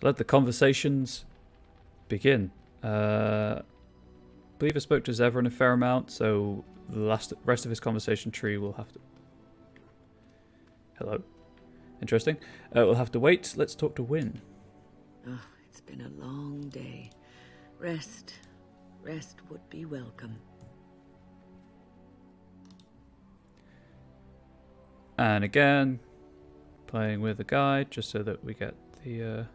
Let the conversations begin. I believe I spoke to Zevran a fair amount, so the rest of his conversation tree will have to... Hello. Interesting. We'll have to wait. Let's talk to Wynne. Oh, it's been a long day. Rest would be welcome. And again, playing with a guide just so that we get the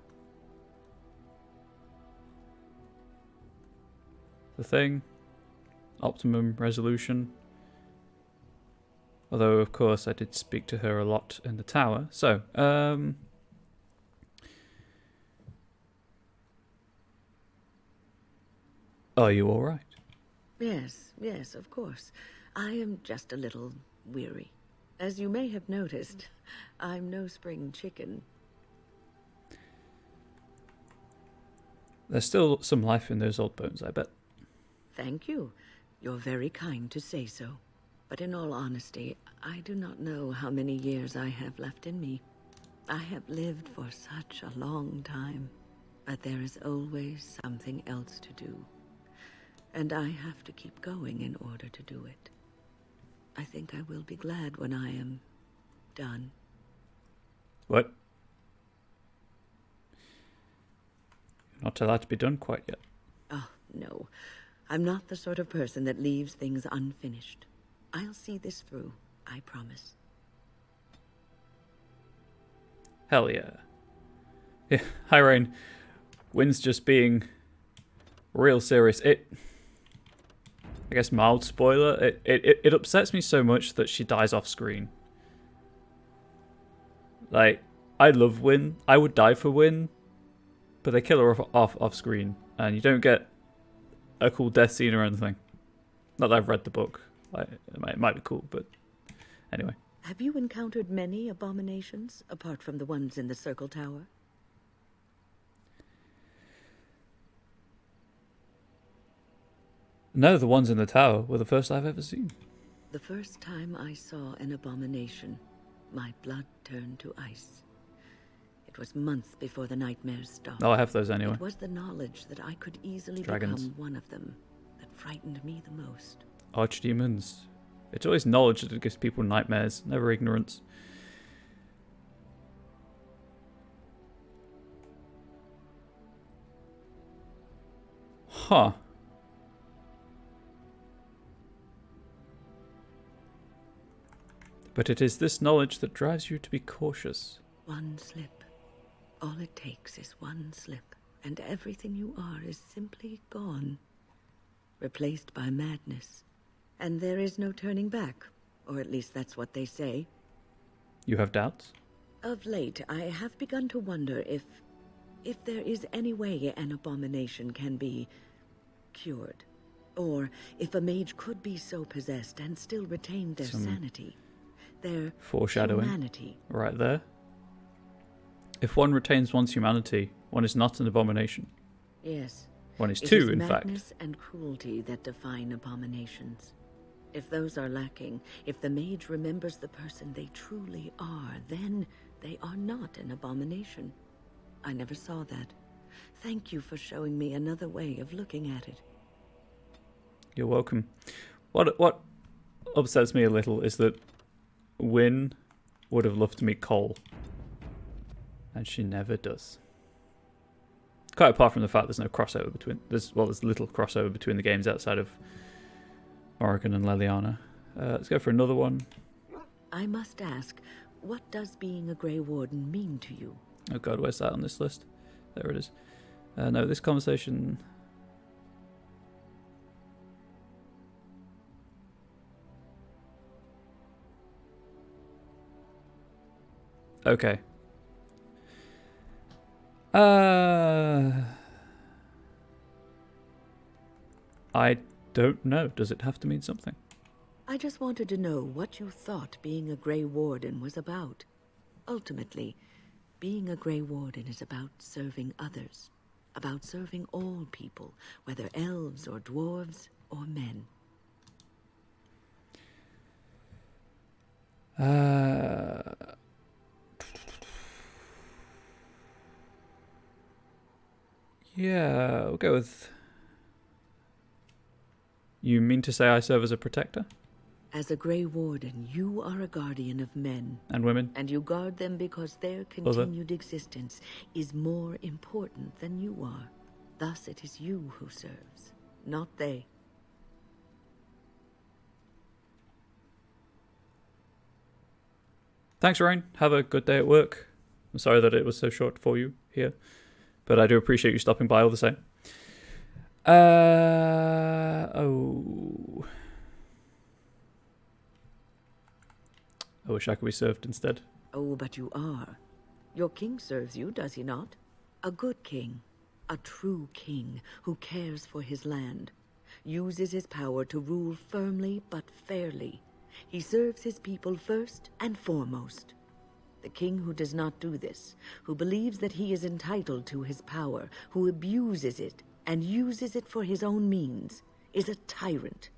thing. Optimum resolution. Although, of course, I did speak to her a lot in the tower. So, are you alright? Yes, of course. I am just a little weary. As you may have noticed, I'm no spring chicken. There's still some life in those old bones, I bet. Thank you. You're very kind to say so. But in all honesty, I do not know how many years I have left in me. I have lived for such a long time, but there is always something else to do. And I have to keep going in order to do it. I think I will be glad when I am done. What? You're not allowed to be done quite yet. Oh, no. I'm not the sort of person that leaves things unfinished. I'll see this through, I promise. Hell yeah. Yeah, hi Rain. Wynne's just being real serious. I guess mild spoiler, it upsets me so much that she dies off screen. Like, I love Wynne. I would die for Wynne, but they kill her off screen, and you don't get a cool death scene or anything. Not that I've read the book. Like, it might be cool, but anyway. Have you encountered many abominations, apart from the ones in the Circle Tower? No, the ones in the tower were the first I've ever seen. The first time I saw an abomination, my blood turned to ice. It was months before the nightmares stopped. Oh, I have those anyway. It was the knowledge that I could easily Dragons. become one of them that frightened me the most. Archdemons. It's always knowledge that gives people nightmares, never ignorance. Huh. But it is this knowledge that drives you to be cautious. One slip. All it takes is one slip, and everything you are is simply gone. Replaced by madness. And there is no turning back, or at least that's what they say. You have doubts? Of late, I have begun to wonder if there is any way an abomination can be cured. Or if a mage could be so possessed and still retain their sanity. Their foreshadowing humanity. Right there. If one retains one's humanity, one is not an abomination. Yes. One is two, in fact. It is madness and cruelty that define abominations. If those are lacking, if the mage remembers the person they truly are, then they are not an abomination. I never saw that. Thank you for showing me another way of looking at it. You're welcome. What upsets me a little is that Wynne would have loved to meet Cole, and she never does. Quite apart from the fact there's no crossover between... There's little crossover between the games outside of Oregon and Leliana. Let's go for another one. I must ask, what does being a Grey Warden mean to you? Oh god, where's that on this list? There it is. No, this conversation... Okay. I don't know. Does it have to mean something? I just wanted to know what you thought being a Grey Warden was about. Ultimately, being a Grey Warden is about serving others. About serving all people, whether elves or dwarves or men. Yeah, we'll go with... You mean to say I serve as a protector? As a Grey Warden, you are a guardian of men. And women? And you guard them because their continued existence is more important than you are. Thus it is you who serves, not they. Thanks, Ryan. Have a good day at work. I'm sorry that it was so short for you here, but I do appreciate you stopping by all the same. Oh. I wish I could be served instead. Oh, but you are. Your king serves you, does he not? A good king. A true king who cares for his land. Uses his power to rule firmly but fairly. He serves his people first and foremost. The king who does not do this, who believes that he is entitled to his power, who abuses it and uses it for his own means, is a tyrant.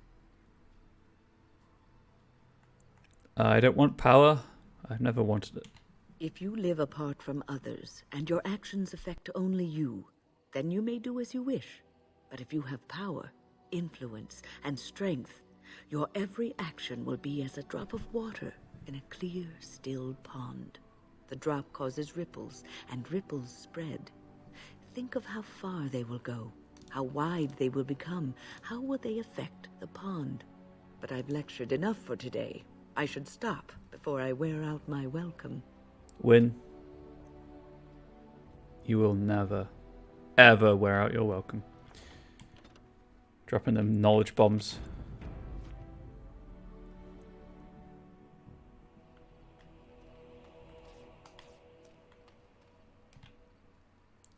I don't want power. I've never wanted it. If you live apart from others, and your actions affect only you, then you may do as you wish. But if you have power, influence, and strength, your every action will be as a drop of water in a clear, still pond. The drop causes ripples, and ripples spread. Think of how far they will go, how wide they will become, how will they affect the pond. But I've lectured enough for today. I should stop before I wear out my welcome. Win. You will never, ever wear out your welcome. Dropping them knowledge bombs.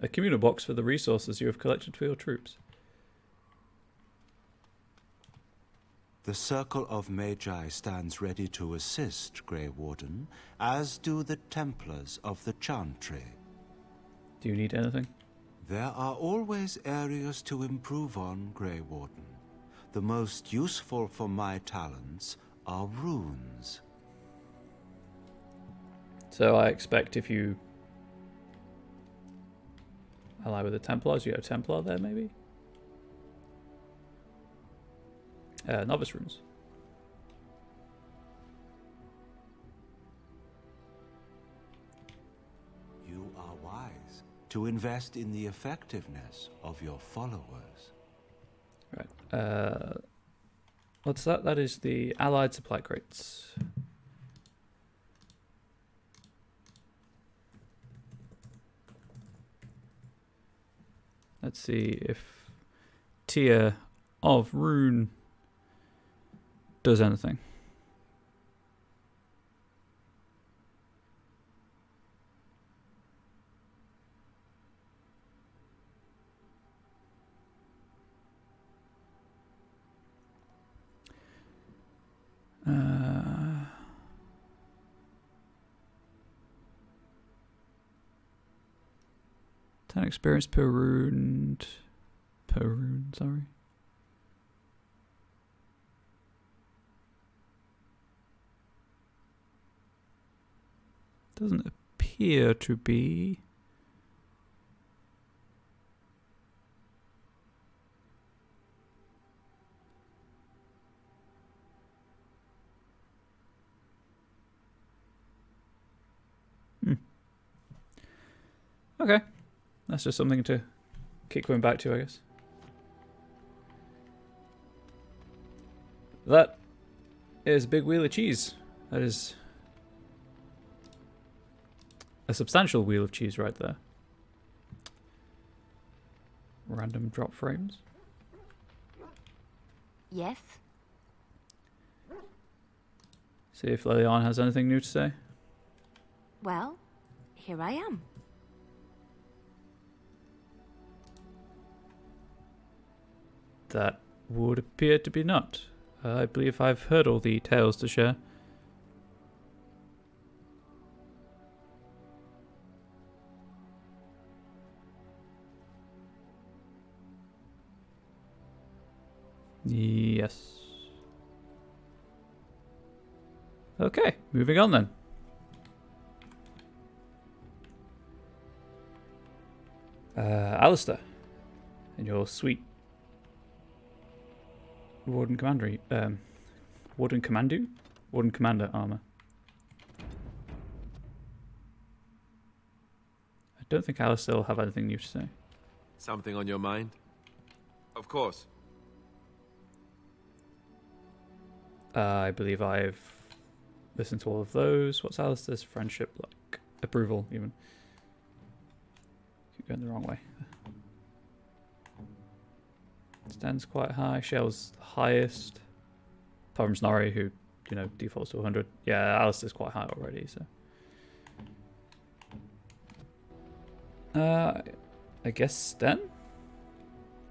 A communal box for the resources you have collected for your troops. The Circle of Magi stands ready to assist, Grey Warden, as do the Templars of the Chantry. Do you need anything? There are always areas to improve on, Grey Warden. The most useful for my talents are runes. So I expect if you ally with the Templars, you have Templar there maybe? Novice runes. You are wise to invest in the effectiveness of your followers. Right. What's that? That is the allied supply crates. Let's see if tier of rune does anything. Uh, 10 experience per rune. Per rune, sorry. Doesn't appear to be. Okay. That's just something to keep going back to, I guess. That is a big wheel of cheese. That is a substantial wheel of cheese right there. Random drop frames. Yes? See if Lilian has anything new to say. Well, here I am. That would appear to be not. I believe I've heard all the tales to share. Yes. Okay, moving on then. Alistair, And your sweet Warden Commander, Warden Commander armor. I don't think Alistair will have anything new to say. Something on your mind? Of course. I believe I've listened to all of those. What's Alistair's friendship like? Approval, even. Keep going the wrong way. Stan's quite high. Shell's the highest. Apart from Snorri, who, you know, defaults to 100. Yeah, Alistair's quite high already, so. I guess Stan?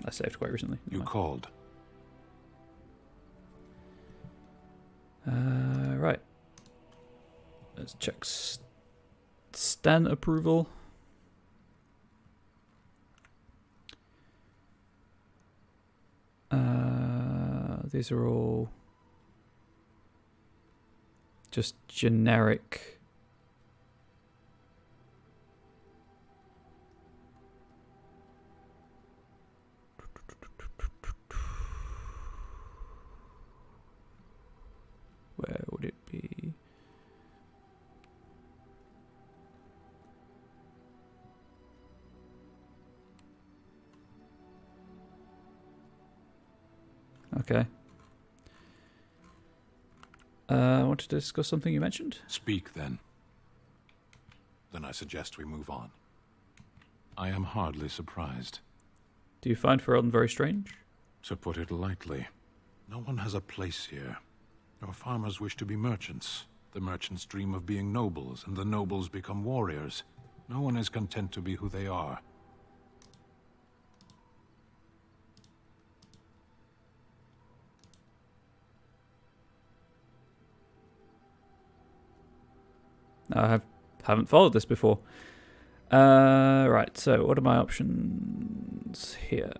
I saved quite recently. You called. Right. Let's check Stan approval. These are all just generic. Where would it be? Okay. I want to discuss something you mentioned. Speak, then. Then I suggest we move on. I am hardly surprised. Do you find Ferelden very strange? To put it lightly, no one has a place here. Your farmers wish to be merchants. The merchants dream of being nobles, and the nobles become warriors. No one is content to be who they are. I haven't followed this before. Right, so what are my options here?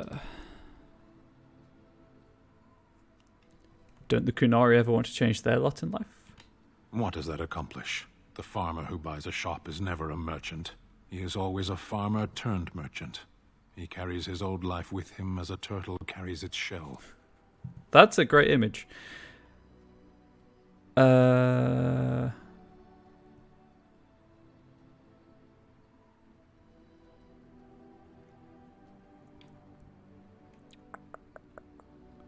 Don't the Kunari ever want to change their lot in life? What does that accomplish? The farmer who buys a shop is never a merchant. He is always a farmer turned merchant. He carries his old life with him as a turtle carries its shell. That's a great image.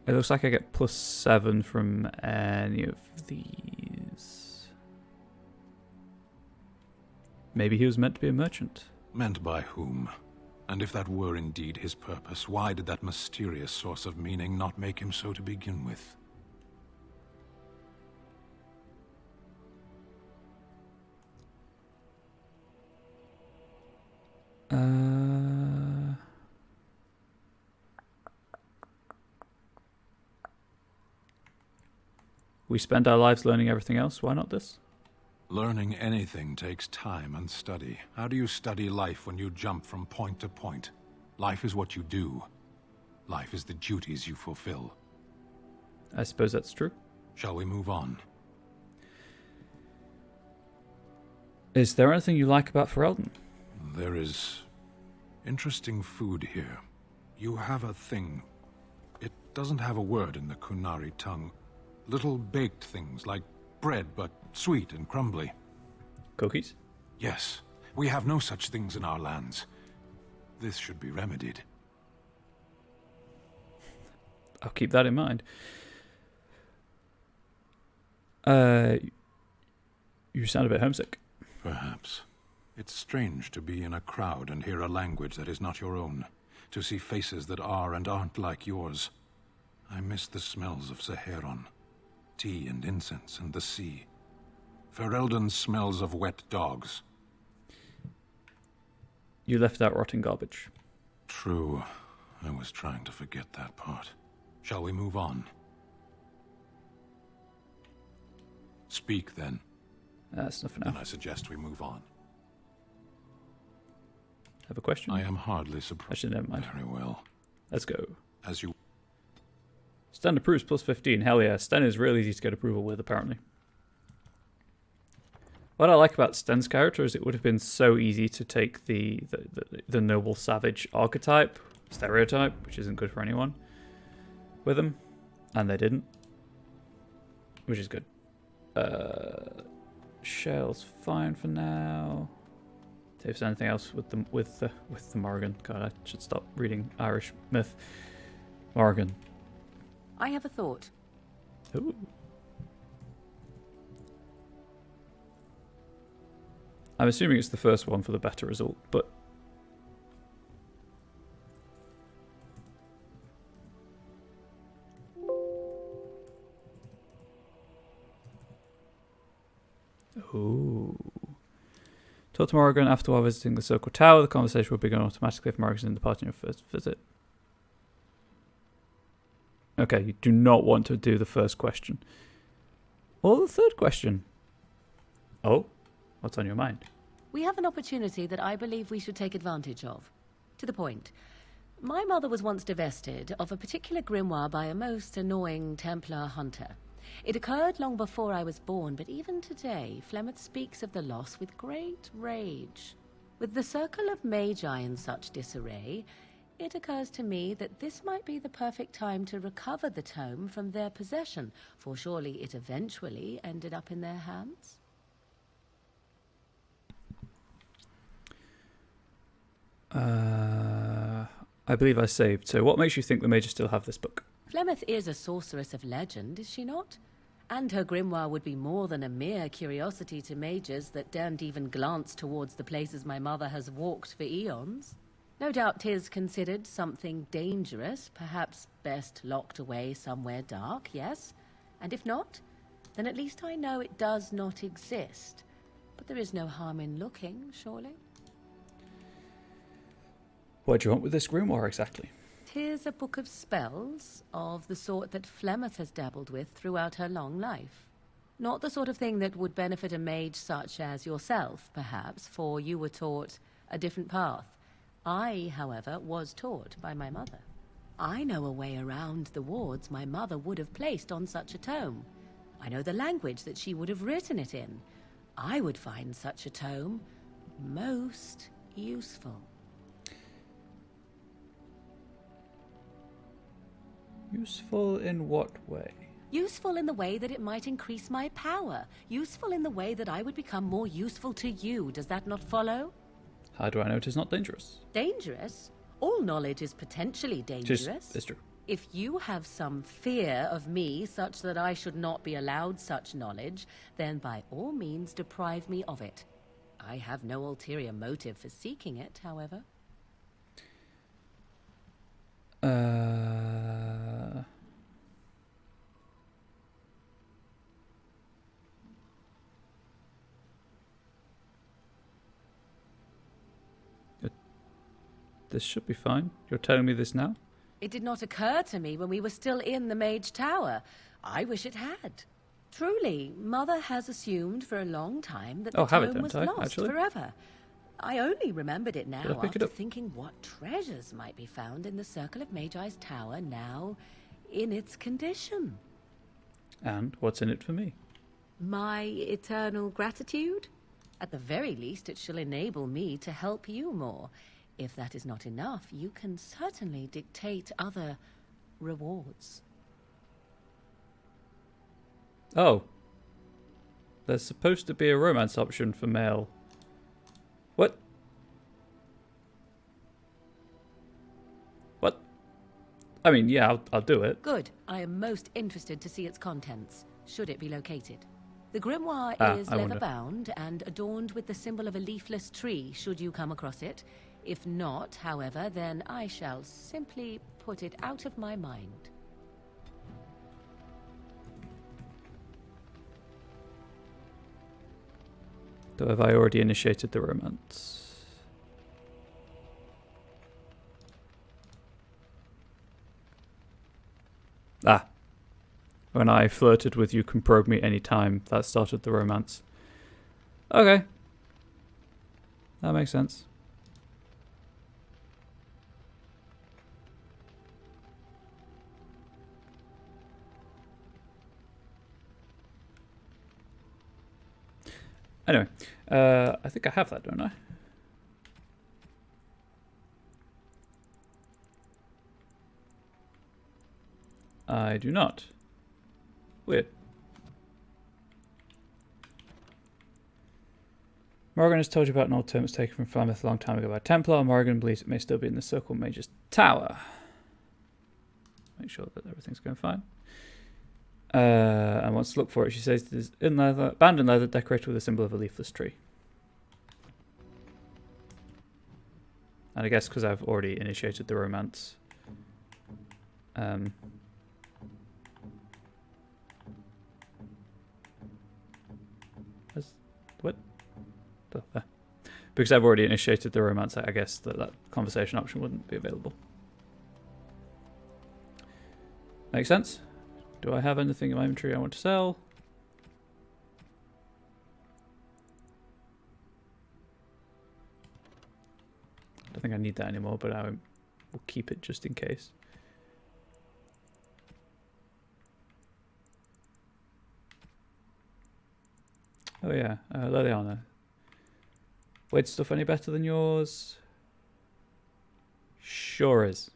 It looks like I get +7 from any of these. Maybe he was meant to be a merchant. Meant by whom? And if that were indeed his purpose, why did that mysterious source of meaning not make him so to begin with? We spend our lives learning everything else. Why not this? Learning anything takes time and study. How do you study life when you jump from point to point? Life is what you do. Life is the duties you fulfill. I suppose that's true. Shall we move on? Is there anything you like about Ferelden? There is interesting food here. You have a thing. It doesn't have a word in the Kunari tongue. Little baked things like bread, but sweet and crumbly. Cookies? Yes. We have no such things in our lands. This should be remedied. I'll keep that in mind. You sound a bit homesick. Perhaps. It's strange to be in a crowd and hear a language that is not your own. To see faces that are and aren't like yours. I miss the smells of Saheron. Tea and incense and the sea. Ferelden smells of wet dogs. You left out rotting garbage. True. I was trying to forget that part. Shall we move on? Speak, then. That's enough for Then now. I suggest we move on. Have a question? I am hardly surprised. Actually, never mind. Very well. Let's go. As you... Stan approves +15. Hell yeah. Stan is really easy to get approval with, apparently. What I like about Stan's character is it would have been so easy to take the noble savage archetype stereotype, which isn't good for anyone with them, and they didn't, which is good. Shell's fine for now. See if there's anything else with the Morrigan. God, I should stop reading Irish myth. Morrigan. I have a thought. Ooh. I'm assuming it's the first one for the better result, but ooh. Talk to Morrigan after while visiting the Circle Tower. The conversation will begin automatically if Morrigan's in departing your first visit. Okay, you do not want to do the first question. Or the third question. Oh, what's on your mind? We have an opportunity that I believe we should take advantage of. To the point. My mother was once divested of a particular grimoire by a most annoying Templar hunter. It occurred long before I was born, but even today, Flemeth speaks of the loss with great rage. With the circle of Magi in such disarray, it occurs to me that this might be the perfect time to recover the tome from their possession, for surely it eventually ended up in their hands. I believe I saved. So what makes you think the Mage still have this book? Flemeth is a sorceress of legend, is she not? And her grimoire would be more than a mere curiosity to mages that daren't even glance towards the places my mother has walked for eons. No doubt 'tis considered something dangerous, perhaps best locked away somewhere dark, yes? And if not, then at least I know it does not exist. But there is no harm in looking, surely? What do you want with this grimoire exactly? 'Tis a book of spells, of the sort that Flemeth has dabbled with throughout her long life. Not the sort of thing that would benefit a mage such as yourself, perhaps, for you were taught a different path. I, however, was taught by my mother. I know a way around the wards my mother would have placed on such a tome. I know the language that she would have written it in. I would find such a tome most useful. Useful in what way? Useful in the way that it might increase my power. Useful in the way that I would become more useful to you. Does that not follow? How do I know it is not dangerous? Dangerous? All knowledge is potentially dangerous. It's true. If you have some fear of me such that I should not be allowed such knowledge, then by all means deprive me of it. I have no ulterior motive for seeking it, however. This should be fine. You're telling me this now? It did not occur to me when we were still in the Mage Tower. I wish it had. Truly, Mother has assumed for a long time that the tome was lost forever. I only remembered it now after thinking what treasures might be found in the Circle of Magi's Tower now in its condition. And what's in it for me? My eternal gratitude? At the very least, it shall enable me to help you more. If that is not enough, you can certainly dictate other rewards. Oh. There's supposed to be a romance option for male. What? What? I mean, yeah, I'll do it. Good. I am most interested to see its contents, should it be located. The grimoire is leather-bound and adorned with the symbol of a leafless tree, should you come across it. If not, however, then I shall simply put it out of my mind. So have I already initiated the romance? Ah. When I flirted with you can probe me anytime, that started the romance. Okay. That makes sense. Anyway, I think I have that, don't I? I do not. Weird. Morgan has told you about an old term taken from Falmouth a long time ago by Templar. Morgan believes it may still be in the Circle Mage's Tower. Make sure that everything's going fine. And wants to look for it. She says it is in leather, bound in leather, decorated with a symbol of a leafless tree. And I guess because I've already initiated the romance. What? Because I've already initiated the romance, I guess that conversation option wouldn't be available. Makes sense? Do I have anything in my inventory I want to sell? I don't think I need that anymore, but I will keep it just in case. Oh yeah, Liliana. Wade stuff any better than yours? Sure is.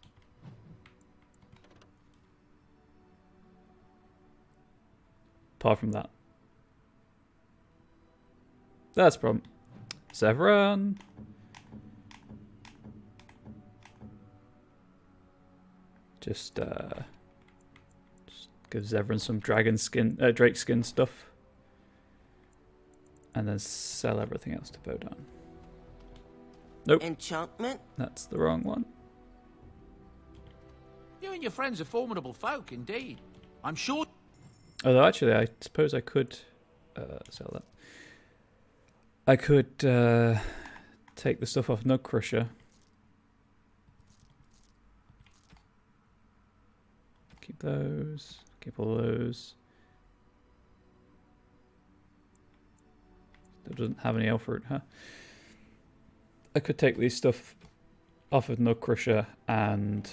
Apart from that. That's a problem. Severin. Just give Severin some dragon skin, drake skin stuff. And then sell everything else to Bodan. Nope. Enchantment? That's the wrong one. You and your friends are formidable folk, indeed. I'm sure... Although, actually, I suppose I could sell that. I could take the stuff off Nug Crusher. Keep those. Keep all those. Still doesn't have any elf root, huh? I could take these stuff off of Nug Crusher and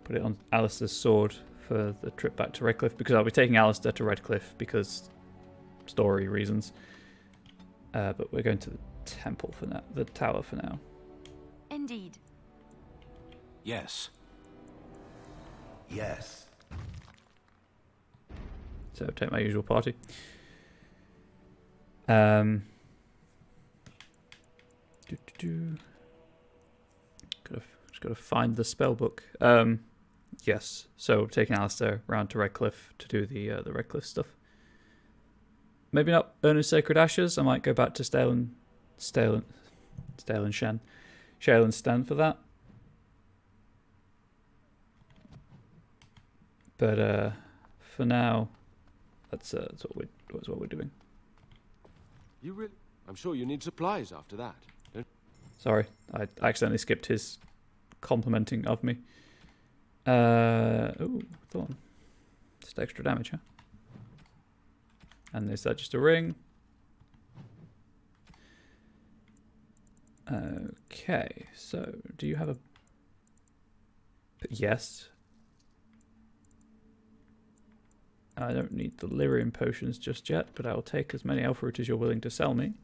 put it on Alistair's sword for the trip back to Redcliffe, because I'll be taking Alistair to Redcliffe because story reasons. But we're going to the temple for now, the tower for now. Indeed. Yes. Yes. So take my usual party. Just gotta find the spell book. Yes. So taking Alistair round to Redcliffe to do the Redcliffe stuff. Maybe not Urn of Sacred Ashes. I might go back to Stale and Shen. Shale and Stan for that. But for now, that's what we're doing. You really? I'm sure you need supplies after that. Sorry, I accidentally skipped his complimenting of me. Oh, Thorn. Just extra damage, huh? And is that just a ring? Okay, so do you have a... Yes. I don't need the lyrium potions just yet, but I'll take as many elf root as you're willing to sell me.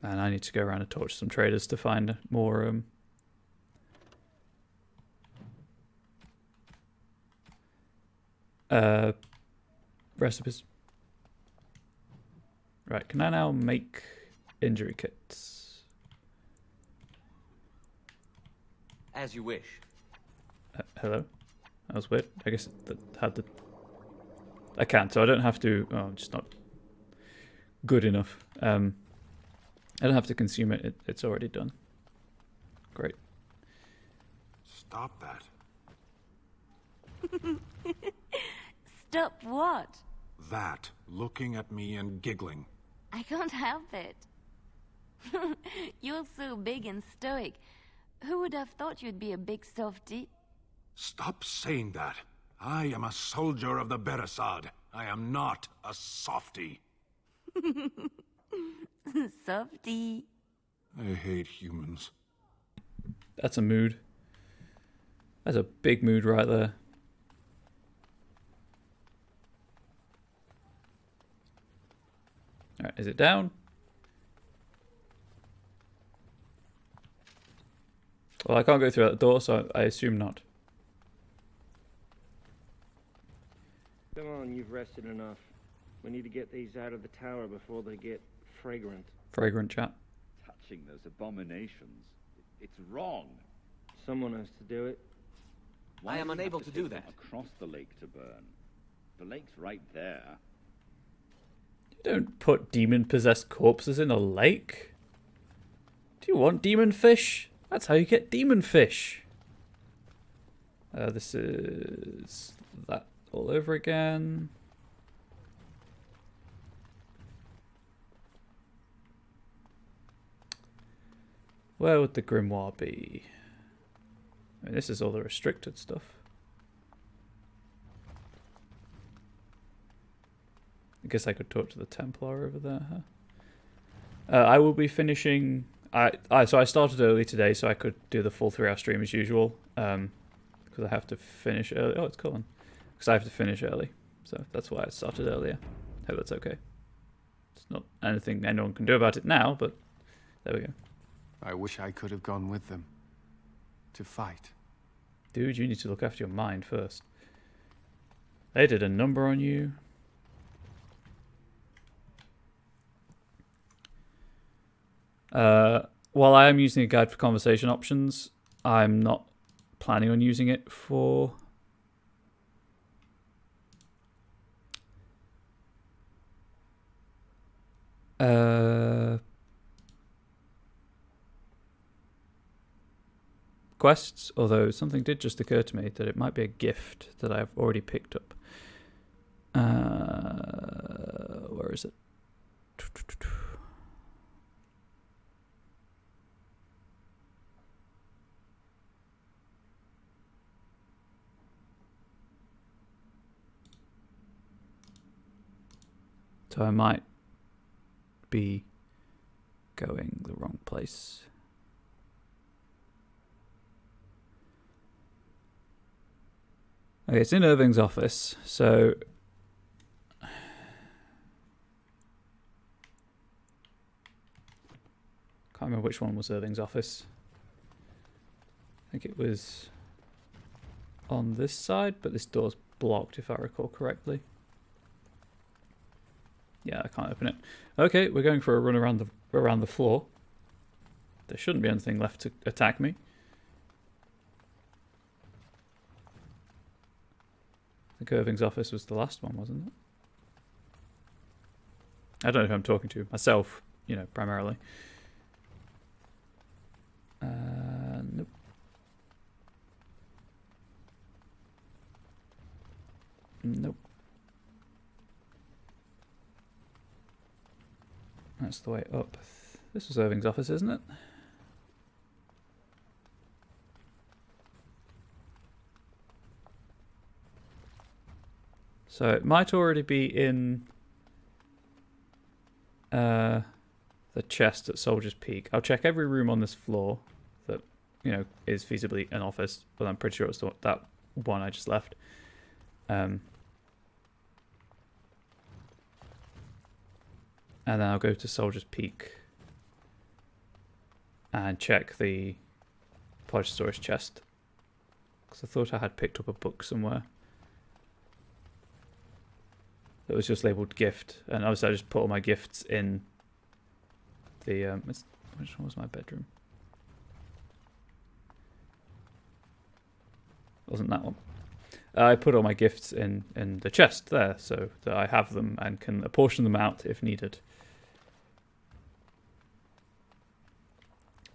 And I need to go around and talk to some traders to find more recipes. Right, can I now make injury kits? As you wish. Hello? That was weird. I guess that had the... I can't, so I don't have to... Oh, I'm just not good enough. I don't have to consume it. It's already done. Great. Stop that. Stop what? That. Looking at me and giggling. I can't help it. You're so big and stoic. Who would have thought you'd be a big softy? Stop saying that. I am a soldier of the Beresad. I am not a softy. Softy. I hate humans. That's a mood. That's a big mood right there. Alright, is it down? Well, I can't go through that door, so I assume not. Come on, you've rested enough. We need to get these out of the tower before they get fragrant. Fragrant chat. Touching those abominations. It's wrong. Someone has to do it. Why I am do we have unable to to do take them that. across the lake to burn. The lake's right there. You don't put demon-possessed corpses in a lake. Do you want demon fish? That's how you get demon fish. This is that all over again. Where would the grimoire be? I mean, this is all the restricted stuff. I guess I could talk to the Templar over there, huh? I will be finishing... So I started early today, so I could do the full 3-hour stream as usual. Because I have to finish early. Oh, it's Colin. Because I have to finish early. So that's why I started earlier. Hope that's okay. It's not anything anyone can do about it now, but there we go. I wish I could have gone with them. To fight. Dude, you need to look after your mind first. They did a number on you. While I am using a guide for conversation options, I'm not planning on using it for... quests, although something did just occur to me that it might be a gift that I've already picked up. Where is it? So I might be going the wrong place. Okay, it's in Irving's office, so... Can't remember which one was Irving's office. I think it was on this side, but this door's blocked if I recall correctly. Yeah, I can't open it. Okay, we're going for a run around the floor. There shouldn't be anything left to attack me. I think Irving's office was the last one, wasn't it? I don't know who I'm talking to. Myself, you know, primarily. Nope. Nope. That's the way up. This was Irving's office, isn't it? So it might already be in the chest at Soldier's Peak. I'll check every room on this floor that, you know, is feasibly an office, but I'm pretty sure it's that one I just left. And then I'll go to Soldier's Peak and check the polished storage chest. Because I thought I had picked up a book somewhere that was just labelled gift. And obviously I just put all my gifts in the... which one was my bedroom? Wasn't that one. I put all my gifts in the chest there so that I have them and can apportion them out if needed.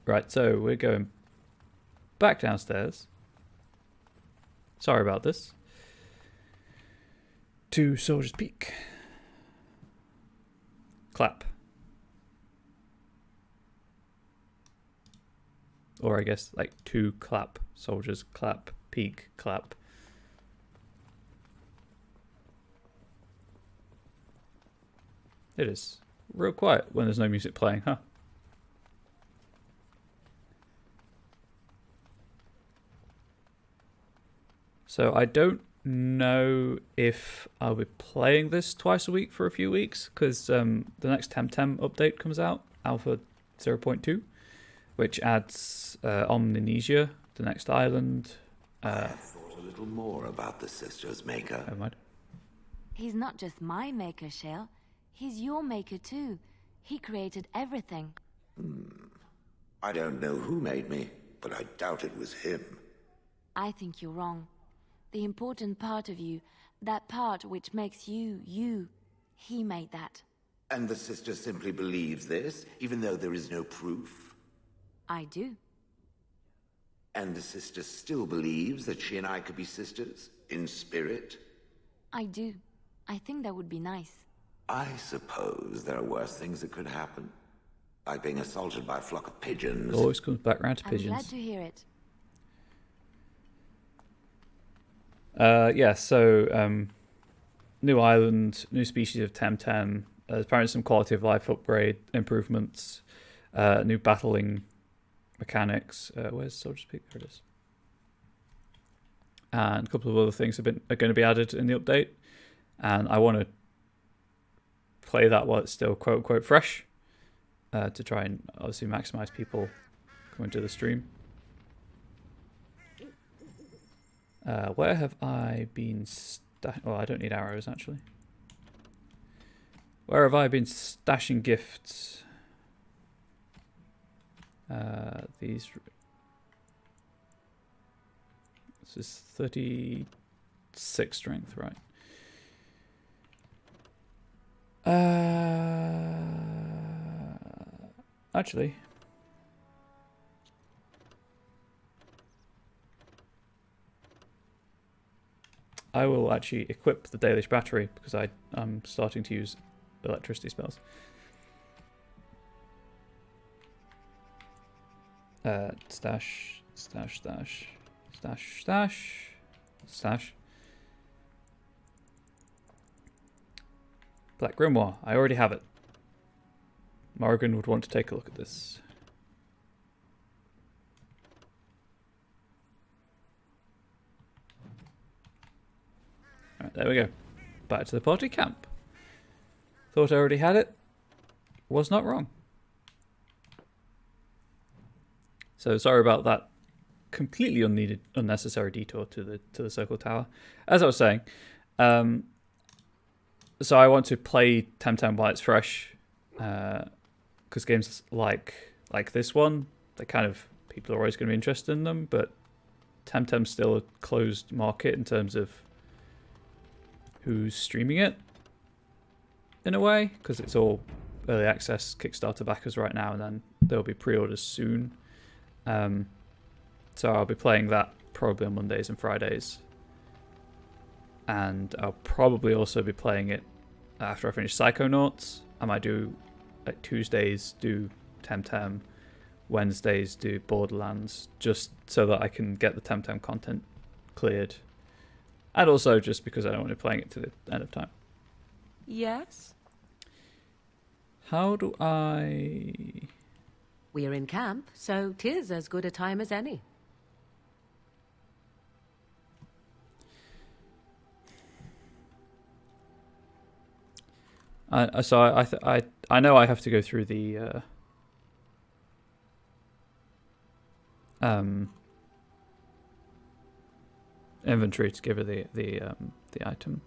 Right, so we're going back downstairs. Sorry about this. To Soldier's Peak. Clap. Or I guess like to clap. Soldiers clap. Peak clap. It is real quiet when there's no music playing, huh? So I don't know if I'll be playing this twice a week for a few weeks, because the next Temtem update comes out, Alpha 0.2. which adds Omninesia, the next island. I have thought a little more about the Sisters Maker. Never mind. He's not just my maker, Shale. He's your maker too. He created everything. I don't know who made me, but I doubt it was him. I think you're wrong. The important part of you, that part which makes you, you, he made that. And the Sister simply believes this, even though there is no proof? I do. And the Sister still believes that she and I could be sisters, in spirit? I do. I think that would be nice. I suppose there are worse things that could happen. Like being assaulted by a flock of pigeons. It always comes back round to I'm pigeons. glad to hear it. Yeah, so new island, new species of Temtem. There's apparently some quality of life upgrade improvements, new battling mechanics. Where's Soldier's Peak? There it is. And a couple of other things are going to be added in the update. And I want to play that while it's still quote unquote fresh, to try and obviously maximize people coming to the stream. Where have I been well, I don't need arrows actually. Where have I been stashing gifts? These. This is 36 strength, right? Actually, I will actually equip the Dalish battery because I'm starting to use electricity spells. Stash. Black Grimoire. I already have it. Morrigan would want to take a look at this. Alright, there we go. Back to the party camp. Thought I already had it. Was not wrong. So sorry about that completely unneeded, unnecessary detour to the Circle Tower. As I was saying, so I want to play Temtem while it's fresh, because games like this one, they kind of, people are always going to be interested in them, but Temtem's still a closed market in terms of who's streaming it, in a way, because it's all early access Kickstarter backers right now, and then there'll be pre-orders soon. So I'll be playing that probably on Mondays and Fridays. And I'll probably also be playing it after I finish Psychonauts. I might do, like, Tuesdays do Temtem, Wednesdays do Borderlands, just so that I can get the Temtem content cleared. And also just because I don't want to be playing it to the end of time. Yes? How do I... We're in camp, so 'tis as good a time as any. So I know I have to go through the inventory to give her the item.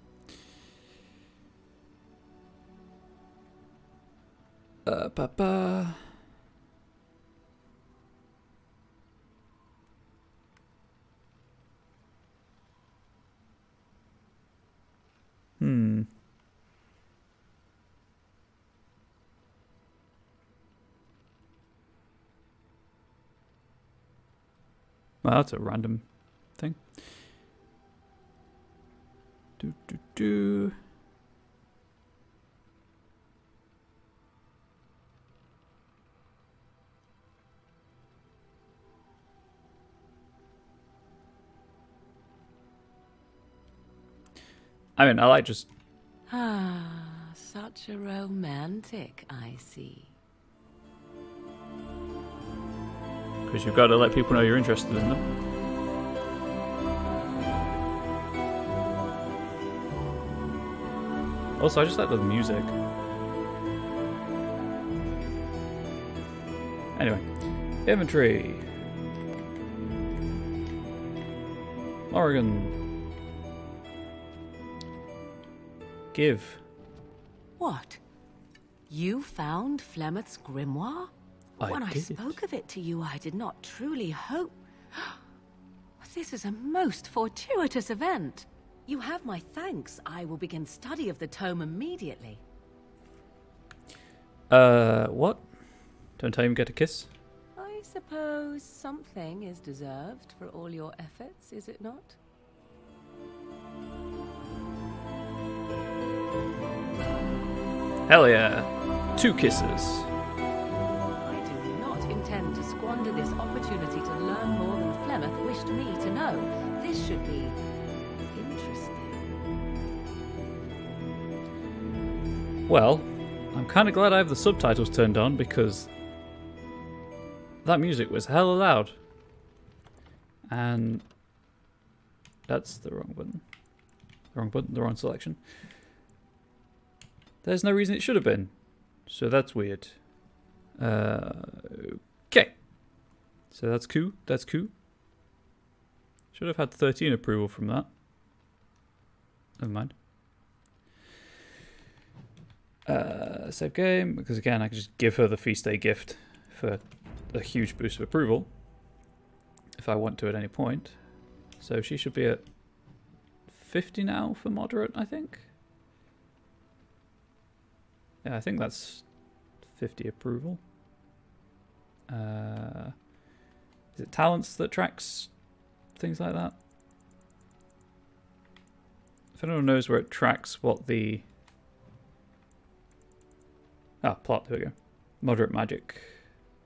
Well, that's a random thing. I mean, I like just... Ah, such a romantic, I see. Because you've got to let people know you're interested in them. Also, I just like the music. Anyway, Inventory. Morrigan. Give. What? You found Flemeth's grimoire? When I spoke of it to you, I did not truly hope. This is a most fortuitous event. You have my thanks. I will begin study of the tome immediately. What? Don't I even get a kiss? I suppose something is deserved for all your efforts, is it not? Hell yeah. 2 kisses. I do not intend to squander this opportunity to learn more than Flemeth wished me to know. This should be interesting. Well, I'm kind of glad I have the subtitles turned on because that music was hella loud. And that's the wrong button. The wrong button, the wrong selection. There's no reason it should have been. So that's weird. Okay. So that's cool. That's cool. Should have had 13 approval from that. Never mind. Save game, because again I can just give her the feast day gift for a huge boost of approval if I want to at any point. So she should be at 50 now for moderate, I think. Yeah, I think that's 50 approval. Is it talents that tracks things like that? If anyone knows where it tracks what the... Ah, plot, there we go. Moderate magic.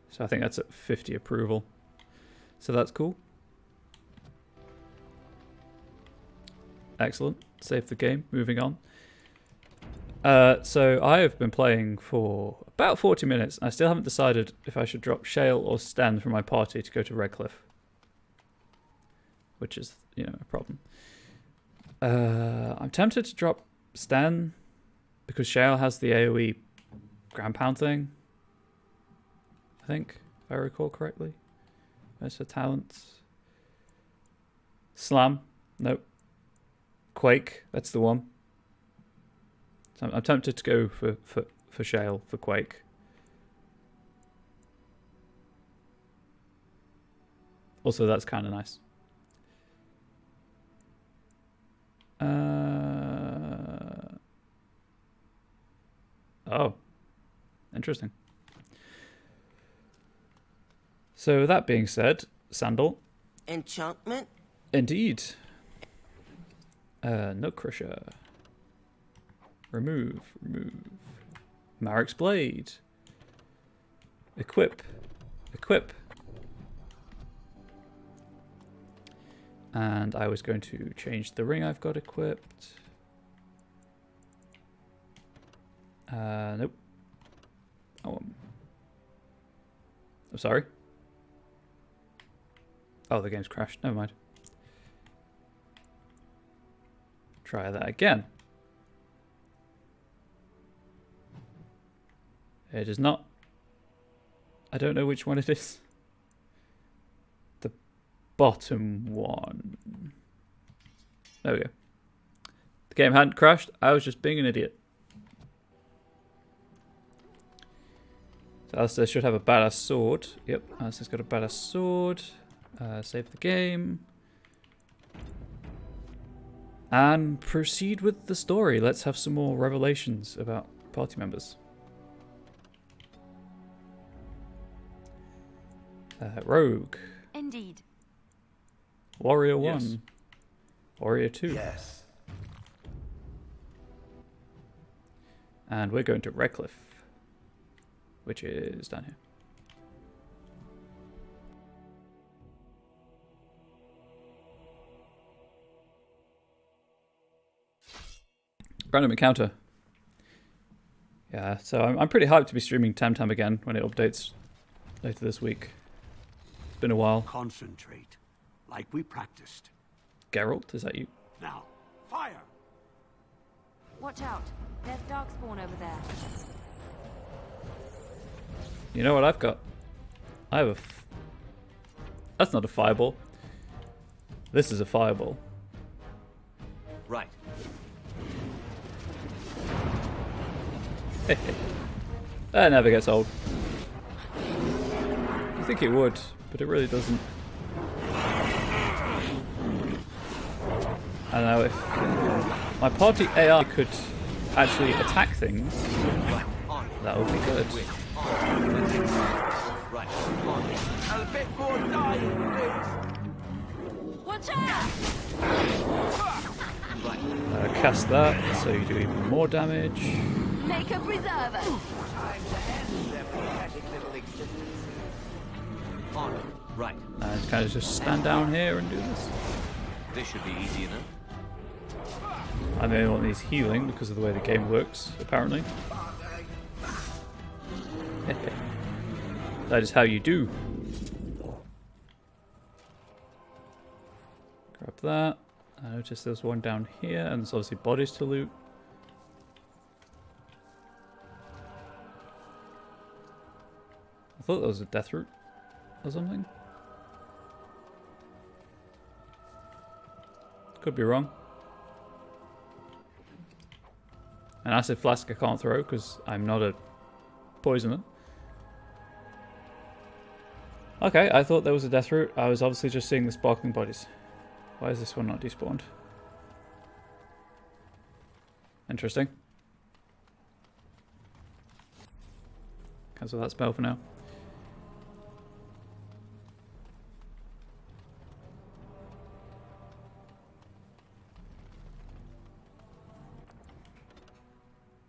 So I think that's at 50 approval. So that's cool. Excellent. Save the game. Moving on. So I have been playing for about 40 minutes. I still haven't decided if I should drop Shale or Stan from my party to go to Redcliffe. Which is, you know, a problem. I'm tempted to drop Stan because Shale has the AoE ground pound thing. I think, if I recall correctly. Where's her talents? Slam. Nope. Quake. That's the one. So I'm tempted to go for Shale for Quake. Also, that's kind of nice. Oh. Interesting. So that being said, Sandal. Enchantment? Indeed. Nut Crusher. Remove. Marek's Blade. Equip. And I was going to change the ring I've got equipped. Nope. Oh, I'm sorry. Oh, the game's crashed. Never mind. Try that again. It is not. I don't know which one it is. The bottom one. There we go. The game hadn't crashed. I was just being an idiot. So Alistair should have a badass sword. Yep, Alistair's got a badass sword. Save the game. And proceed with the story. Let's have some more revelations about party members. Rogue. Indeed. Warrior Yes. 1. Warrior 2. Yes. And we're going to Redcliffe, which is down here. Random encounter. Yeah, so I'm pretty hyped to be streaming Tam Tam again when it updates later this week. It's been a while. Concentrate, like we practiced. Geralt, is that you? Now, fire! Watch out. There's Darkspawn over there. You know what I've got? I have That's not a fireball. This is a fireball. Right. That never gets old. I think it would, but it really doesn't. I don't know if my party AI could actually attack things. That would be good. Right. A bit more dying, please. Watch out! Cast that, so you do even more damage. Make a preserver. On. Right. And kind of just stand down here and do this. This should be easy enough. I the only one that needs healing because of the way the game works, apparently. That is how you do. Grab that. I noticed there's one down here, and there's obviously bodies to loot. I thought that was a death root or something. Could be wrong. An acid flask I can't throw because I'm not a poisoner. Okay, I thought there was a death root. I was obviously just seeing the sparkling bodies. Why is this one not despawned? Interesting. Cancel that spell for now.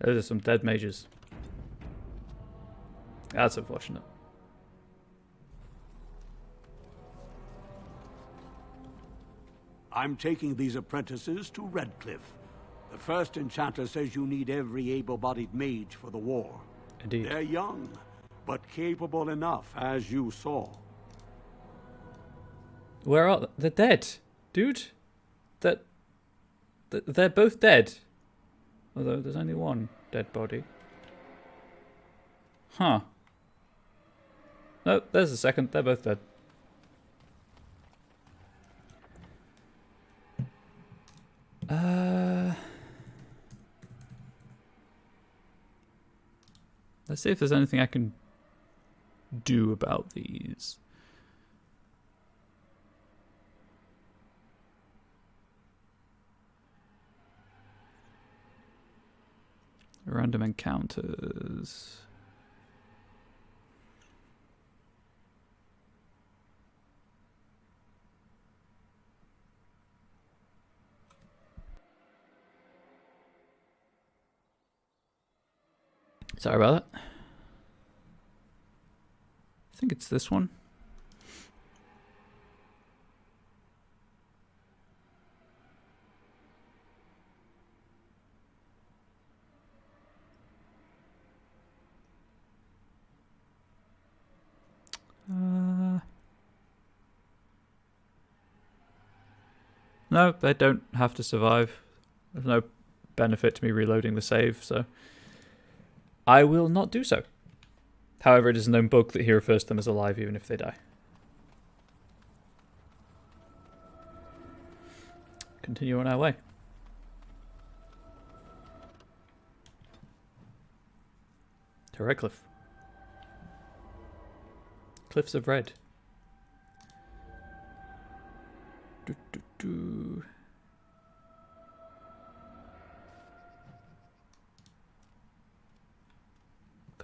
Those are some dead mages. That's unfortunate. I'm taking these apprentices to Redcliffe. The first enchanter says you need every able-bodied mage for the war. Indeed. They're young, but capable enough, as you saw. Where are they? They're dead, dude. They're both dead. Although there's only one dead body. Huh. No, there's the second. They're both dead. Let's see if there's anything I can do about these. Random encounters. Sorry about that. I think it's this one. No, they don't have to survive. There's no benefit to me reloading the save, so I will not do so. However, it is a known bug that he refers to them as alive even if they die. Continue on our way. To Redcliffe. Cliffs of Red.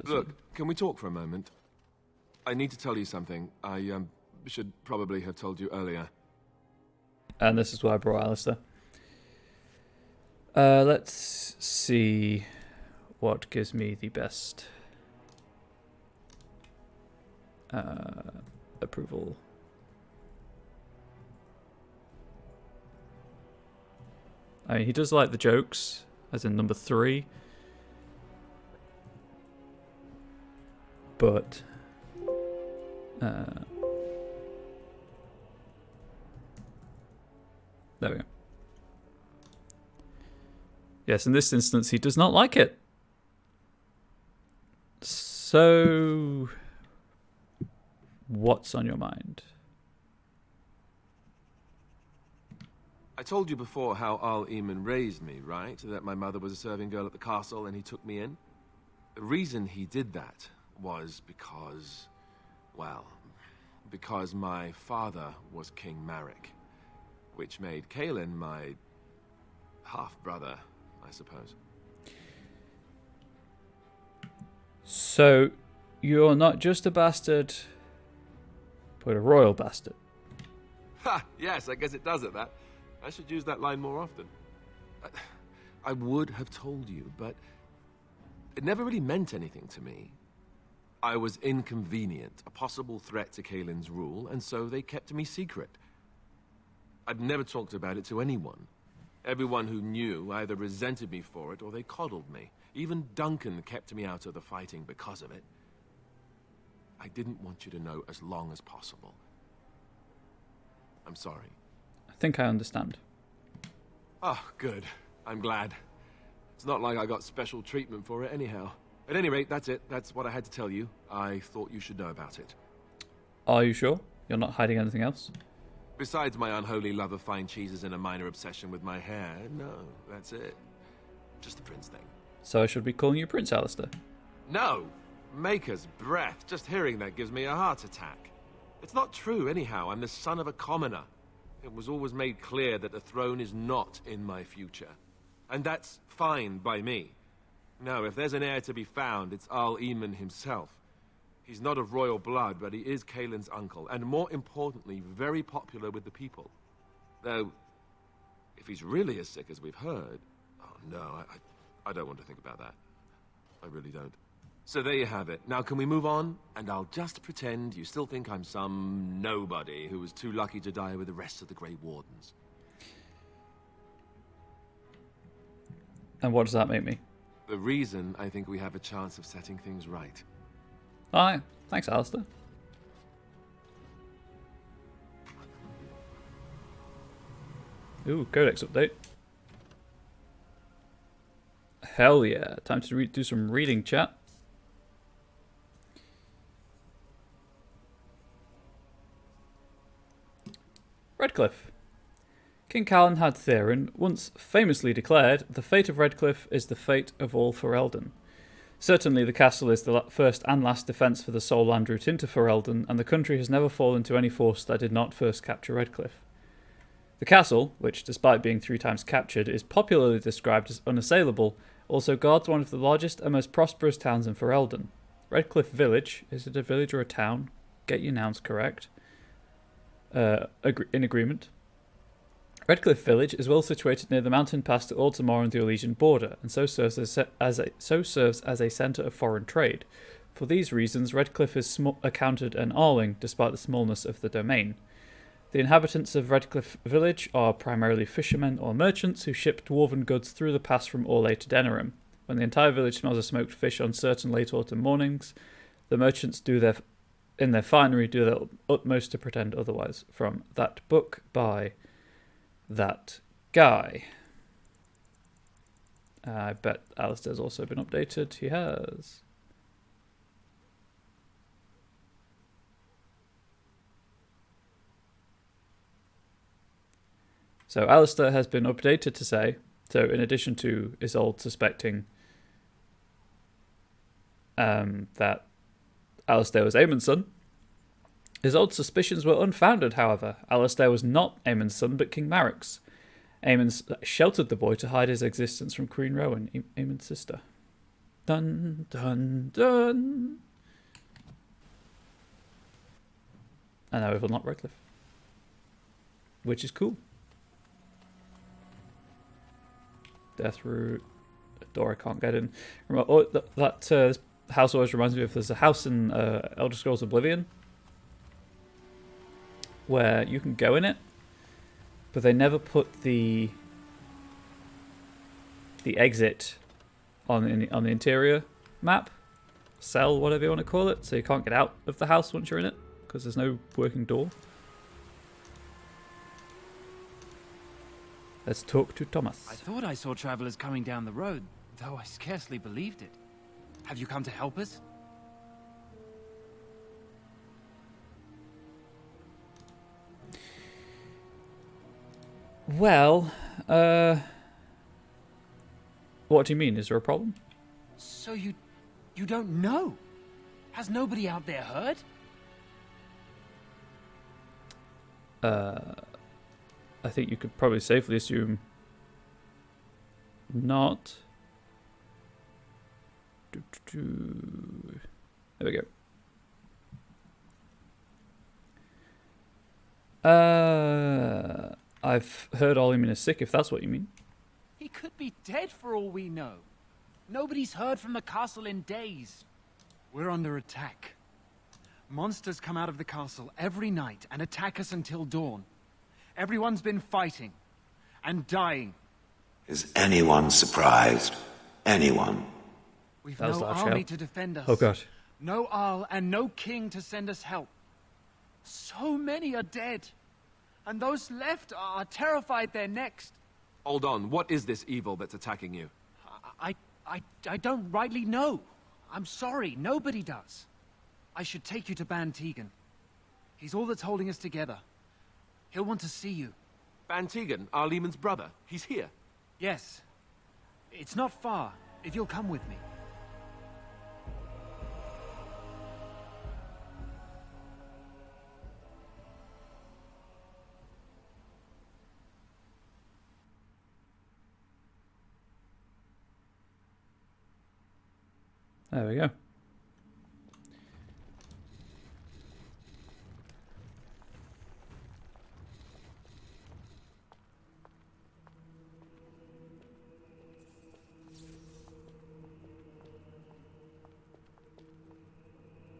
Look, can we talk for a moment? I need to tell you something. I should probably have told you earlier. And this is why I brought Alistair. Let's see what gives me the best approval. I mean, he does like the jokes, as in number 3. But there we go. Yes, in this instance, he does not like it. So, what's on your mind? I told you before how Al Eamon raised me, right? That my mother was a serving girl at the castle and he took me in. The reason he did that was because, well, because my father was King Marek, which made Kaelin my half-brother, I suppose. So, you're not just a bastard, but a royal bastard. Ha! Yes, I guess it does at that. I should use that line more often. I would have told you, but it never really meant anything to me. I was inconvenient, a possible threat to Kaelin's rule, and so they kept me secret. I'd never talked about it to anyone. Everyone who knew either resented me for it or they coddled me. Even Duncan kept me out of the fighting because of it. I didn't want you to know as long as possible. I'm sorry. I think I understand. Oh, good. I'm glad. It's not like I got special treatment for it anyhow. At any rate, that's it. That's what I had to tell you. I thought you should know about it. Are you sure? You're not hiding anything else? Besides my unholy love of fine cheeses and a minor obsession with my hair, no, that's it. Just the prince thing. So I should be calling you Prince Alistair? No! Maker's breath. Just hearing that gives me a heart attack. It's not true, anyhow. I'm the son of a commoner. It was always made clear that the throne is not in my future. And that's fine by me. No, if there's an heir to be found, it's Al Eamon himself. He's not of royal blood, but he is Kaelin's uncle, and more importantly, very popular with the people. Though, if he's really as sick as we've heard... Oh, no, I don't want to think about that. I really don't. So there you have it. Now can we move on? And I'll just pretend you still think I'm some nobody who was too lucky to die with the rest of the Grey Wardens. And what does that make me? The reason I think we have a chance of setting things right. Aye, thanks, Alistair. Ooh, codex update. Hell yeah, time to do some reading, chat. Redcliffe. King Callan had Theron once famously declared, "The fate of Redcliffe is the fate of all Ferelden." Certainly the castle is the first and last defence for the sole land route into Ferelden, and the country has never fallen to any force that did not first capture Redcliffe. The castle, which despite being 3 times captured is popularly described as unassailable, also guards one of the largest and most prosperous towns in Ferelden. Redcliffe Village, is it a village or a town? Get your nouns correct. In agreement. Redcliffe Village is well situated near the mountain pass to Altamore and the Elysian border, and so serves as a centre of foreign trade. For these reasons, Redcliffe is accounted an Arling, despite the smallness of the domain. The inhabitants of Redcliffe Village are primarily fishermen or merchants who ship dwarven goods through the pass from Orlais to Denerim. When the entire village smells of smoked fish on certain late autumn mornings, the merchants in their finery do their utmost to pretend otherwise. From that book by that guy. I bet Alistair's also been updated. He has. So Alistair has been updated to say, so in addition to Isolde suspecting that Alistair was Aemon's son, Isolde's suspicions were unfounded, however. Alistair was not Aemon's son, but King Marek's. Aemon sheltered the boy to hide his existence from Queen Rowan, Aemon's sister. Dun, dun, dun. And now we've unlocked Redcliffe. Which is cool. Death route. Door I can't get in. That house always reminds me of, there's a house in Elder Scrolls Oblivion where you can go in it, but they never put the exit on the interior map, cell, whatever you want to call it, so you can't get out of the house once you're in it because there's no working door. Let's talk to Thomas. I thought I saw travelers coming down the road, though I scarcely believed it. Have you come to help us? Well, what do you mean? Is there a problem? So you don't know? Has nobody out there heard? I think you could probably safely assume not. There we go. I've heard Olyman is sick, if that's what you mean. He could be dead for all we know. Nobody's heard from the castle in days. We're under attack. Monsters come out of the castle every night and attack us until dawn. Everyone's been fighting and dying. Is anyone surprised? Anyone? We've no army to defend us. Oh god. No Arl and no king to send us help. So many are dead. And those left are terrified they're next. Hold on, what is this evil that's attacking you? I don't rightly know. I'm sorry, nobody does. I should take you to Ban Tegan. He's all that's holding us together. He'll want to see you. Ban Tegan, Arleman's brother. He's here. Yes. It's not far, if you'll come with me. There we go.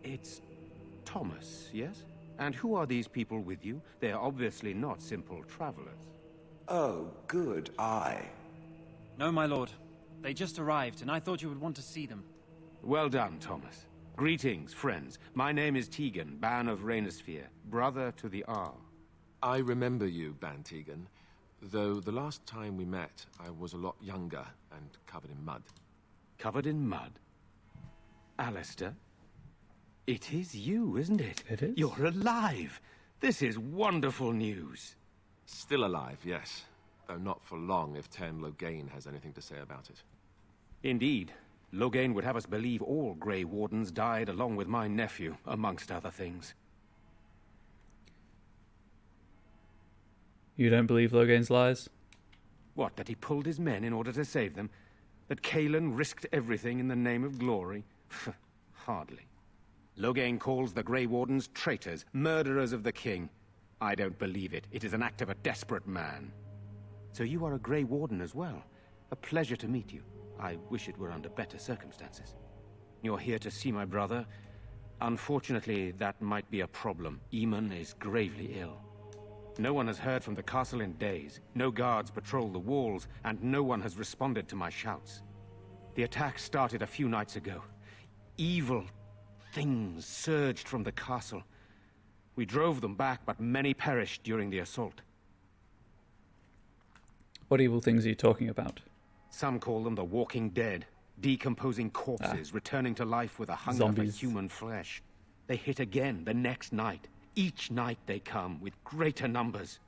It's Thomas, yes? And who are these people with you? They're obviously not simple travelers. Oh, good eye. No, my lord. They just arrived, and I thought you would want to see them. Well done, Thomas. Greetings, friends. My name is Tegan, Ban of Rainersphere, brother to the Arl. I remember you, Ban Tegan, though the last time we met, I was a lot younger and covered in mud. Covered in mud? Alistair? It is you, isn't it? It is. You're alive! This is wonderful news. Still alive, yes. Though not for long if Tern Loghain has anything to say about it. Indeed. Loghain would have us believe all Grey Wardens died along with my nephew, amongst other things. You don't believe Loghain's lies? What, that he pulled his men in order to save them? That Cailan risked everything in the name of glory? Hardly. Loghain calls the Grey Wardens traitors, murderers of the king. I don't believe it. It is an act of a desperate man. So you are a Grey Warden as well. A pleasure to meet you. I wish it were under better circumstances. You're here to see my brother. Unfortunately, that might be a problem. Eamon is gravely ill. No one has heard from the castle in days. No guards patrol the walls, and no one has responded to my shouts. The attack started a few nights ago. Evil things surged from the castle. We drove them back, but many perished during the assault. What evil things are you talking about? Some call them the walking dead, decomposing corpses, returning to life with a hunger Zombies. for human flesh. They hit again the next night. Each night they come, with greater numbers.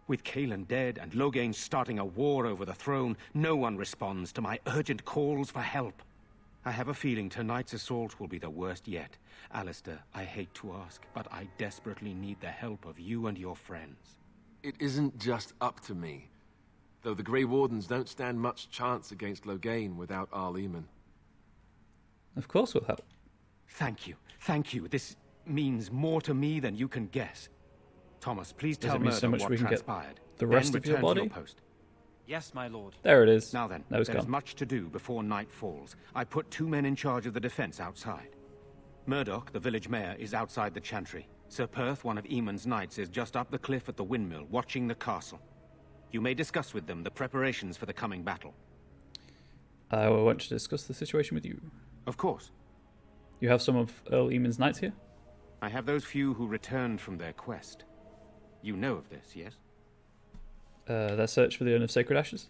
With Cailan dead and Loghain starting a war over the throne, no one responds to my urgent calls for help. I have a feeling tonight's assault will be the worst yet. Alistair, I hate to ask, but I desperately need the help of you and your friends. It isn't just up to me. Though the Grey Wardens don't stand much chance against Loghain without Arleman. Of course we'll help. Thank you. Thank you. This means more to me than you can guess. Thomas, please Does tell it mean Murder so much what we can get transpired. the rest Then of your return to body? post. Yes, my lord. There it is. Now then, That was there's gone. much to do before night falls. I put 2 men in charge of the defense outside. Murdoch, the village mayor, is outside the chantry. Sir Perth, one of Eamon's knights, is just up the cliff at the windmill, watching the castle. You may discuss with them the preparations for the coming battle. I want to discuss the situation with you. Of course. You have some of Earl Eamon's knights here? I have those few who returned from their quest. You know of this, yes? Their search for the Urn of Sacred Ashes?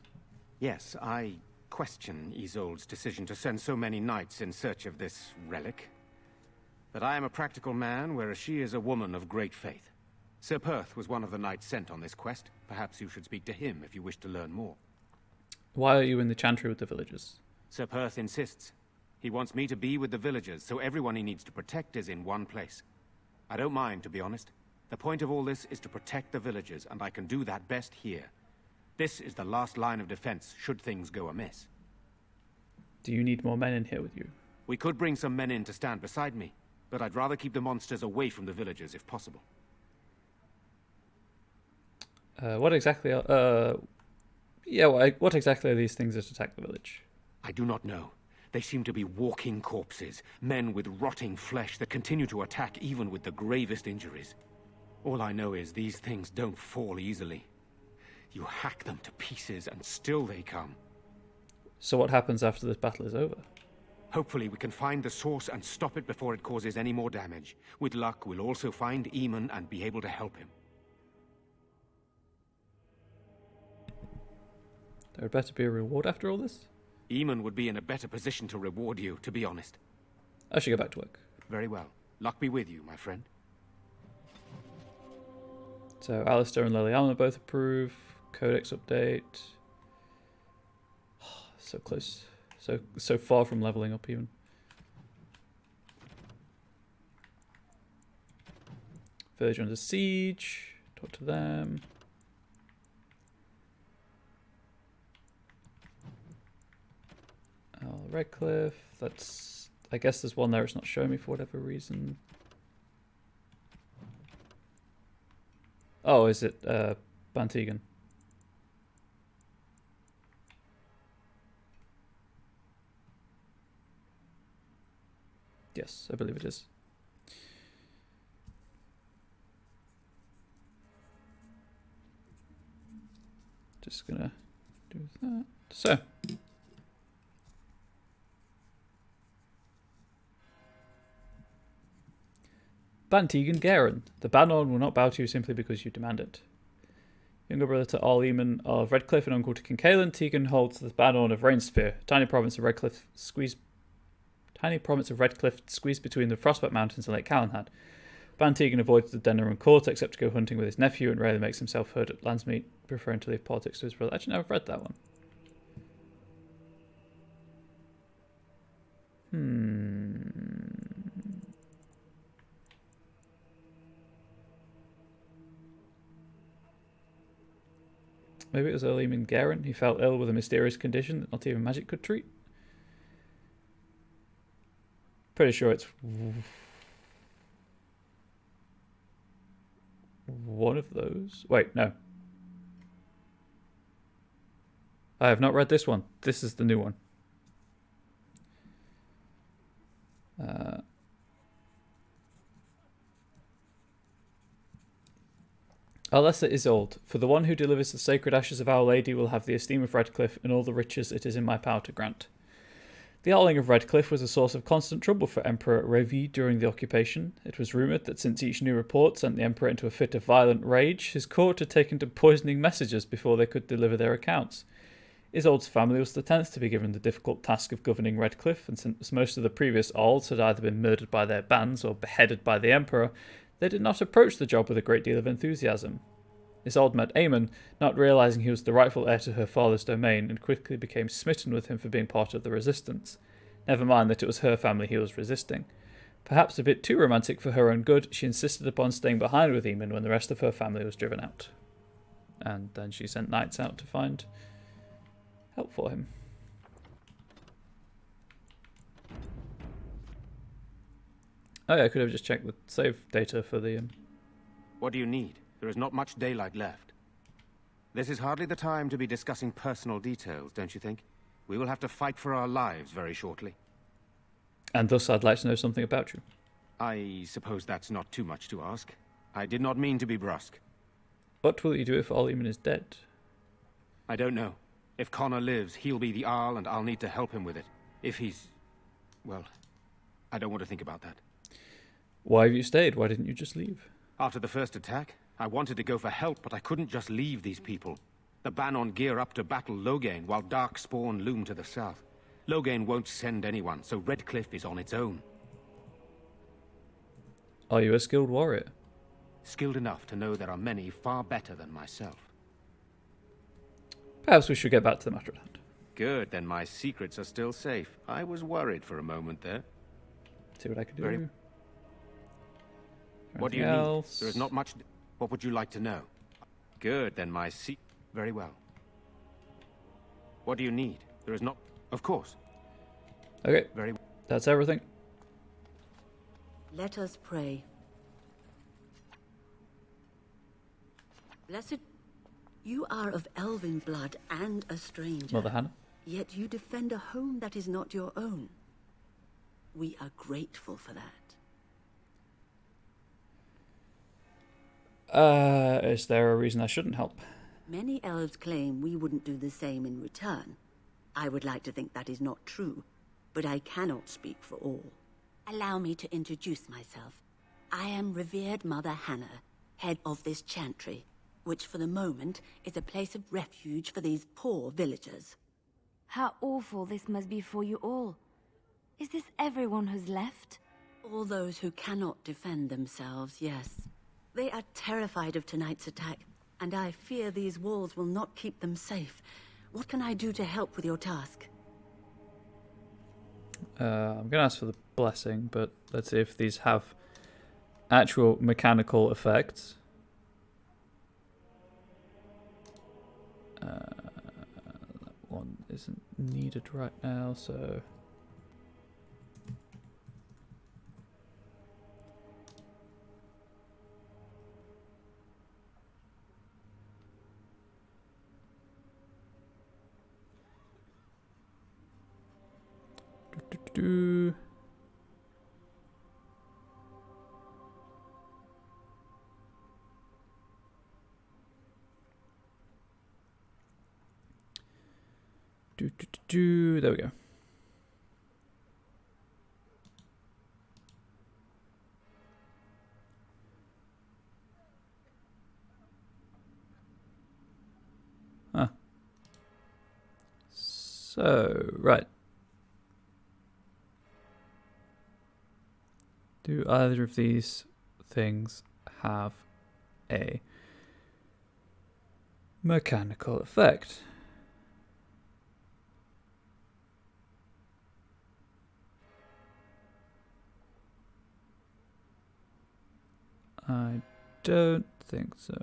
Yes, I question Isolde's decision to send so many knights in search of this relic. But I am a practical man, whereas she is a woman of great faith. Sir Perth was one of the knights sent on this quest. Perhaps you should speak to him if you wish to learn more. Why are you in the chantry with the villagers? Sir Perth insists. He wants me to be with the villagers, so everyone he needs to protect is in one place. I don't mind, to be honest. The point of all this is to protect the villagers, and I can do that best here. This is the last line of defense, should things go amiss. Do you need more men in here with you? We could bring some men in to stand beside me, but I'd rather keep the monsters away from the villagers if possible. What exactly are these things that attack the village? I do not know. They seem to be walking corpses, men with rotting flesh that continue to attack even with the gravest injuries. All I know is these things don't fall easily. You hack them to pieces and still they come. So what happens after this battle is over? Hopefully we can find the source and stop it before it causes any more damage. With luck, we'll also find Eamon and be able to help him. There had better be a reward after all this? Eamon would be in a better position to reward you, to be honest. I should go back to work. Very well. Luck be with you, my friend. So Alistair and Liliana both approve. Codex update. So close. So far from leveling up even. Village under siege. Talk to them. Redcliffe. That's... I guess there's one there it's not showing me for whatever reason. Oh, is it Bantegan? Yes, I believe it is. Just gonna do that. So. Bantegan Garen. The Banon will not bow to you simply because you demand it. Younger brother to All Eamon of Redcliffe and uncle to King Caelan, Tegan holds the Banon of Rainsphere, tiny province of Redcliffe squeezed between the Frostbite Mountains and Lake Calenhad. Bantegan avoids the Denerim court except to go hunting with his nephew and rarely makes himself heard at Landsmeet, preferring to leave politics to his brother. Actually, no, I've read that one. Maybe it was early in Garen. He fell ill with a mysterious condition that not even magic could treat. Pretty sure it's one of those. Wait, no. I have not read this one. This is the new one. Alessa Isolde, for the one who delivers the sacred ashes of Our Lady will have the esteem of Redcliffe and all the riches it is in my power to grant. The Owling of Redcliffe was a source of constant trouble for Emperor Revi during the occupation. It was rumoured that since each new report sent the Emperor into a fit of violent rage, his court had taken to poisoning messages before they could deliver their accounts. Isolde's family was the 10th to be given the difficult task of governing Redcliffe, and since most of the previous Olds had either been murdered by their bands or beheaded by the Emperor, they did not approach the job with a great deal of enthusiasm. Isolde met Aemon, not realising he was the rightful heir to her father's domain, and quickly became smitten with him for being part of the resistance. Never mind that it was her family he was resisting. Perhaps a bit too romantic for her own good, she insisted upon staying behind with Aemon when the rest of her family was driven out. And then she sent knights out to find help for him. Oh yeah, I could have just checked the save data for the... What do you need? There is not much daylight left. This is hardly the time to be discussing personal details, don't you think? We will have to fight for our lives very shortly. And thus I'd like to know something about you. I suppose that's not too much to ask. I did not mean to be brusque. What will you do if All Eamon is dead? I don't know. If Connor lives, he'll be the Arl and I'll need to help him with it. If he's... well, I don't want to think about that. Why have you stayed? Why didn't you just leave? After the first attack, I wanted to go for help, but I couldn't just leave these people. The Banon gear up to battle Loghain, while Darkspawn loom to the south. Loghain won't send anyone, so Redcliffe is on its own. Are you a skilled warrior? skilled enough to know there are many far better than myself. Perhaps we should get back to the matter at hand. Good, then my secrets are still safe. I was worried for a moment there. See what I can do. What do you else? need? There is not much... What would you like to know? Good, then my Very well. What do you need? There is not... Of course. Okay, Very. That's everything. Let us pray. Blessed, you are of elven blood and a stranger. Mother Hannah. Yet you defend a home that is not your own. We are grateful for that. Is there a reason I shouldn't help? Many elves claim we wouldn't do the same in return. I would like to think that is not true, but I cannot speak for all. Allow me to introduce myself. I am revered Mother Hannah, head of this chantry, which for the moment is a place of refuge for these poor villagers. How awful this must be for you all. Is this everyone who's left? All those who cannot defend themselves, yes. They are terrified of tonight's attack, and I fear these walls will not keep them safe. What can I do to help with your task? I'm going to ask for the blessing, but let's see if these have actual mechanical effects. That one isn't needed right now, so... Do. There we go. Huh. So, right. Do either of these things have a mechanical effect? I don't think so.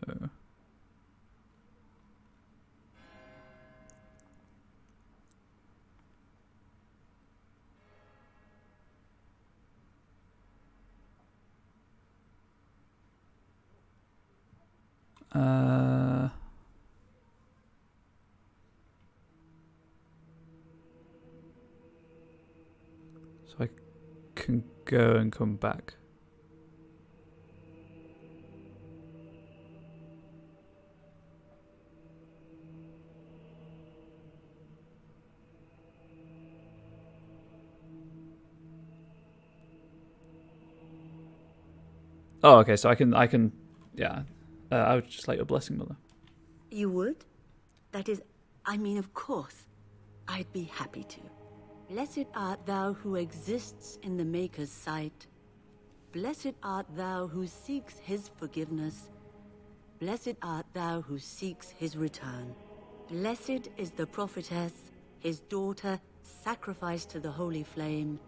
So I can go and come back. Oh, okay, so I can, yeah. I would just like your blessing, Mother. You would? That is, I mean, of course. I'd be happy to. Blessed art thou who exists in the Maker's sight. Blessed art thou who seeks his forgiveness. Blessed art thou who seeks his return. Blessed is the prophetess, his daughter, sacrificed to the holy flame.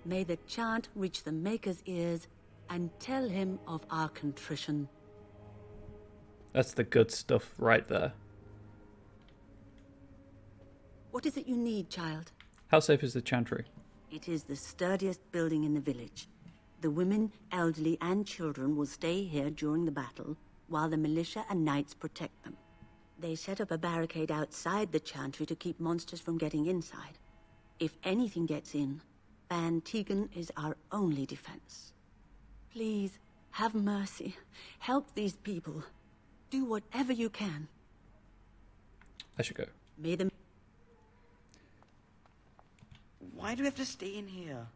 May the chant reach the Maker's ears and tell him of our contrition. That's the good stuff right there. What is it you need, child? How safe is the chantry? It is the sturdiest building in the village. The women, elderly, and children will stay here during the battle, while the militia and knights protect them. They set up a barricade outside the chantry to keep monsters from getting inside. If anything gets in, Ban Tegan is our only defense. Please, have mercy. Help these people. Do whatever you can. I should go. May them... Why do we have to stay in here?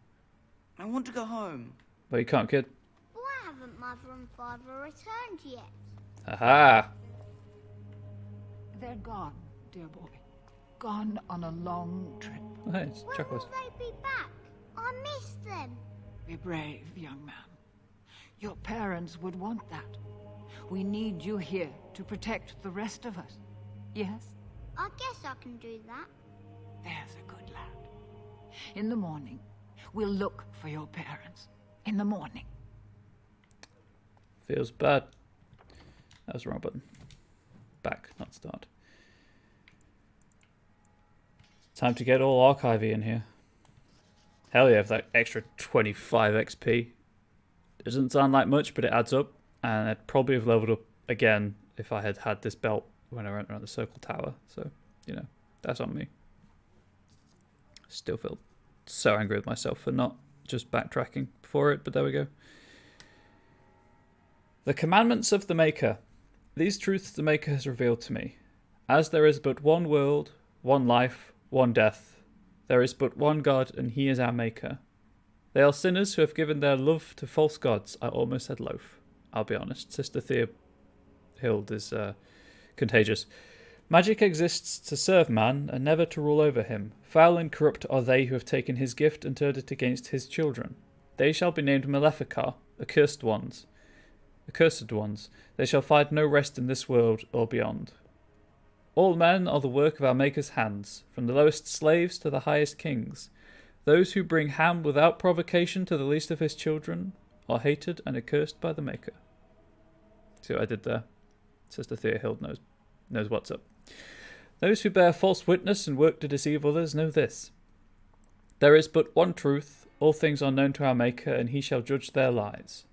I want to go home. Well, you can't, kid. Why haven't Mother and Father returned yet? Aha! They're gone, dear boy. Gone on a long trip. Oh, hey, it's When Chuckles. will they be back? I miss them. Be brave, young man. Your parents would want that. We need you here to protect the rest of us. Yes? I guess I can do that. There's a good lad. In the morning, we'll look for your parents. In the morning. Feels bad. That was the wrong button. Back, not start. Time to get all archivey in here. Hell yeah, for that extra 25 XP. It doesn't sound like much, but it adds up. And I'd probably have leveled up again if I had had this belt when I went around the circle tower. So, you know, that's on me. Still feel so angry with myself for not just backtracking for it, but there we go. The commandments of the Maker. These truths the Maker has revealed to me. As there is but one world, one life, one death. There is but one God, and he is our Maker. They are sinners who have given their love to false gods. I almost said loaf. I'll be honest. Sister Thea Hild is contagious. Magic exists to serve man, and never to rule over him. Foul and corrupt are they who have taken his gift and turned it against his children. They shall be named Maleficar, accursed ones. They shall find no rest in this world or beyond. All men are the work of our Maker's hands, from the lowest slaves to the highest kings. Those who bring harm without provocation to the least of his children are hated and accursed by the Maker. See what I did there? Sister Thea Hild knows what's up. Those who bear false witness and work to deceive others know this. There is but one truth. All things are known to our Maker, and he shall judge their lies.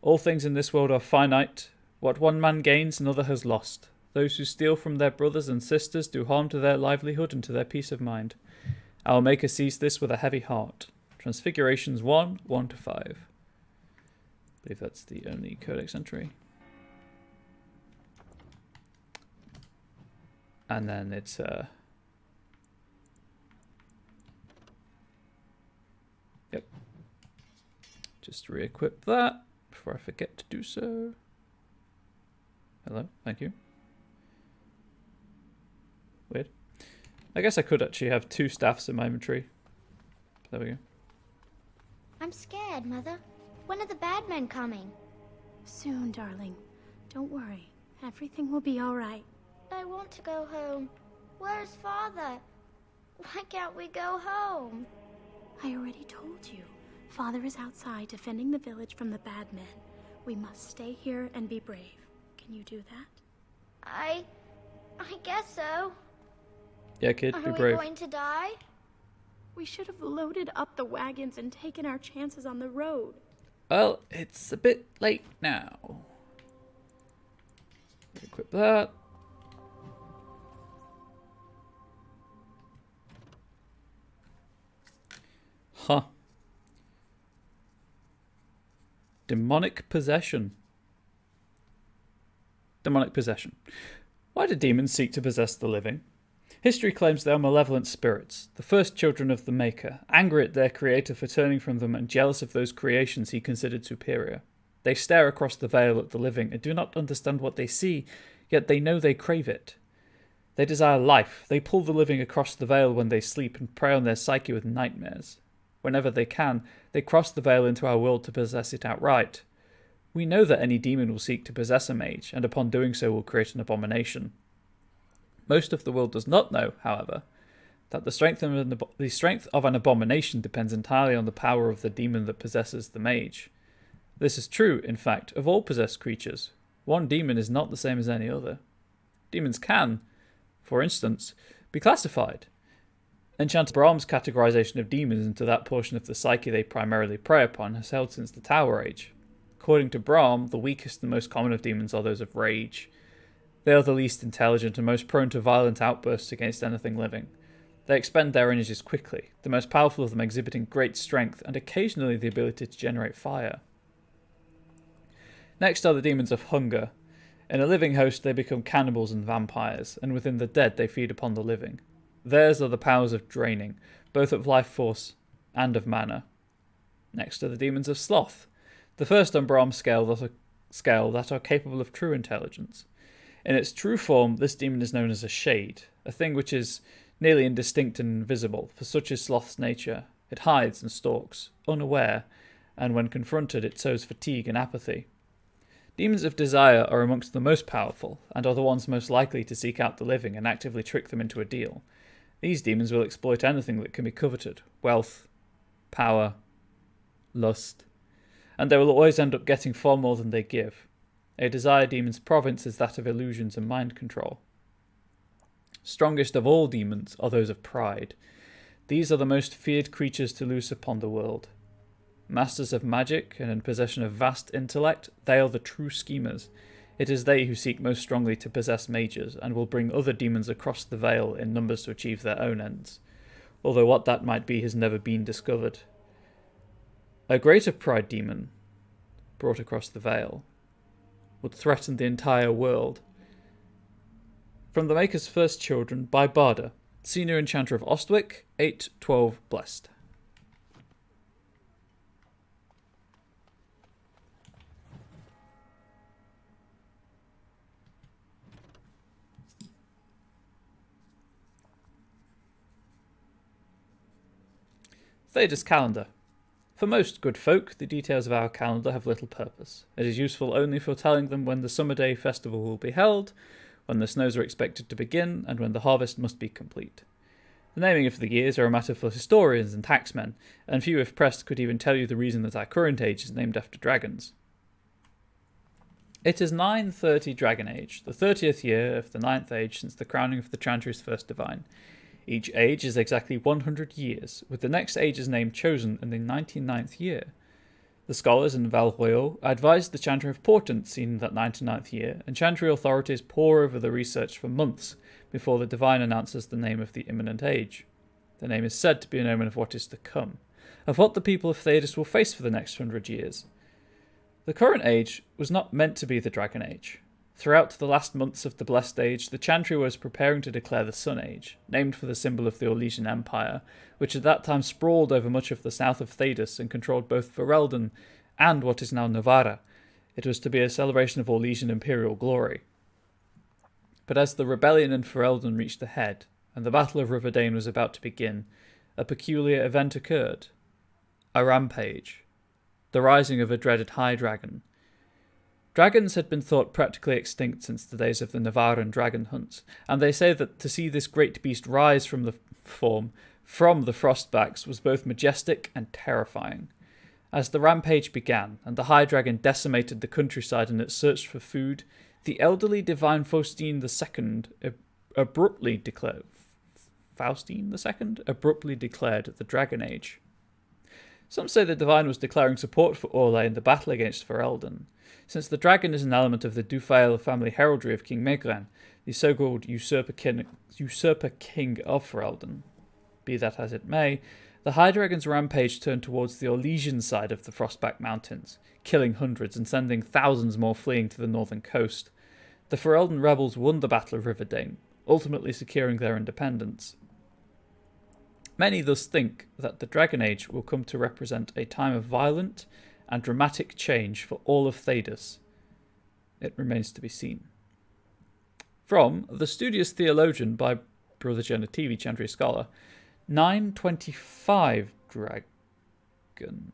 All things in this world are finite. What one man gains, another has lost. Those who steal from their brothers and sisters do harm to their livelihood and to their peace of mind. Our Maker sees this with a heavy heart. Transfigurations 1, 1-5. I believe that's the only codex entry. And then it's yep. Just re-equip that before I forget to do so. Hello, thank you. Weird. I guess I could actually have 2 staffs in my inventory. There we go. I'm scared, Mother. When are the bad men coming? Soon, darling. Don't worry. Everything will be all right. I want to go home. Where's Father? Why can't we go home? I already told you. Father is outside defending the village from the bad men. We must stay here and be brave. Can you do that? I guess so. Yeah, kid, be brave. Are we going to die? We should have loaded up the wagons and taken our chances on the road. Well, it's a bit late now. Equip that. Huh. Demonic possession. Demonic possession. Why do demons seek to possess the living? History claims they are malevolent spirits, the first children of the Maker, angry at their creator for turning from them and jealous of those creations he considered superior. They stare across the veil at the living and do not understand what they see, yet they know they crave it. They desire life. They pull the living across the veil when they sleep and prey on their psyche with nightmares. Whenever they can, they cross the veil into our world to possess it outright. We know that any demon will seek to possess a mage, and upon doing so will create an abomination. Most of the world does not know, however, that the strength of an abomination depends entirely on the power of the demon that possesses the mage. This is true, in fact, of all possessed creatures. One demon is not the same as any other. Demons can, for instance, be classified. Enchanter Brahm's categorization of demons into that portion of the psyche they primarily prey upon has held since the Tower Age. According to Brahm, the weakest and most common of demons are those of rage. They are the least intelligent and most prone to violent outbursts against anything living. They expend their energies quickly, the most powerful of them exhibiting great strength and occasionally the ability to generate fire. Next are the demons of hunger. In a living host they become cannibals and vampires, and within the dead they feed upon the living. Theirs are the powers of draining, both of life force and of mana. Next are the demons of sloth, the first on Brahm's scale that are capable of true intelligence. In its true form, this demon is known as a shade, a thing which is nearly indistinct and invisible, for such is sloth's nature. It hides and stalks, unaware, and when confronted it sows fatigue and apathy. Demons of desire are amongst the most powerful, and are the ones most likely to seek out the living and actively trick them into a deal. These demons will exploit anything that can be coveted: wealth, power, lust, and they will always end up getting far more than they give. A desire demon's province is that of illusions and mind control. Strongest of all demons are those of pride. These are the most feared creatures to loose upon the world. Masters of magic and in possession of vast intellect, they are the true schemers. It is they who seek most strongly to possess mages, and will bring other demons across the veil in numbers to achieve their own ends, although what that might be has never been discovered. A greater pride demon, brought across the veil, would threaten the entire world. From the Maker's First Children by Barda, Senior Enchanter of Ostwick, 8/12 Blessed. Theda's calendar. For most good folk, the details of our calendar have little purpose. It is useful only for telling them when the summer day festival will be held, when the snows are expected to begin, and when the harvest must be complete. The naming of the years are a matter for historians and taxmen, and few if pressed could even tell you the reason that our current age is named after dragons. It is 930 Dragon Age, the 30th year of the 9th age since the crowning of the Chantry's first divine. Each age is exactly 100 years, with the next age's name chosen in the 99th year. The scholars in Val Royeaux advised the Chantry of portent seen in that 99th year, and Chantry authorities pore over the research for months before the divine announces the name of the imminent age. The name is said to be an omen of what is to come, of what the people of Thedas will face for the next 100 years. The current age was not meant to be the Dragon Age. Throughout the last months of the Blessed Age, the Chantry was preparing to declare the Sun Age, named for the symbol of the Orlesian Empire, which at that time sprawled over much of the south of Thedas and controlled both Ferelden and what is now Navarra. It was to be a celebration of Orlesian imperial glory. But as the rebellion in Ferelden reached a head, and the Battle of Riverdane was about to begin, a peculiar event occurred. A rampage. The rising of a dreaded high dragon. Dragons had been thought practically extinct since the days of the Navarran dragon hunts, and they say that to see this great beast rise from the Frostbacks was both majestic and terrifying. As the rampage began, and the high dragon decimated the countryside in its search for food, the elderly divine Faustine II abruptly declared the Dragon Age. Some say the divine was declaring support for Orlais in the battle against Ferelden. Since the dragon is an element of the Dufail family heraldry of King Megran, the so-called usurper king of Ferelden. Be that as it may, the High Dragon's rampage turned towards the Orlesian side of the Frostback Mountains, killing hundreds and sending thousands more fleeing to the northern coast. The Ferelden rebels won the Battle of Riverdane, ultimately securing their independence. Many thus think that the Dragon Age will come to represent a time of violent and dramatic change for all of Thedas. It remains to be seen. From The Studious Theologian by Brother Genetivi, Chantry Scholar, 925 Dragon.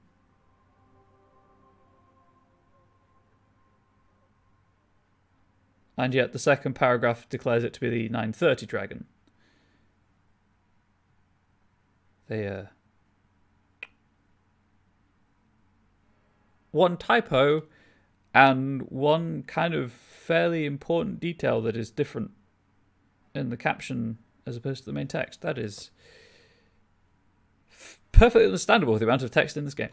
And yet the second paragraph declares it to be the 930 Dragon. One typo and one kind of fairly important detail that is different in the caption as opposed to the main text. That is perfectly understandable with the amount of text in this game.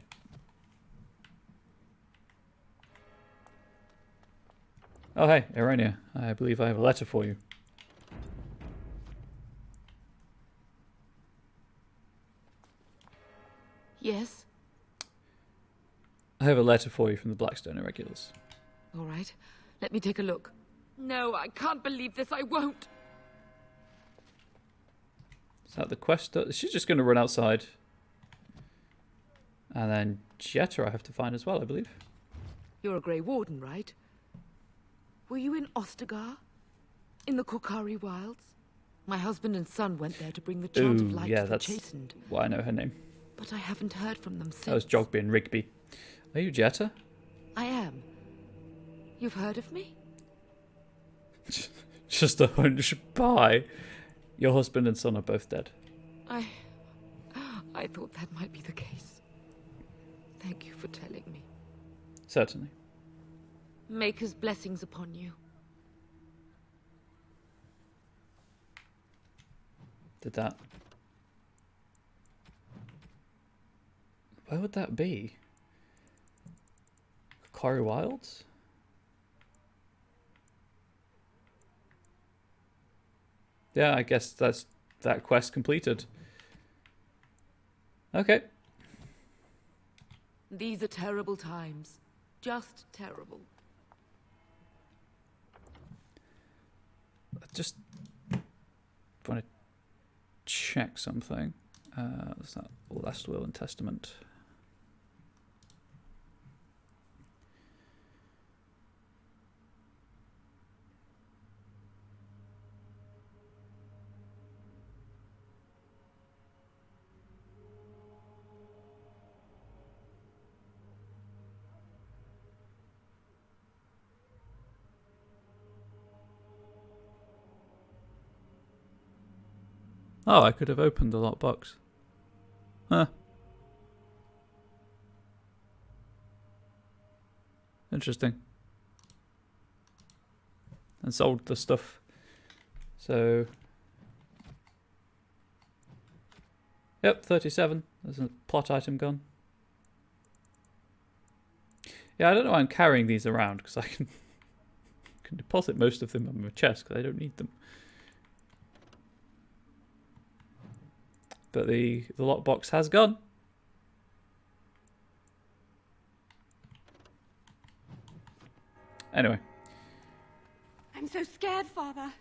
Oh hey, Eronia, I believe I have a letter for you. Yes? I have a letter for you from the Blackstone Irregulars. All right. Let me take a look. No, I can't believe this. I won't. Is that the quest? She's just going to run outside. And then Jetta I have to find as well, I believe. You're a Grey Warden, right? Were you in Ostagar? In the Korkari Wilds? My husband and son went there to bring the chant of light to the chastened. Why I know her name. But I haven't heard from them since. That was Jogby and Rigby. Are you Jetta? I am. You've heard of me? Just a hunch by. Your husband and son are both dead. I thought that might be the case. Thank you for telling me. Certainly. Maker's blessings upon you. Did that... Where would that be? Quarry Wilds? Yeah, I guess that's that quest completed. Okay. These are terrible times. Just terrible. I just want to check something. Is that Last Will and Testament? Oh, I could have opened the lockbox. Huh. Interesting. And sold the stuff. So... Yep, 37. There's a plot item gone. Yeah, I don't know why I'm carrying these around, because I can deposit most of them on my chest, because I don't need them. But the lockbox has gone. Anyway. I'm so scared, Father.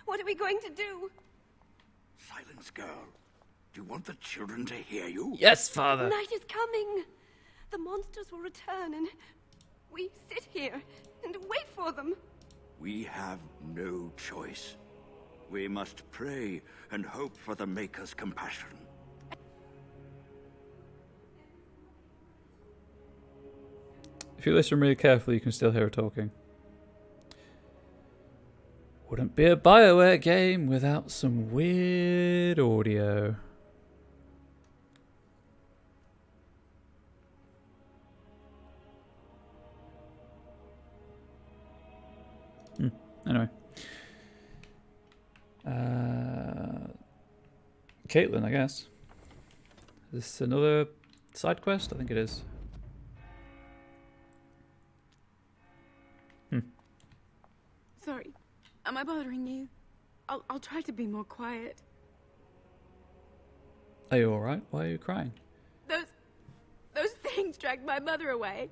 What are we going to do? Silence, girl. Do you want the children to hear you? Yes, Father. Night is coming. The monsters will return and we sit here and wait for them. We have no choice. We must pray and hope for the Maker's compassion. If you listen really carefully, you can still hear her talking. Wouldn't be a BioWare game without some weird audio. Anyway. Caitlin, I guess. Is this another side quest? I think it is. Sorry. Am I bothering you? I'll try to be more quiet. Are you alright? Why are you crying? Those things dragged my mother away.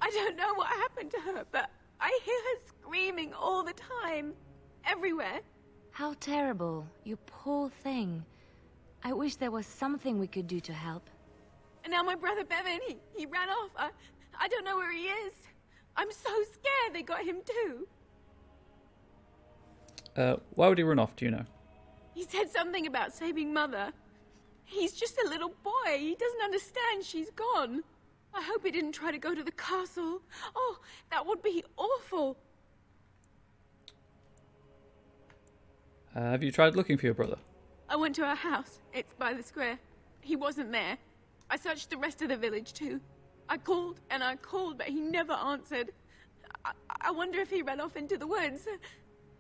I don't know what happened to her, but I hear her screaming all the time. Everywhere. How terrible. You poor thing. I wish there was something we could do to help. And now my brother Bevan, he ran off. I don't know where he is. I'm so scared they got him too. Why would he run off, do you know? He said something about saving Mother. He's just a little boy. He doesn't understand she's gone. I hope he didn't try to go to the castle. Oh, that would be awful. Have you tried looking for your brother? I went to our house. It's by the square. He wasn't there. I searched the rest of the village too. I called and I called, but he never answered. I wonder if he ran off into the woods.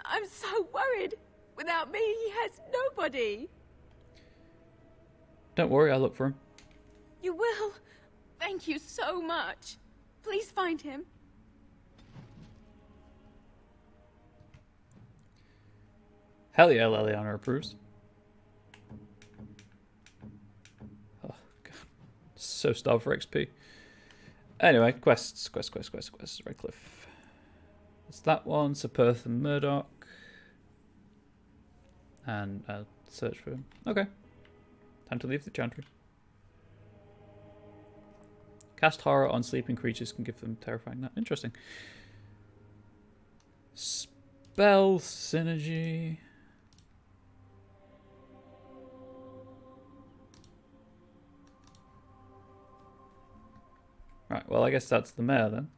I'm so worried. Without me, he has nobody. Don't worry, I'll look for him. You will? Thank you so much. Please find him. Hell yeah, Leliana approves. Oh, God. So starved for XP. Anyway, quests. Redcliffe. It's that one, Sir Perth and Murdoch. And search for him. Okay. Time to leave the chantry. Cast horror on sleeping creatures can give them terrifying. Interesting. Spell synergy. Right, well, I guess that's the mayor then.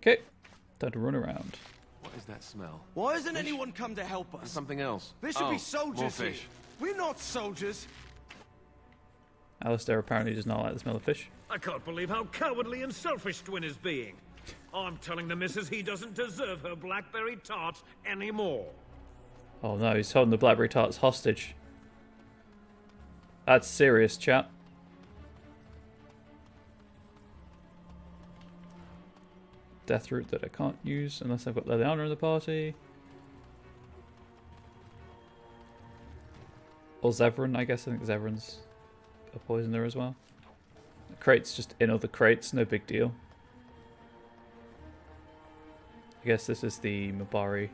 Okay, time to run around. What is that smell? Why hasn't anyone come to help us? There's something else. There should be more soldiers here. fish. We're not soldiers. Alistair apparently does not like the smell of fish. I can't believe how cowardly and selfish Twin is being. I'm telling the missus he doesn't deserve her blackberry tart anymore. Oh no, he's holding the blackberry tarts hostage. That's serious, chat. Death root that I can't use unless I've got Liliana in the party. Or Zevran, I guess. I think Zevran's a poisoner as well. The crate's just in other crates, no big deal. I guess this is the Mabari.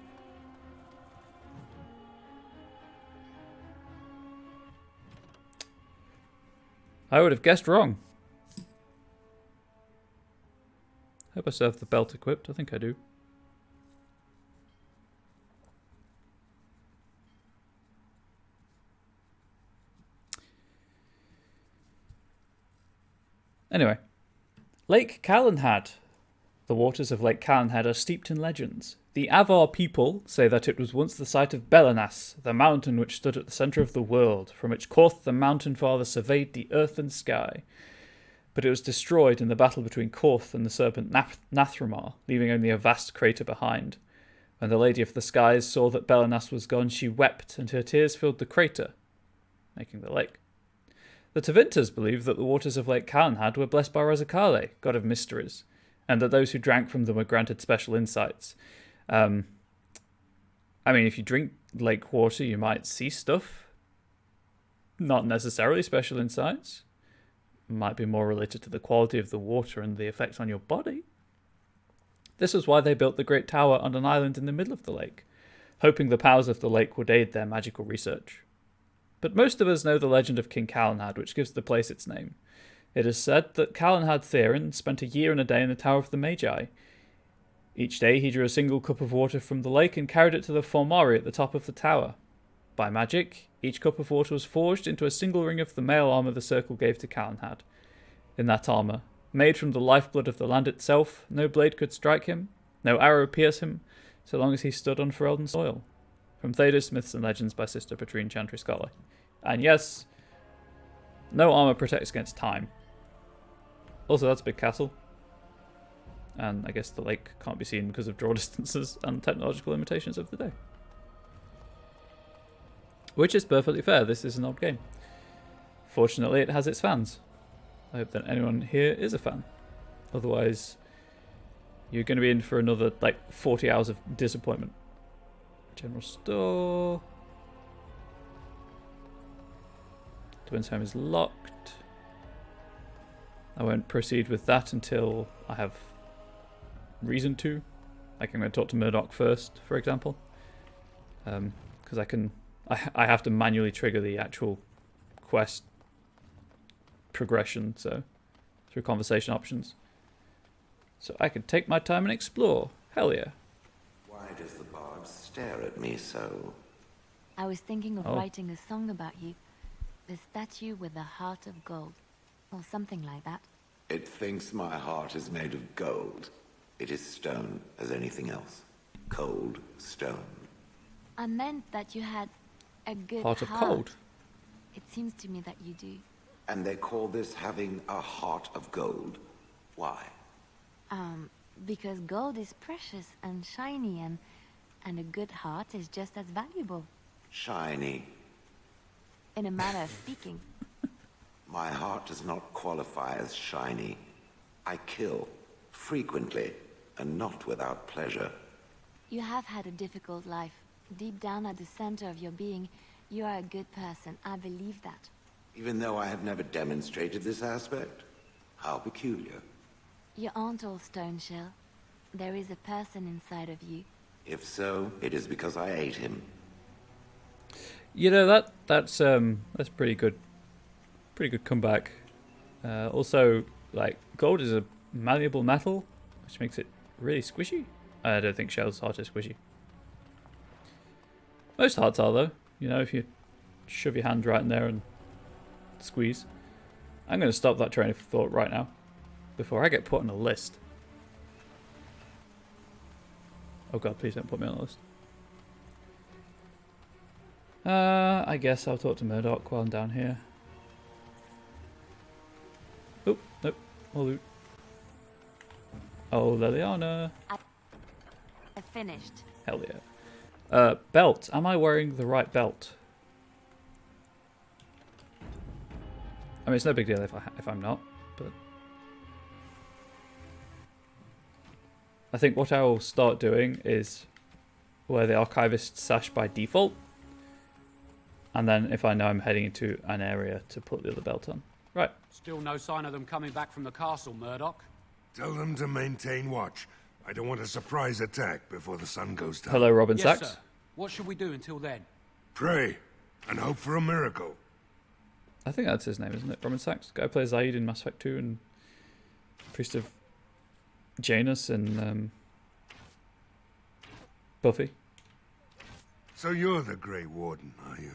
I would have guessed wrong. Hope I still have the belt equipped. I think I do. Anyway, Lake Calenhad. The waters of Lake Calenhad are steeped in legends. The Avar people say that it was once the site of Belenas, the mountain which stood at the centre of the world, from which Korth the Mountain Father surveyed the earth and sky. But it was destroyed in the battle between Korth and the serpent Nathramar, leaving only a vast crater behind. When the Lady of the Skies saw that Belenas was gone, she wept, and her tears filled the crater, making the lake. The Tevinters believe that the waters of Lake Calenhad were blessed by Razakale, god of mysteries, and that those who drank from them were granted special insights. I mean, if you drink lake water, you might see stuff. Not necessarily special insights. Might be more related to the quality of the water and the effect on your body. This was why they built the Great Tower on an island in the middle of the lake, hoping the powers of the lake would aid their magical research. But most of us know the legend of King Calenhad, which gives the place its name. It is said that Calenhad Theron spent a year and a day in the Tower of the Magi. Each day he drew a single cup of water from the lake and carried it to the Formari at the top of the tower. By magic, each cup of water was forged into a single ring of the mail armour the Circle gave to Calenhad. In that armour, made from the lifeblood of the land itself, no blade could strike him, no arrow pierce him, so long as he stood on Ferelden soil. From Theda's Myths and Legends by Sister Patrine Chantry Scholar. And yes, no armour protects against time. Also, that's a big castle. And I guess the lake can't be seen because of draw distances and technological limitations of the day. Which is perfectly fair, this is an old game. Fortunately, it has its fans. I hope that anyone here is a fan. Otherwise, you're going to be in for another, 40 hours of disappointment. General store. Twin's home is locked. I won't proceed with that until I have reason to. Like, I'm going to talk to Murdoch first, for example. Because I have to manually trigger the actual quest progression, so through conversation options. So I can take my time and explore. Hell yeah. Why does the bard stare at me so? I was thinking of writing a song about you. The statue with the heart of gold. Or something like that. It thinks my heart is made of gold. It is stone as anything else. Cold stone. I meant that you had a good heart. Of cold. It seems to me that you do. And they call this having a heart of gold. Why? Because gold is precious and shiny, and a good heart is just as valuable. Shiny. In a manner of speaking. My heart does not qualify as shiny. I kill, frequently, and not without pleasure. You have had a difficult life. Deep down at the center of your being, you are a good person. I believe that. Even though I have never demonstrated this aspect? How peculiar. You aren't all stone shell. There is a person inside of you. If so, it is because I ate him. You know, that's pretty good. Pretty good comeback. Also, gold is a malleable metal, which makes it really squishy. I don't think Shell's heart is squishy. Most hearts are, though. You know, if you shove your hand right in there and squeeze. I'm going to stop that train of thought right now, before I get put on a list. Oh god, please don't put me on the list. I guess I'll talk to Murdoch while I'm down here. Oh, nope. More loot. Oh, Liliana. I finished. Hell yeah. Belt. Am I wearing the right belt? I mean, it's no big deal if I'm not, but I think what I will start doing is wear the Archivist sash by default, and then if I know I'm heading into an area, to put the other belt on. Right. Still no sign of them coming back from the castle, Murdoch. Tell them to maintain watch. I don't want a surprise attack before the sun goes down. Hello, Robin Yes, Sachs. sir. What should we do until then? Pray and hope for a miracle. I think that's his name, isn't it? Robin Sachs. Guy who plays Zaid in Mass Effect 2 and Priest of Janus and Buffy. So you're the Grey Warden, are you?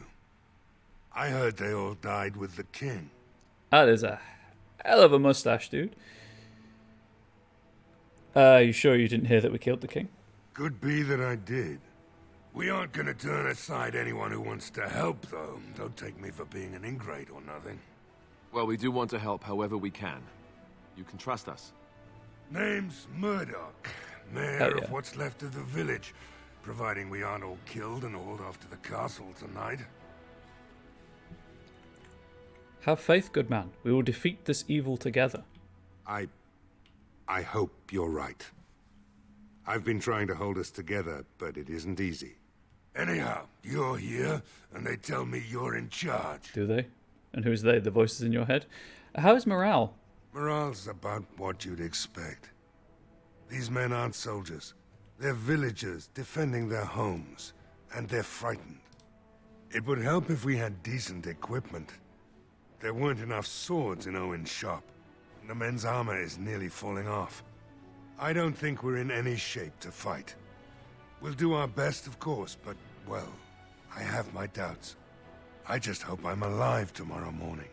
I heard they all died with the king. That is a hell of a mustache, dude. You sure you didn't hear that we killed the king? Could be that I did. We aren't gonna turn aside anyone who wants to help, though. Don't take me for being an ingrate or nothing. Well, we do want to help however we can. You can trust us. Name's Murdoch, mayor of what's left of the village, providing we aren't all killed and hauled off to the castle tonight. Have faith, good man. We will defeat this evil together. I hope you're right. I've been trying to hold us together, but it isn't easy. Anyhow, you're here, and they tell me you're in charge. Do they? And who's they? The voices in your head? How is morale? Morale's about what you'd expect. These men aren't soldiers. They're villagers defending their homes, and they're frightened. It would help if we had decent equipment. There weren't enough swords in Owen's shop, and the men's armor is nearly falling off. I don't think we're in any shape to fight. We'll do our best, of course, but, well, I have my doubts. I just hope I'm alive tomorrow morning.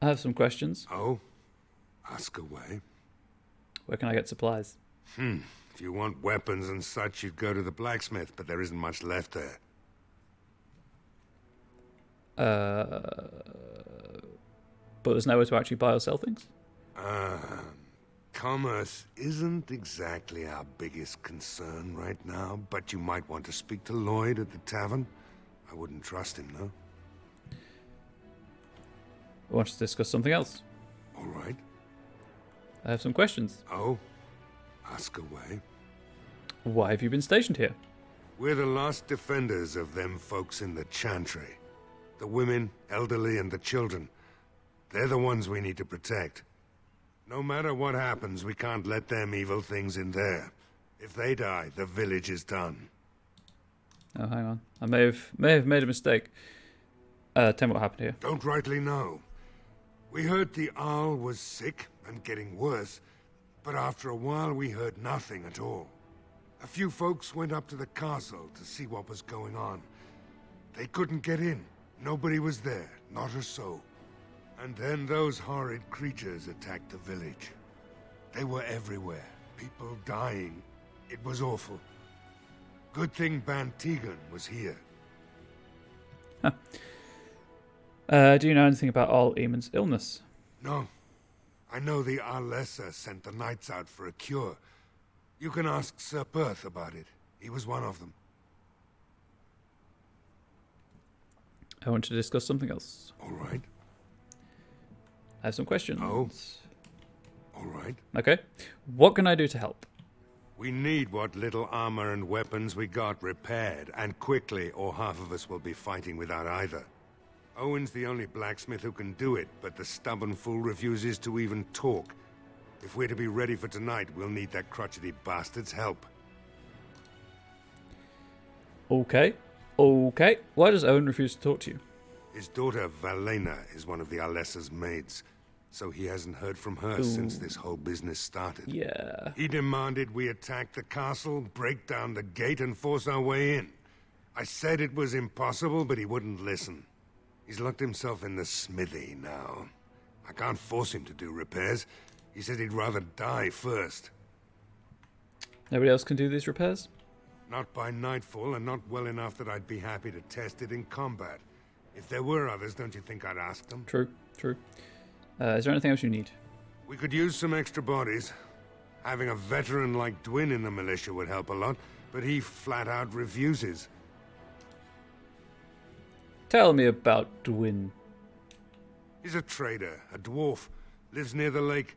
I have some questions. Oh? Ask away. Where can I get supplies? If you want weapons and such, you'd go to the blacksmith, but there isn't much left there. But there's nowhere to actually buy or sell things? Commerce isn't exactly our biggest concern right now, but you might want to speak to Lloyd at the tavern. I wouldn't trust him, though. I want to discuss something else. All right. I have some questions. Oh? Ask away. Why have you been stationed here? We're the last defenders of them folks in the Chantry. The women, elderly, and the children. They're the ones we need to protect. No matter what happens, we can't let them evil things in there. If they die, the village is done. Oh, hang on. I may have made a mistake. Tell me what happened here. Don't rightly know. We heard the Arl was sick and getting worse, but after a while we heard nothing at all. A few folks went up to the castle to see what was going on. They couldn't get in. Nobody was there, not a soul. And then those horrid creatures attacked the village. They were everywhere, people dying. It was awful. Good thing Ban Tegan was here. Do you know anything about Arl Eamon's illness? No. I know the Arlessa sent the knights out for a cure. You can ask Sir Perth about it. He was one of them. I want to discuss something else. All right. I have some questions. Oh. All right. Okay. What can I do to help? We need what little armor and weapons we got repaired, and quickly, or half of us will be fighting without either. Owen's the only blacksmith who can do it, but the stubborn fool refuses to even talk. If we're to be ready for tonight, we'll need that crotchety bastard's help. Okay. Okay. Why does Owen refuse to talk to you? His daughter, Valena, is one of the Arlessa's maids, so he hasn't heard from her Ooh. since this whole business started. Yeah. He demanded we attack the castle, break down the gate, and force our way in. I said it was impossible, but he wouldn't listen. He's locked himself in the smithy now. I can't force him to do repairs. He said he'd rather die first. Nobody else can do these repairs? Not by nightfall, and not well enough that I'd be happy to test it in combat. If there were others, don't you think I'd ask them? True, true. Is there anything else you need? We could use some extra bodies. Having a veteran like Dwin in the militia would help a lot, but he flat out refuses. Tell me about Dwin. He's a trader, a dwarf, lives near the lake.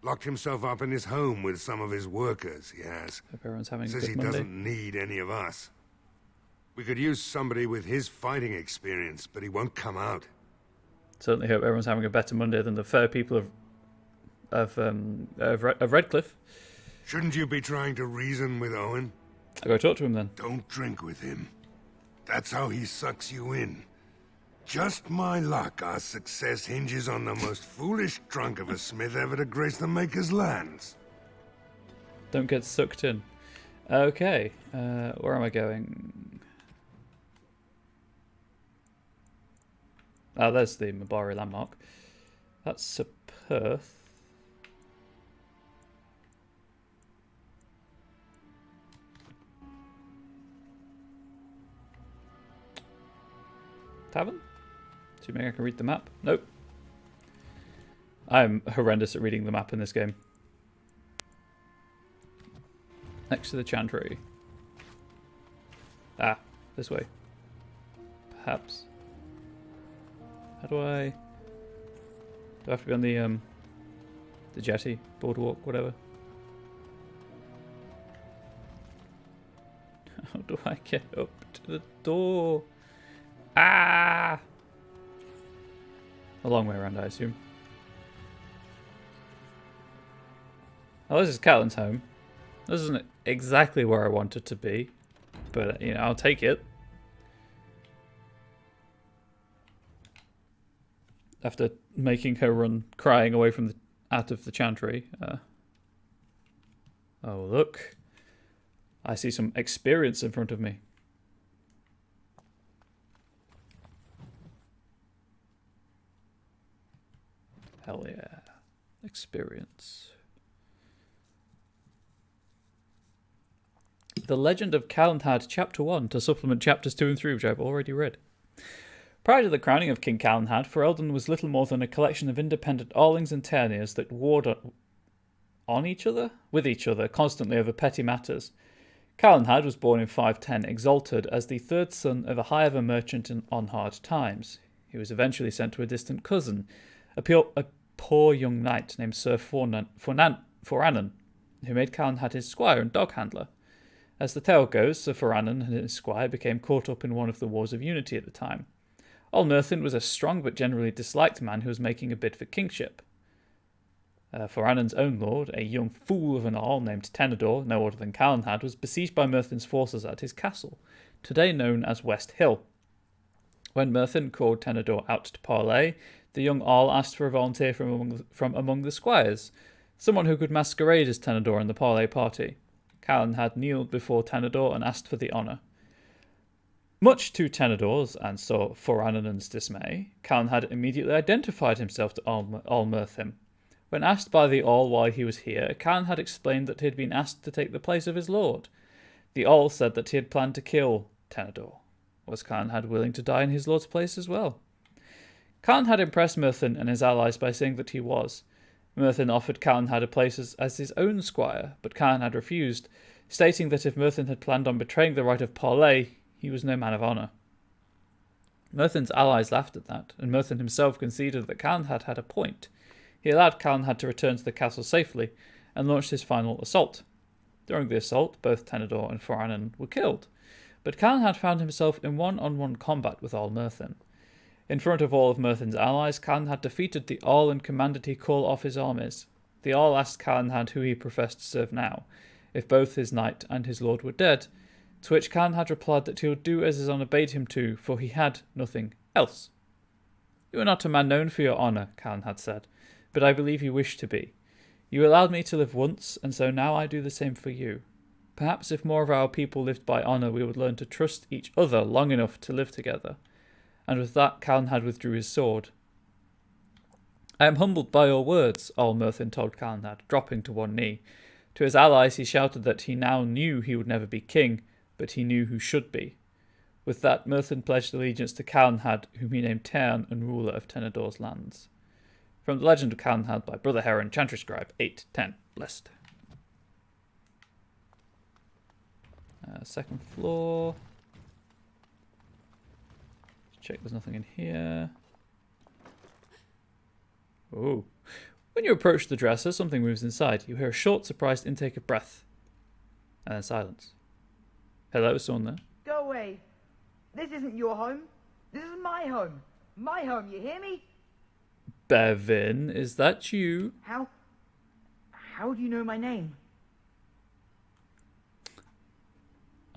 Locked himself up in his home with some of his workers, he has. Hope everyone's having a Says good he Monday. doesn't need any of us. We could use somebody with his fighting experience, but he won't come out. Certainly hope everyone's having a better Monday than the fair people of Redcliffe. Shouldn't you be trying to reason with Owen? I'll go talk to him then. Don't drink with him. That's how he sucks you in. Just my luck, our success hinges on the most foolish drunk of a smith ever to grace the Maker's lands. Don't get sucked in. Okay, where am I going? Oh, there's the Mabari landmark. That's Perth. Tavern? Assuming I can read the map. Nope. I'm horrendous at reading the map in this game. Next to the chantry. Ah, this way. Perhaps. How do I... Do I have to be on the jetty, boardwalk, whatever? How do I get up to the door? Ah! A long way around, I assume. Oh, this is Catelyn's home. This isn't exactly where I want it to be, but, you know, I'll take it. After making her run crying away from out of the chantry. Oh, look. I see some experience in front of me. Hell yeah. Experience. The Legend of Calenhad, Chapter 1, to supplement Chapters 2 and 3, which I've already read. Prior to the crowning of King Calenhad, Ferelden was little more than a collection of independent Arlings and Terniers that warred with each other, constantly over petty matters. Calenhad was born in 510, exalted as the third son of a high-over merchant on hard times. He was eventually sent to a distant cousin, a poor young knight named Sir Forannan, who made Calenhad his squire and dog handler. As the tale goes, Sir Forannan and his squire became caught up in one of the Wars of Unity at the time. Allmerthin was a strong but generally disliked man who was making a bid for kingship. Forannan's own lord, a young fool of an Arl named Tenedor, no other than Calenhad, was besieged by Merthin's forces at his castle, today known as West Hill. When Merthin called Tenedor out to parley, the young Arl asked for a volunteer from among the squires, someone who could masquerade as Tenedor in the parley party. Calenhad kneeled before Tenedor and asked for the honour. Much to Tenedor's and Sir Forannan's dismay, Calenhad immediately identified himself to Allmerthin. When asked by the All why he was here, Calenhad explained that he had been asked to take the place of his lord. The All said that he had planned to kill Tenedor. Was Calenhad willing to die in his lord's place as well? Calenhad impressed Merthin and his allies by saying that he was. Merthin offered Calenhad a place as his own squire, but Calenhad refused, stating that if Merthin had planned on betraying the right of parley, he was no man of honour. Merthin's allies laughed at that, and Merthin himself conceded that Calenhad had a point. He allowed Calenhad to return to the castle safely, and launched his final assault. During the assault, both Tenedor and Forannan were killed, but Calenhad found himself in one-on-one combat with Allmerthin. In front of all of Merthin's allies, Calenhad defeated the All and commanded he call off his armies. The All asked Calenhad who he professed to serve now, if both his knight and his lord were dead, to which Calenhad replied that he would do as his honour bade him to, for he had nothing else. You are not a man known for your honour, Calenhad said, but I believe you wish to be. You allowed me to live once, and so now I do the same for you. Perhaps if more of our people lived by honour, we would learn to trust each other long enough to live together. And with that, Calenhad withdrew his sword. I am humbled by your words, Ol Merthin told Calenhad, dropping to one knee. To his allies he shouted that he now knew he would never be king, but he knew who should be. With that, Merthin pledged allegiance to Calenhad, whom he named Tern and ruler of Tenedor's lands. From the Legend of Calenhad by Brother Heron, Chantry Scribe, 810, blessed. Second floor. Check there's nothing in here. Oh. When you approach the dresser, something moves inside. You hear a short, surprised intake of breath. And then silence. Hello, someone there? Go away. This isn't your home. This is my home. My home, you hear me? Bevin, is that you? How do you know my name?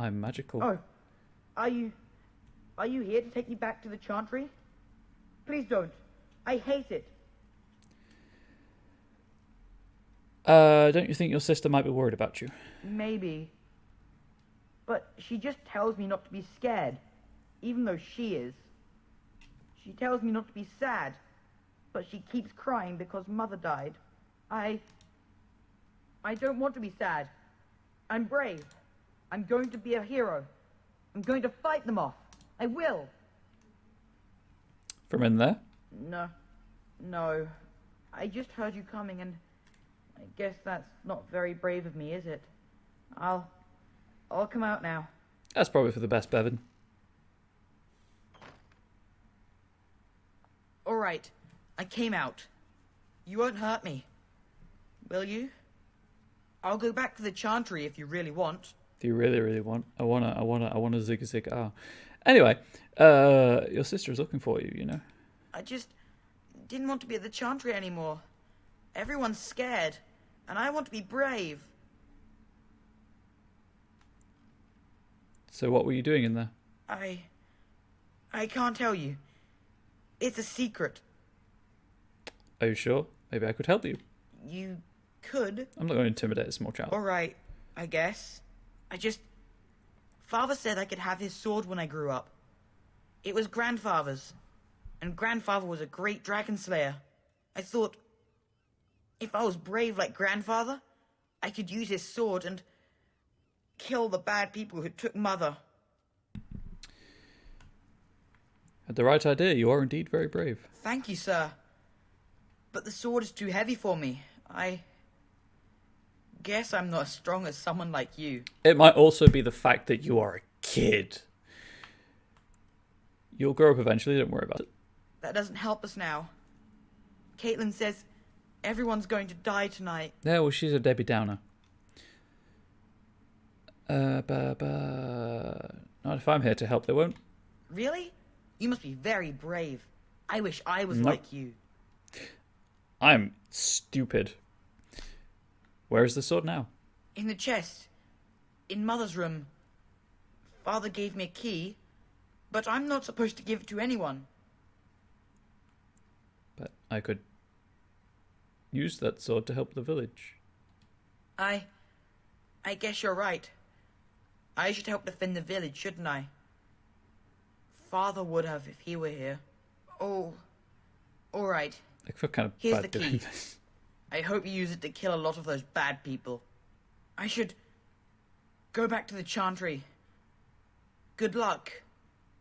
I'm magical. Oh, are you here to take me back to the Chantry? Please don't. I hate it. Don't you think your sister might be worried about you? Maybe. But she just tells me not to be scared, even though she is. She tells me not to be sad, but she keeps crying because Mother died. I don't want to be sad. I'm brave. I'm going to be a hero. I'm going to fight them off. I will. From in there? No. I just heard you coming, and I guess that's not very brave of me, is it? I'll come out now. That's probably for the best, Bevin. All right. I came out. You won't hurt me. Will you? I'll go back to the Chantry if you really want. If you really, really want. I wanna zig. Ah. Anyway, your sister is looking for you, you know. I just didn't want to be at the Chantry anymore. Everyone's scared, and I want to be brave. So what were you doing in there? I can't tell you. It's a secret. Are you sure? Maybe I could help you. You could. I'm not going to intimidate a small child. All right, I guess. Father said I could have his sword when I grew up. It was Grandfather's, and Grandfather was a great dragon slayer. I thought, if I was brave like Grandfather, I could use his sword and kill the bad people who took Mother. Had the right idea. You are indeed very brave. Thank you, sir. But the sword is too heavy for me. I guess I'm not as strong as someone like you. It might also be the fact that you are a kid. You'll grow up eventually, don't worry about it. That doesn't help us now. Caitlin says everyone's going to die tonight. Yeah, well, she's a Debbie Downer. Not if I'm here to help, they won't. Really? You must be very brave. I wish I was Nope. like you. I'm stupid. Where is the sword now? In the chest. In Mother's room. Father gave me a key, but I'm not supposed to give it to anyone. But I could use that sword to help the village. I guess you're right. I should help defend the village, shouldn't I? Father would have if he were here. Oh, all right. I feel kind of Here's bad the doing key. this. I hope you use it to kill a lot of those bad people. I should go back to the Chantry. Good luck.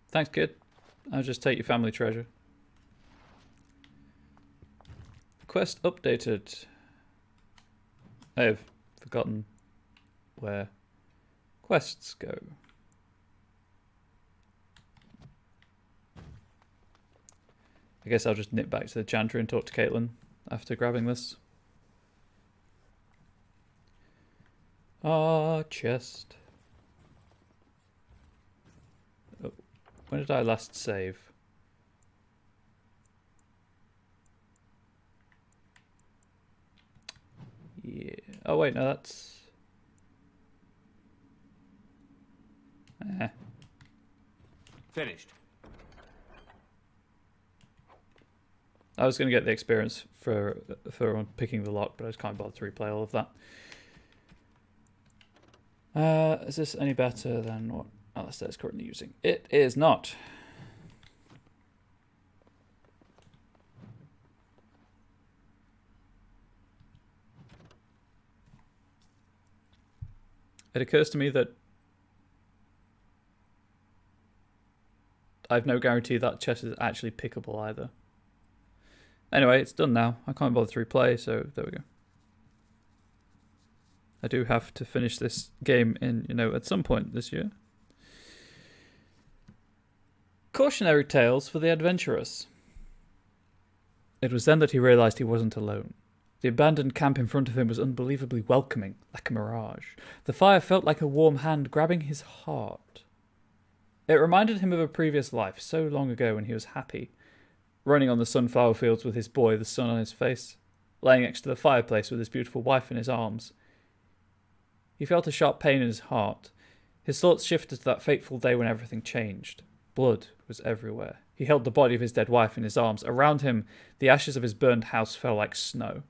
Thanks, kid. I'll just take your family treasure. Quest updated. I have forgotten where quests go. I guess I'll just nip back to the Chantry and talk to Caitlin after grabbing this. Chest. Oh, when did I last save? Yeah. Oh wait, no, that's... Finished. I was going to get the experience for picking the lock, but I just can't bother to replay all of that. Is this any better than what Alistair is currently using? It is not. it occurs to me that I've no guarantee that chest is actually pickable either. Anyway, it's done now. I can't bother to replay, so there we go. I do have to finish this game in, at some point this year. Cautionary tales for the adventurous. It was then that he realized he wasn't alone. The abandoned camp in front of him was unbelievably welcoming, like a mirage. The fire felt like a warm hand grabbing his heart. It reminded him of a previous life, so long ago when he was happy, running on the sunflower fields with his boy, the sun on his face, laying next to the fireplace with his beautiful wife in his arms. He felt a sharp pain in his heart. His thoughts shifted to that fateful day when everything changed. Blood was everywhere. He held the body of his dead wife in his arms. Around him, the ashes of his burned house fell like snow.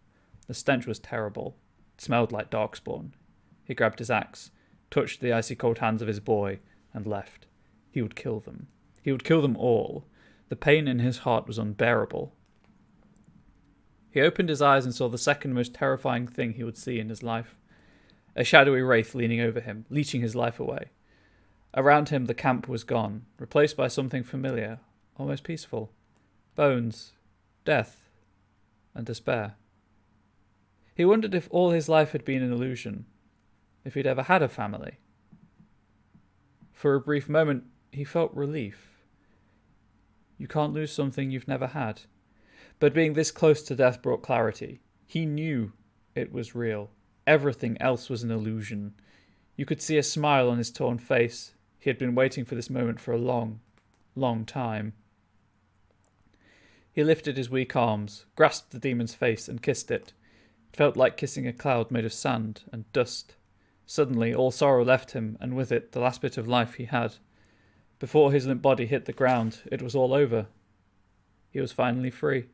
The stench was terrible. It smelled like darkspawn. He grabbed his axe, touched the icy cold hands of his boy, and left. He would kill them. He would kill them all. The pain in his heart was unbearable. He opened his eyes and saw the second most terrifying thing he would see in his life. A shadowy wraith leaning over him, leeching his life away. Around him the camp was gone, replaced by something familiar, almost peaceful. Bones, death, and despair. He wondered if all his life had been an illusion, if he'd ever had a family. For a brief moment, he felt relief. You can't lose something you've never had. But being this close to death brought clarity. He knew it was real. Everything else was an illusion. You could see a smile on his torn face. He had been waiting for this moment for a long, long time. He lifted his weak arms, grasped the demon's face, and kissed it. It felt like kissing a cloud made of sand and dust. Suddenly, all sorrow left him, and with it, the last bit of life he had. Before his limp body hit the ground, it was all over. He was finally free.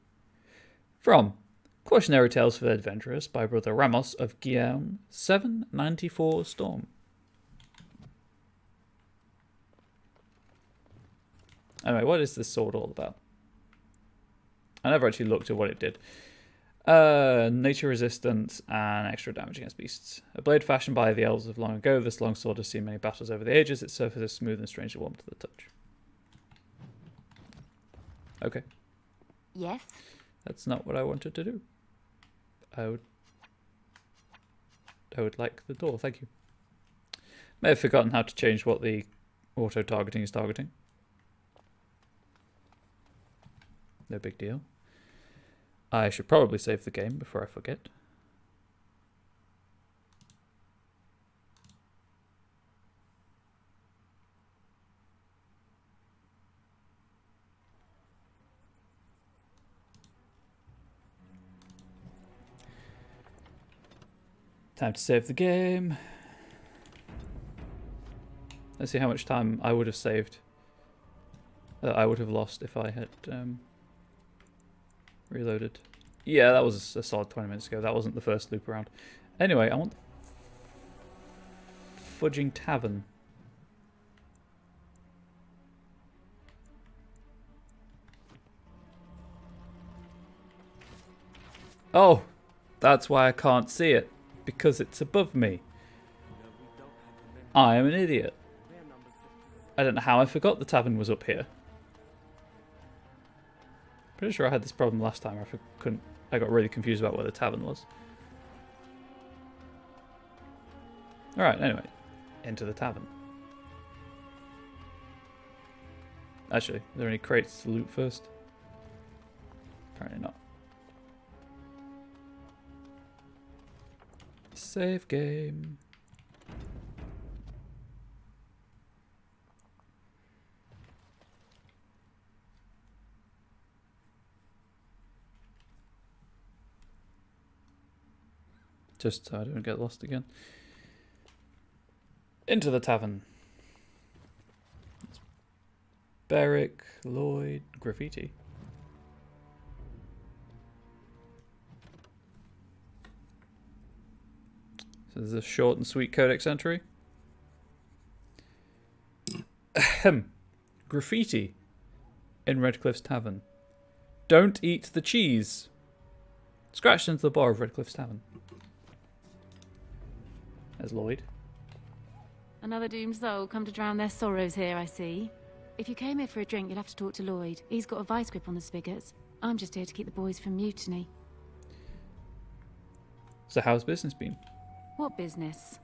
From Cautionary Tales for the Adventurous by Brother Ramos of Guillaume 794 Storm. Anyway, what is this sword all about? I never actually looked at what it did. Nature resistance and extra damage against beasts. A blade fashioned by the elves of long ago, this long sword has seen many battles over the ages. Its surface is smooth and strangely warm to the touch. Okay. Yes? That's not what I wanted to do. I would like the door, thank you. May have forgotten how to change what the auto-targeting is targeting. No big deal. I should probably save the game before I forget. Time to save the game. Let's see how much time I would have saved. I would have lost if I had reloaded. Yeah, that was a solid 20 minutes ago. That wasn't the first loop around. Anyway, I want Fudging Tavern. Oh, that's why I can't see it. Because it's above me. I am an idiot. I don't know how I forgot the tavern was up here. Pretty sure I had this problem last time. I got really confused about where the tavern was. Alright, anyway. Into the tavern. Actually, are there any crates to loot first? Apparently not. Save game. Just so I don't get lost again. Into the tavern. Beric, Lloyd, graffiti. So there's a short and sweet codex entry. Ahem. Graffiti in Redcliffe's Tavern. Don't eat the cheese. Scratched into the bar of Redcliffe's Tavern. There's Lloyd. Another doomed soul come to drown their sorrows here, I see. If you came here for a drink, you'll have to talk to Lloyd. He's got a vice grip on the spigots. I'm just here to keep the boys from mutiny. So how's business been? What business?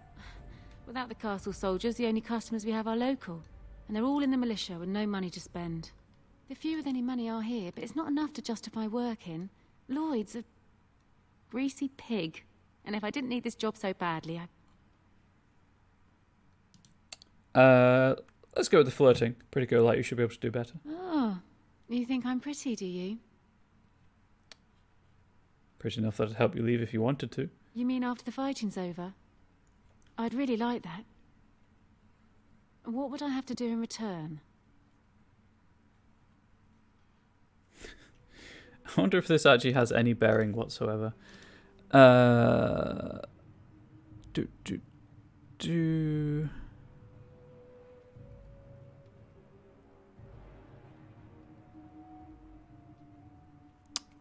Without the castle soldiers, the only customers we have are local. And they're all in the militia with no money to spend. The few with any money are here, but it's not enough to justify working. Lloyd's a greasy pig. And if I didn't need this job so badly, Let's go with the flirting. Pretty girl like you should be able to do better. Oh, you think I'm pretty, do you? Pretty enough that'd help you leave if you wanted to. You mean after the fighting's over? I'd really like that. What would I have to do in return? I wonder if this actually has any bearing whatsoever.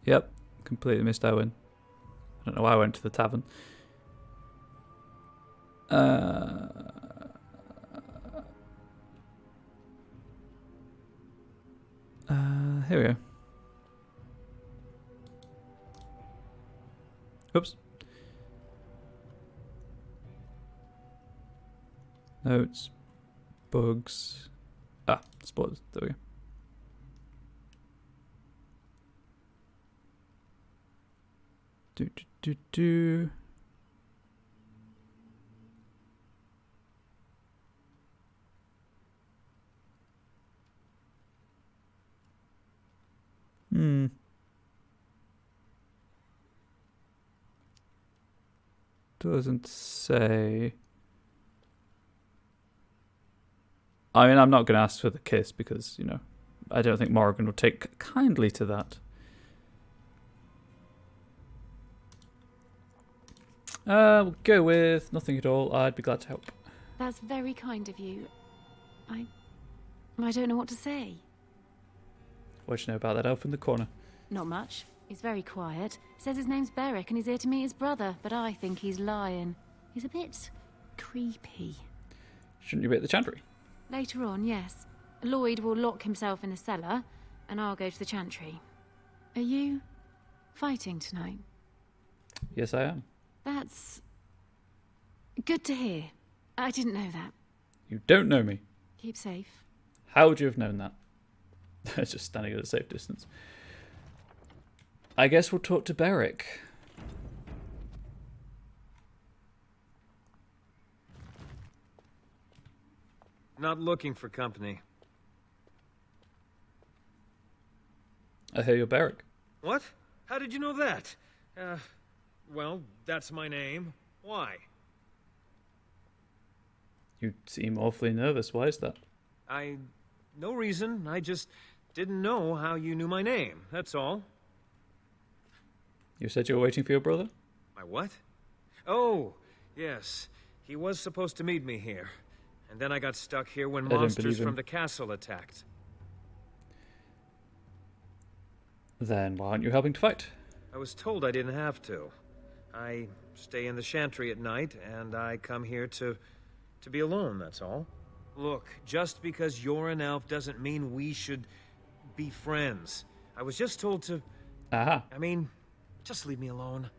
Yep, completely missed Owen. I don't know why I went to the tavern. Here we go. Oops. Notes. Bugs. Spoilers. There we go. Do. Doesn't say. I mean, I'm not going to ask for the kiss because, you know, I don't think Morrigan would take kindly to that. We'll go with nothing at all. I'd be glad to help. That's very kind of you. I don't know what to say. What do you know about that elf in the corner? Not much. He's very quiet. Says his name's Beric and he's here to meet his brother, but I think he's lying. He's a bit creepy. Shouldn't you be at the chantry? Later on, yes. Lloyd will lock himself in the cellar, and I'll go to the chantry. Are you fighting tonight? Yes, I am. That's good to hear. I didn't know that. You don't know me. Keep safe. How would you have known that? Just standing at a safe distance. I guess we'll talk to Beric. Not looking for company. I hear you're Beric. What? How did you know that? Well, that's my name. Why? You seem awfully nervous. Why is that? No reason. I just didn't know how you knew my name. That's all. You said you were waiting for your brother? My what? Oh, yes. He was supposed to meet me here. And then I got stuck here when monsters from the castle attacked. Then why aren't you helping to fight? I was told I didn't have to. I stay in the chantry at night, and I come here to be alone, that's all. Look, just because you're an elf doesn't mean we should be friends. I was just told to... Aha. I mean, just leave me alone.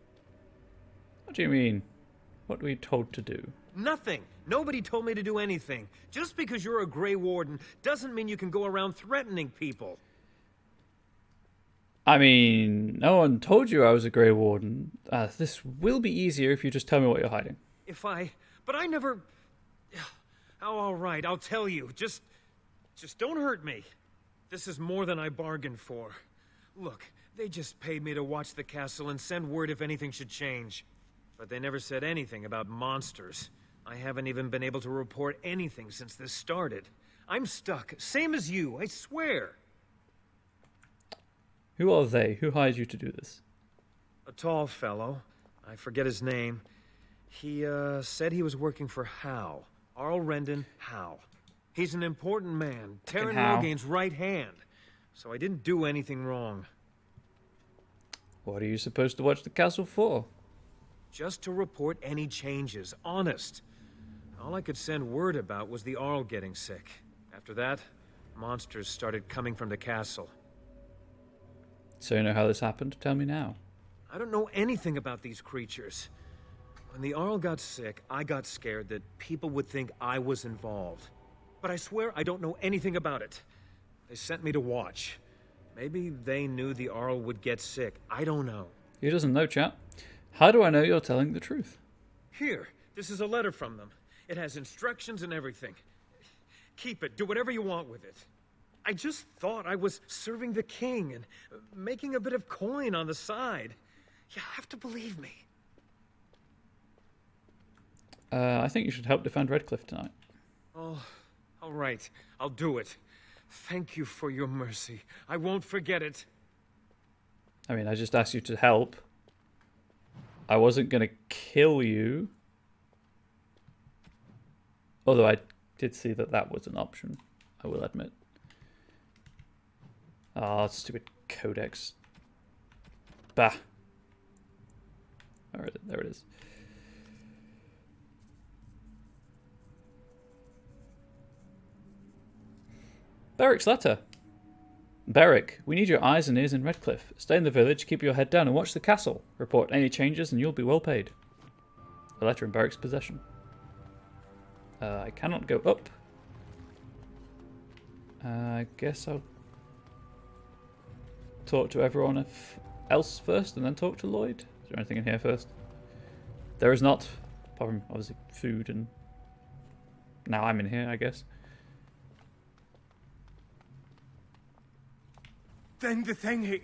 What do you mean? What were you told to do? Nothing. Nobody told me to do anything. Just because you're a Grey Warden doesn't mean you can go around threatening people. I mean, no one told you I was a Grey Warden. This will be easier if you just tell me what you're hiding. But I never... Oh, all right, I'll tell you. Just don't hurt me. This is more than I bargained for. Look, they just paid me to watch the castle and send word if anything should change. But they never said anything about monsters. I haven't even been able to report anything since this started. I'm stuck, same as you, I swear. Who are they? Who hired you to do this? A tall fellow. I forget his name. He, said he was working for Hal. Arl Rendon Hal. He's an important man, Terran Loghain's right hand. So I didn't do anything wrong. What are you supposed to watch the castle for? Just to report any changes, honest. All I could send word about was the Arl getting sick. After that, monsters started coming from the castle. So you know how this happened? Tell me now. I don't know anything about these creatures. When the Arl got sick, I got scared that people would think I was involved. But I swear I don't know anything about it. They sent me to watch. Maybe they knew the Arl would get sick. I don't know. He doesn't know, chat. How do I know you're telling the truth? Here, this is a letter from them. It has instructions and everything. Keep it. Do whatever you want with it. I just thought I was serving the king and making a bit of coin on the side. You have to believe me. I think you should help defend Redcliffe tonight. Oh, all right. I'll do it. Thank you for your mercy. I won't forget it. I mean, I just asked you to help. I wasn't going to kill you. Although I did see that that was an option, I will admit. Ah, stupid codex. Bah. All right, there it is. Beric's letter. Beric, we need your eyes and ears in Redcliffe. Stay in the village, keep your head down, and watch the castle. Report any changes, and you'll be well paid. A letter in Beric's possession. I cannot go up. I guess I'll talk to everyone else first, and then talk to Lloyd. Is there anything in here first? There is not. Apart from, obviously, food, and now I'm in here, I guess. Then the thing, it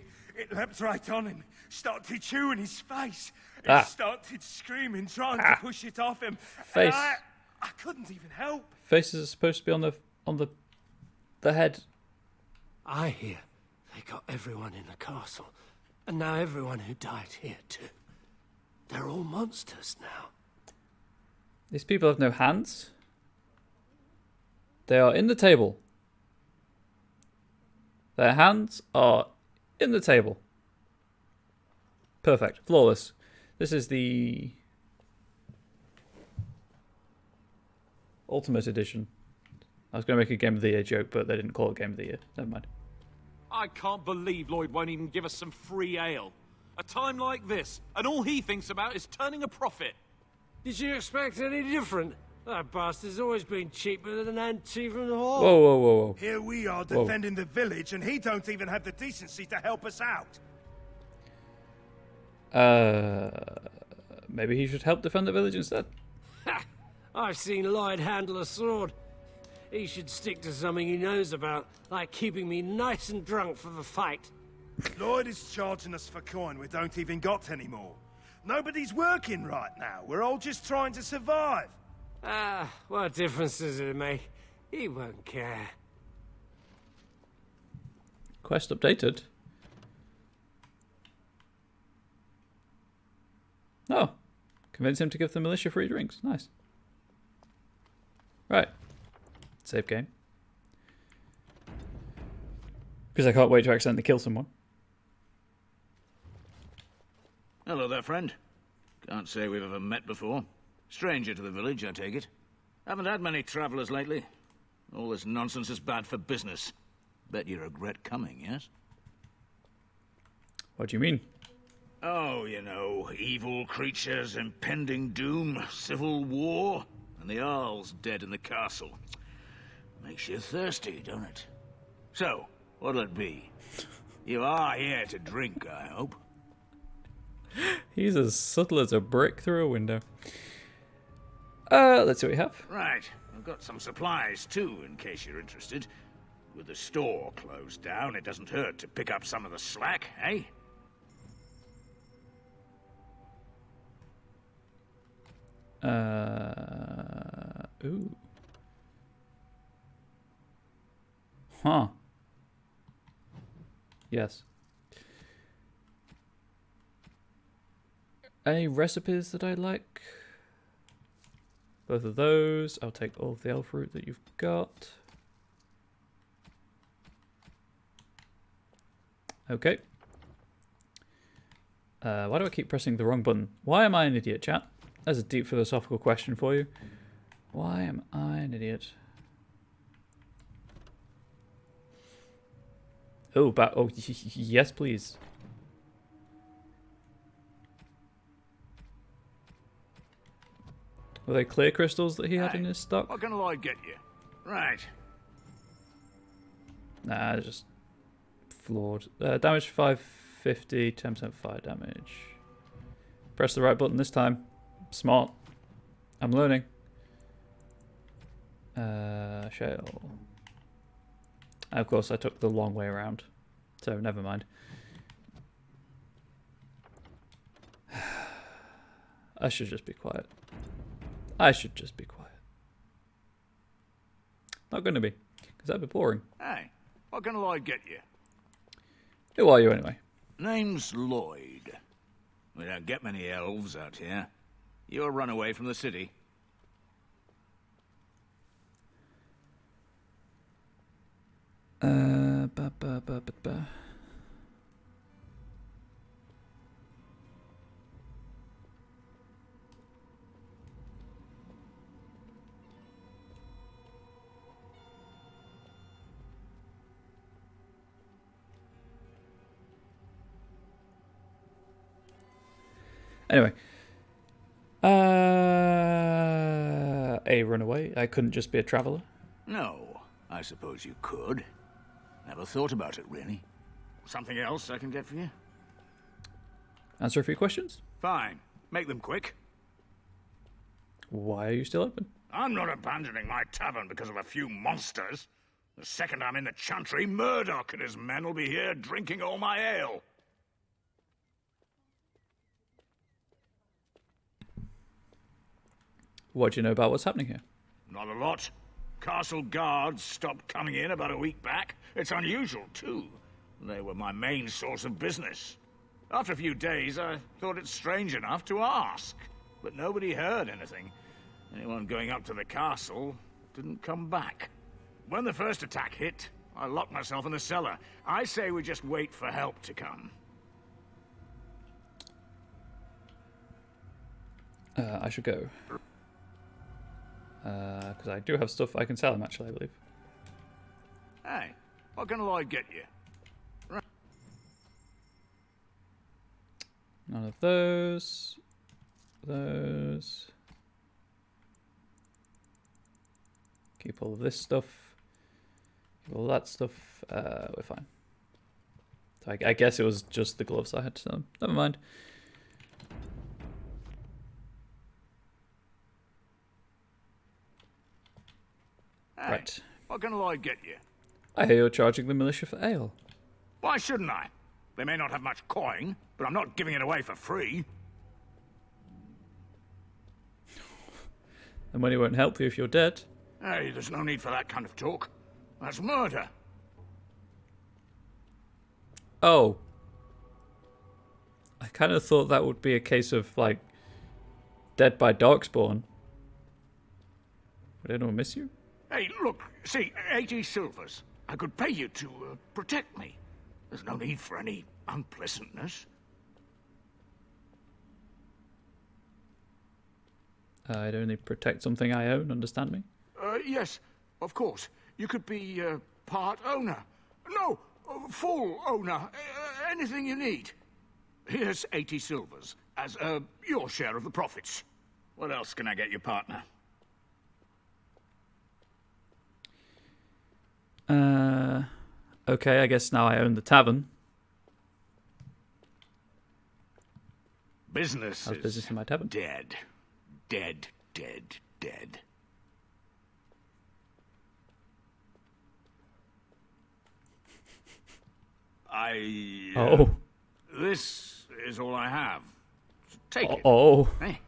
leapt right on him, started chewing his face. Ah. It started screaming, trying to push it off him. Face. And I couldn't even help. Faces are supposed to be on the head. I hear they got everyone in the castle, and now everyone who died here too. They're all monsters now. These people have no hands. They are in the table. Their hands are in the table. Perfect. Flawless. This is the Ultimate Edition. I was going to make a Game of the Year joke, but they didn't call it Game of the Year. Never mind. I can't believe Lloyd won't even give us some free ale. A time like this, and all he thinks about is turning a profit. Did you expect any different? That bastard's always been cheaper than an tea from the hall. Whoa, whoa, whoa, whoa. Here we are Whoa. defending the village, and he don't even have the decency to help us out. Maybe he should help defend the village instead. Ha! I've seen Lloyd handle a sword. He should stick to something he knows about, like keeping me nice and drunk for the fight. Lloyd is charging us for coin we don't even got anymore. Nobody's working right now. We're all just trying to survive. Ah, what difference does it make? He won't care. Quest updated. Oh. Convince him to give the militia free drinks. Nice. Right. Save game. Because I can't wait to accidentally kill someone. Hello there, friend. Can't say we've ever met before. Stranger to the village, I take it. Haven't had many travellers lately. All this nonsense is bad for business. Bet you regret coming, yes? What do you mean? Oh, you know, evil creatures, impending doom, civil war, and the Arl's dead in the castle. Makes you thirsty, don't it? So, what'll it be? You are here to drink, I hope. He's as subtle as a brick through a window. Let's see what we have. Right. I've got some supplies, too, in case you're interested. With the store closed down, it doesn't hurt to pick up some of the slack, eh? Ooh. Huh. Yes. Any recipes that I like? Both of those. I'll take all of the elf fruit that you've got. Okay. Why do I keep pressing the wrong button? Why am I an idiot, chat? That's a deep philosophical question for you. Why am I an idiot? Oh, oh, yes, please. Were they clear crystals that he had in his stock? What can I get you? Right. Nah, just flawed. Damage 550, 10% fire damage. Press the right button this time. Smart. I'm learning. Shale. Of course, I took the long way around. So, never mind. I should just be quiet. I should just be quiet. Not going to be, because that'd be boring. Hey, what can I get you? Who are you anyway? Name's Lloyd. We don't get many elves out here. You're a runaway from the city. Anyway. A runaway? I couldn't just be a traveller? No, I suppose you could. Never thought about it, really. Something else I can get for you? Answer a few questions? Fine. Make them quick. Why are you still open? I'm not abandoning my tavern because of a few monsters. The second I'm in the chantry, Murdoch and his men will be here drinking all my ale. What do you know about what's happening here? Not a lot. Castle guards stopped coming in about a week back. It's unusual, too. They were my main source of business. After a few days, I thought it strange enough to ask. But nobody heard anything. Anyone going up to the castle didn't come back. When the first attack hit, I locked myself in the cellar. I say we just wait for help to come. I should go. Because I do have stuff I can sell him, actually, I believe. Hey, what can I get you? Right. None of those. Those. Keep all of this stuff. Keep all that stuff. We're fine. So I guess it was just the gloves I had to sell him. Never mind. Hey, right. What can I get you? I hear you're charging the militia for ale. Why shouldn't I? They may not have much coin, but I'm not giving it away for free. The money won't help you if you're dead. Hey, there's no need for that kind of talk. That's murder. Oh. I kind of thought that would be a case of, like, dead by darkspawn. Would anyone miss you? Hey, look, see, 80 silvers. I could pay you to protect me. There's no need for any unpleasantness. I'd only protect something I own, understand me? Yes, of course. You could be part owner. No, full owner. Anything you need. Here's 80 silvers as your share of the profits. What else can I get you, partner? Okay, I guess now I own the tavern. Business How's business in my tavern? Dead. Dead, dead, dead. Oh. This is all I have. Take it. Oh. Hey,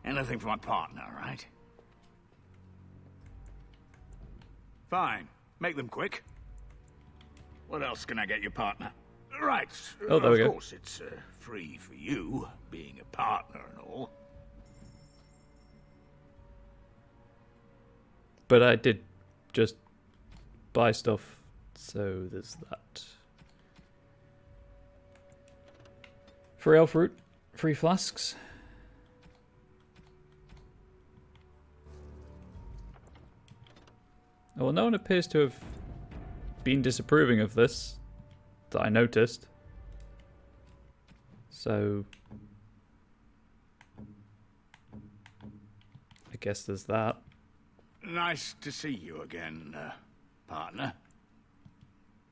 anything for my partner, right? Fine. Make them quick. What else can I get your partner? Right. Oh, there we go. Of course, it's free for you, being a partner and all. But I did just buy stuff, so there's that. Free elf fruit, free flasks. Well, no one appears to have been disapproving of this that I noticed. So I guess there's that. Nice to see you again, partner.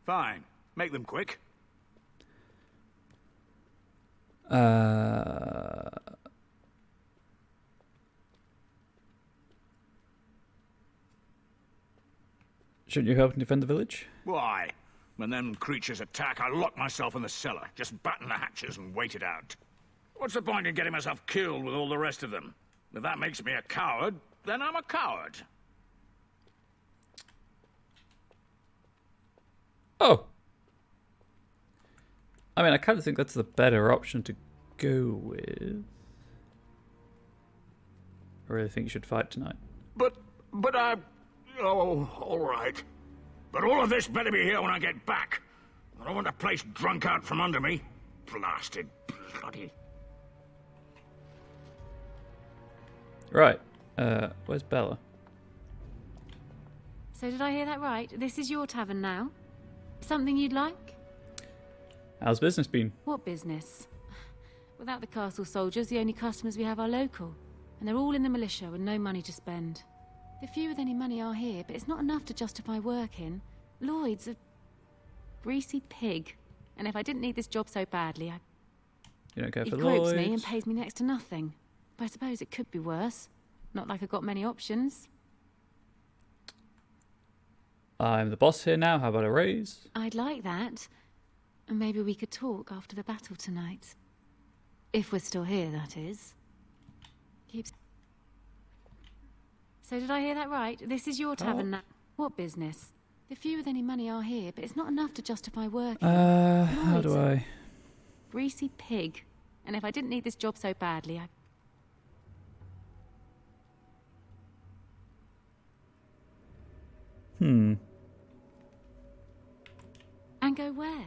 Fine. Make them quick. Shouldn't you help and defend the village? Why? When them creatures attack, I lock myself in the cellar. Just batten the hatches and wait it out. What's the point in getting myself killed with all the rest of them? If that makes me a coward, then I'm a coward. Oh! I mean, I kind of think that's the better option to go with. I really think you should fight tonight. But I... Oh, all right. But all of this better be here when I get back. I don't want the place drunk out from under me. Blasted bloody... Right. Where's Bella? So did I hear that right? This is your tavern now? Something you'd like? How's business been? What business? Without the castle soldiers, the only customers we have are local. And they're all in the militia with no money to spend. The few with any money are here, but it's not enough to justify working. Lloyd's a greasy pig. And if I didn't need this job so badly, You don't care he for gropes Lloyd. me and pays me next to nothing. But I suppose it could be worse. Not like I've got many options. I'm the boss here now. How about a raise? I'd like that. And maybe we could talk after the battle tonight. If we're still here, that is. Keeps. So did I hear that right? This is your tavern now. What business? The few with any money are here, but it's not enough to justify working. How do I... Greasy pig. And if I didn't need this job so badly, And go where?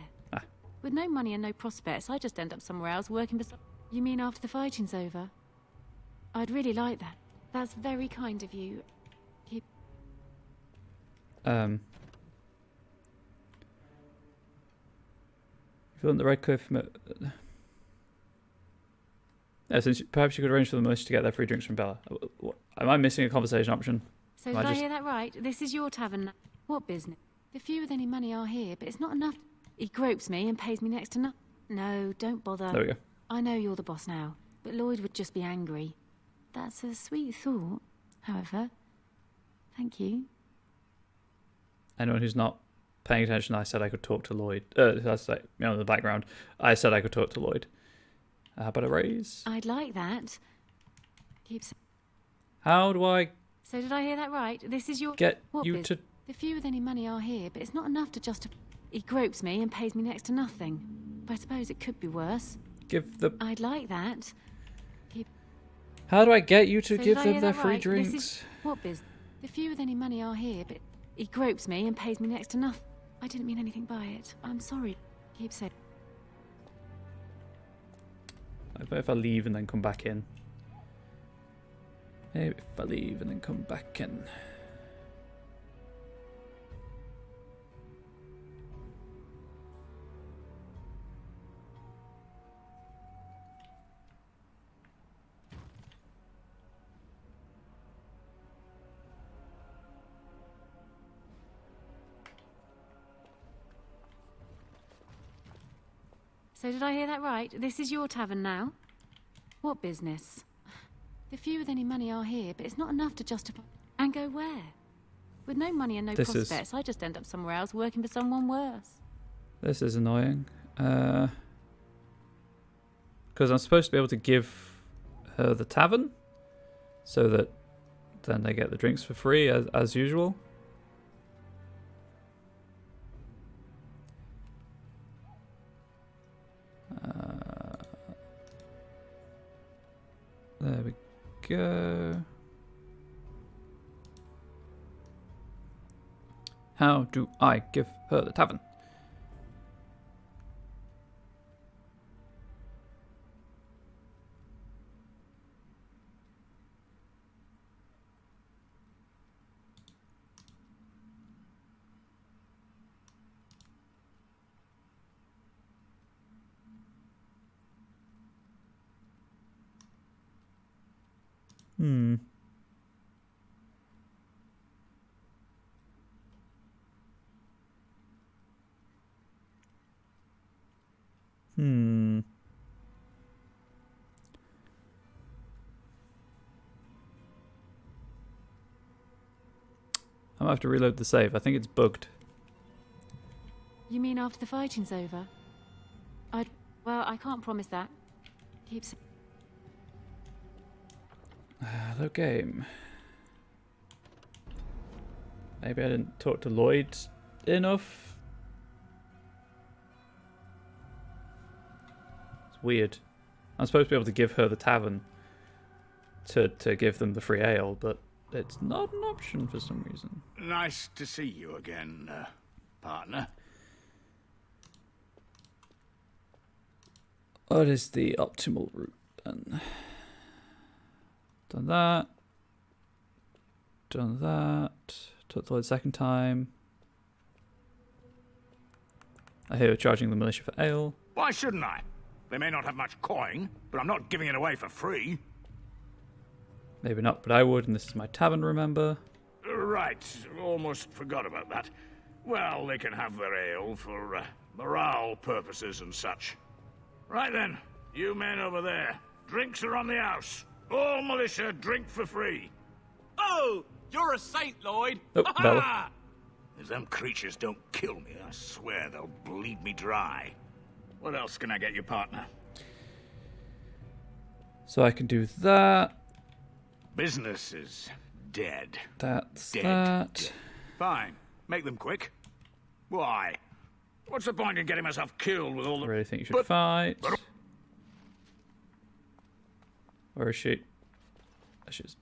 With no money and no prospects, I just end up somewhere else working for... You mean after the fighting's over? I'd really like that. That's very kind of you. Keep... If you want the Redcliffe... Yeah, since perhaps you could arrange for the militia to get their free drinks from Bella. Am I missing a conversation option? So did I hear that right? This is your tavern now. What business? The few with any money are here, but it's not enough. He gropes me and pays me next to nothing. No, don't bother. There we go. I know you're the boss now, but Lloyd would just be angry. That's a sweet thought, however. Thank you. Anyone who's not paying attention, I said I could talk to Lloyd. That's like, in the background. I said I could talk to Lloyd. How about a raise? I'd like that. Keeps. How do I... So did I hear that right? This is your... Get you to... The few with any money are here, but it's not enough to justify... He gropes me and pays me next to nothing. But I suppose it could be worse. Give the... I'd like that. Keep... How do I get you to So give did I them hear their that free right? drinks? This is... What business? The few with any money are here, but he gropes me and pays me next to nothing. I didn't mean anything by it. I'm sorry. Keep saying... If I leave and then come back in. Maybe if I leave and then come back in. So did I hear that right? This is your tavern now? What business? The few with any money are here, but it's not enough to justify... And go where? With no money and no prospects, I just end up somewhere else working for someone worse. This is annoying. Because I'm supposed to be able to give her the tavern, so that then they get the drinks for free, as usual. There we go. How do I give her the tavern? Hmm. Hmm. I might have to reload the save. I think it's bugged. You mean after the fighting's over? Well, I can't promise that. Keeps. Hello, game. Maybe I didn't talk to Lloyd enough. It's weird. I'm supposed to be able to give her the tavern to give them the free ale, but it's not an option for some reason. Nice to see you again, partner. What is the optimal route then? Done that. Done that. Took the second time. I hear we're charging the militia for ale. Why shouldn't I? They may not have much coin, but I'm not giving it away for free. Maybe not, but I would, and this is my tavern, remember? Right, almost forgot about that. Well, they can have their ale for morale purposes and such. Right then, you men over there. Drinks are on the house. All militia drink for free. Oh, you're a saint, Lloyd. Oh, Bella. If them creatures don't kill me, I swear they'll bleed me dry. What else can I get you, partner? So I can do that. Business is dead. That's dead. that. Fine. Make them quick. Why? What's the point in getting myself killed with all the... I really think you should fight. Where is she? There she is.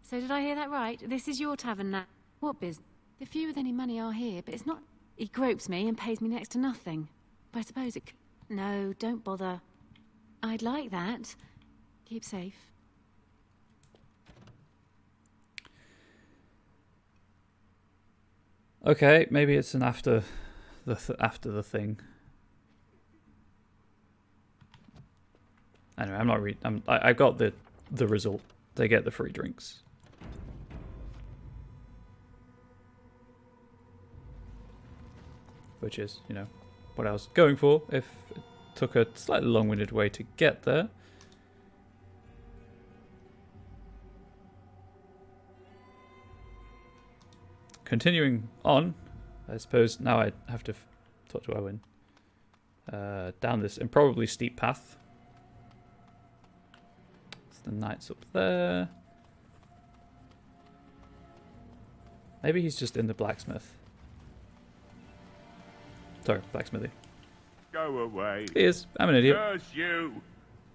So did I hear that right? This is your tavern now. What business? The few with any money are here, but it's not... He gropes me and pays me next to nothing. But I suppose it... No, don't bother. I'd like that. Keep safe. Okay, maybe it's an after the thing. Anyway, I'm not I got the result. They get the free drinks. Which is, you know, what I was going for if it took a slightly long-winded way to get there. Continuing on, I suppose now I have to talk to Owen. Down this improbably steep path. It's the knights up there. Maybe he's just in the blacksmith. Sorry, blacksmithy. Go away. He is. I'm an idiot. Curse you.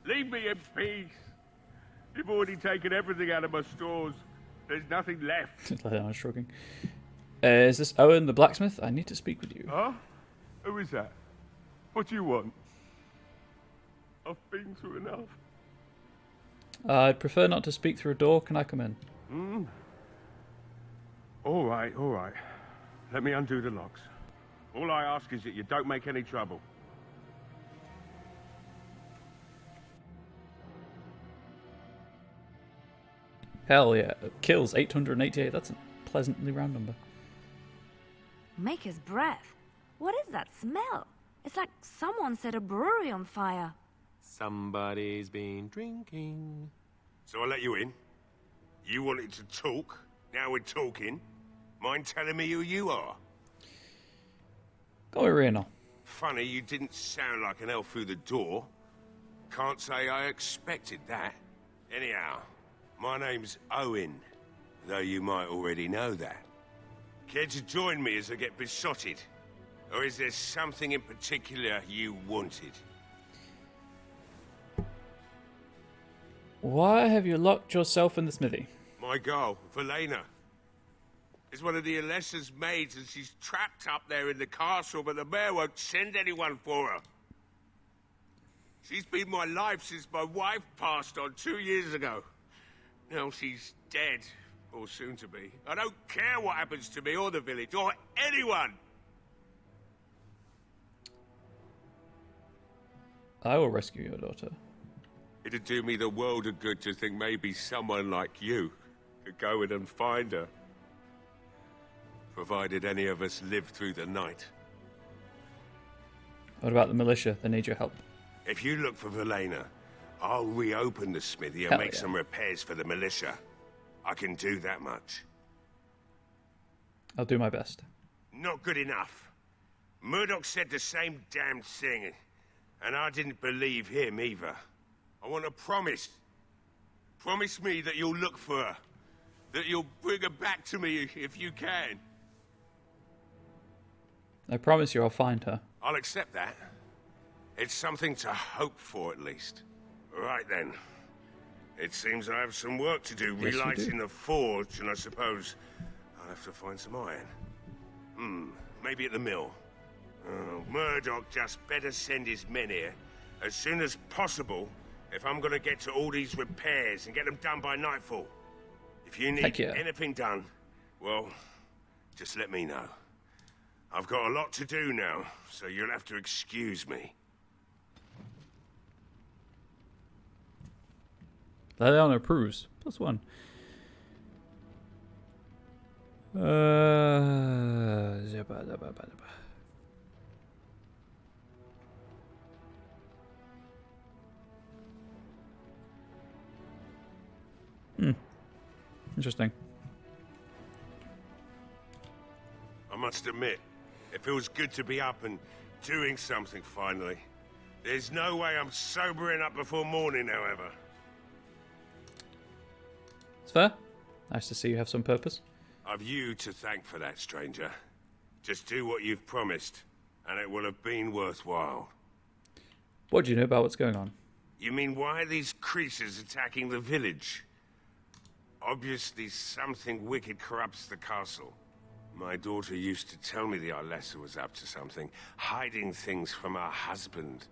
Leave me in peace. You've already taken everything out of my stores. There's nothing left. I'm shrugging. Is this Owen the blacksmith? I need to speak with you. Huh? Who is that? What do you want? I've been through enough. I'd prefer not to speak through a door. Can I come in? All right, all right. Let me undo the locks. All I ask is that you don't make any trouble. Hell yeah. Kills 888. That's a pleasantly round number. Maker's breath. What is that smell? It's like someone set a brewery on fire. Somebody's been drinking. So I let you in. You wanted to talk. Now we're talking. Mind telling me who you are? Go Reno. Funny, you didn't sound like an elf through the door. Can't say I expected that. Anyhow, my name's Owen, though you might already know that. Care to join me as I get besotted? Or is there something in particular you wanted? Why have you locked yourself in the smithy? My girl, Velena, is one of the Alessa's maids, and she's trapped up there in the castle, but the mayor won't send anyone for her. She's been my life since my wife passed on 2 years ago. Now she's dead, or soon to be. I don't care what happens to me or the village, or anyone! I will rescue your daughter. It'd do me the world of good to think maybe someone like you could go in and find her. Provided any of us live through the night. What about the militia? They need your help. If you look for Velena, I'll reopen the smithy and Hell make yeah. some repairs for the militia. I can do that much. I'll do my best. Not good enough. Murdoch said the same damn thing, and I didn't believe him either. I want a promise. Promise me that you'll look for her. That you'll bring her back to me if you can. I promise you I'll find her. I'll accept that. It's something to hope for, at least. Right then. It seems I have some work to do, Yes, you relighting do. the forge, and I suppose I'll have to find some iron. Maybe at the mill. Oh, Murdoch just better send his men here as soon as possible if I'm gonna get to all these repairs and get them done by nightfall. If you need Heck yeah. anything done, well, just let me know. I've got a lot to do now, so you'll have to excuse me. Liliana approves. +1. Zaba, zaba, zaba. Interesting. I must admit, it feels good to be up and doing something finally. There's no way I'm sobering up before morning, however. It's fair. Nice to see you have some purpose. I've you to thank for that, stranger. Just do what you've promised, and it will have been worthwhile. What do you know about what's going on? You mean why are these creatures attacking the village? Obviously something wicked corrupts the castle. My daughter used to tell me the Arlessa was up to something, hiding things from her husband.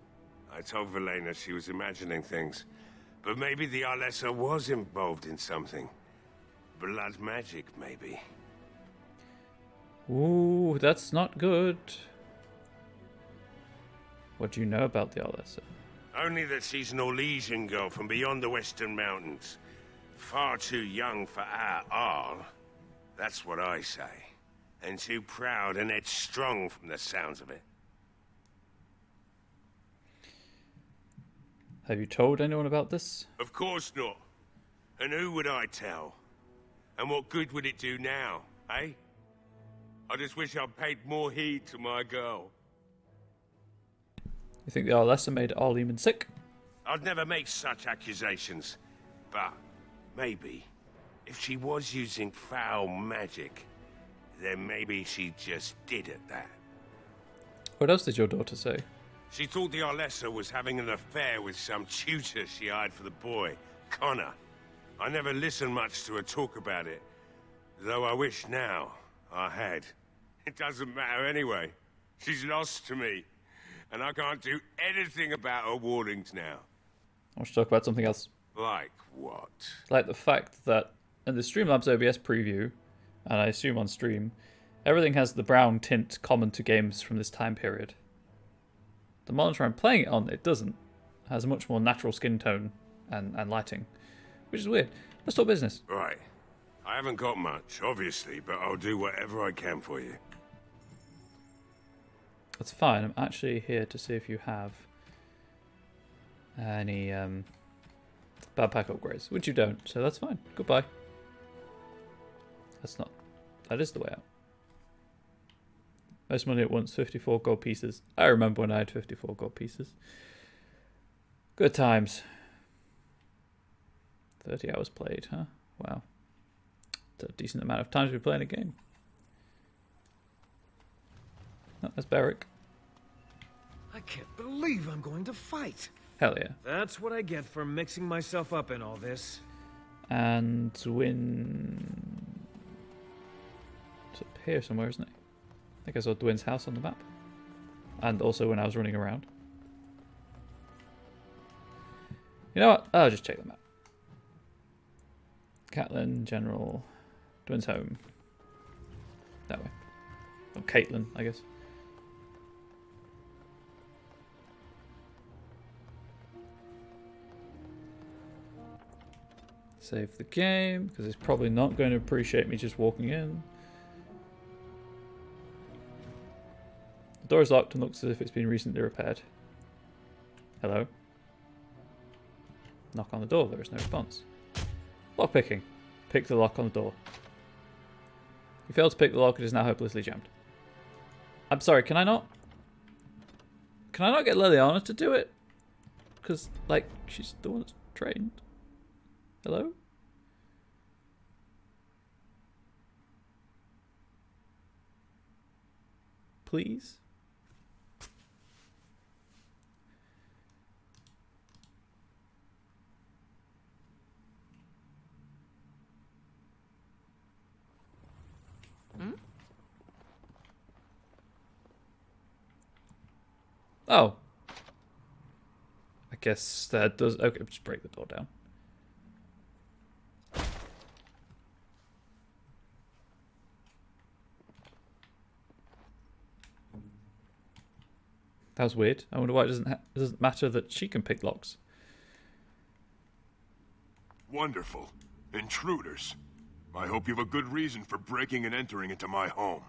I told Velena she was imagining things, but maybe the Arlessa was involved in something. Blood magic, maybe. Ooh, that's not good. What do you know about the Arlessa? Only that she's an Orlesian girl from beyond the Western Mountains. Far too young for our Arl. That's what I say. And too proud and headstrong from the sounds of it. Have you told anyone about this? Of course not. And who would I tell? And what good would it do now, eh? I just wish I'd paid more heed to my girl. You think the Arlessa made Arleman sick? I'd never make such accusations. But maybe, if she was using foul magic, then maybe she just did at that. What else did your daughter say? She thought the Arlessa was having an affair with some tutor she hired for the boy, Connor. I never listened much to her talk about it, though I wish now I had. It doesn't matter anyway. She's lost to me, and I can't do anything about her warnings now. I want to talk about something else. Like what? Like the fact that in the Streamlabs OBS preview, and I assume on stream, everything has the brown tint common to games from this time period. The monitor I'm playing it on, it doesn't. It has a much more natural skin tone and lighting, which is weird. Let's talk business. Right. I haven't got much, obviously, but I'll do whatever I can for you. That's fine. I'm actually here to see if you have any bad pack upgrades, which you don't, so that's fine. Goodbye. That's not... That is the way out. Most money at once, 54 gold pieces. I remember when I had 54 gold pieces. Good times. 30 hours played, huh? Wow. It's a decent amount of time to be playing a game. Oh, that's Beric. I can't believe I'm going to fight. Hell yeah. That's what I get for mixing myself up in all this. And Dwin... It's up here somewhere, isn't it? I think I saw Dwin's house on the map. And also when I was running around. You know what? I'll just check the map. Catelyn, General, Dwin's home. That way. Or Caitlin, I guess. Save the game, because he's probably not going to appreciate me just walking in. The door is locked and looks as if it's been recently repaired. Hello? Knock on the door, there is no response. Lockpicking. Pick the lock on the door. You failed to pick the lock, it is now hopelessly jammed. I'm sorry, can I not get Liliana to do it? Because, like, she's the one that's trained. Hello? Please? Hmm? Oh. I guess that does... Okay, just break the door down. That was weird. I wonder why it doesn't matter that she can pick locks. Wonderful. Intruders. I hope you have a good reason for breaking and entering into my home.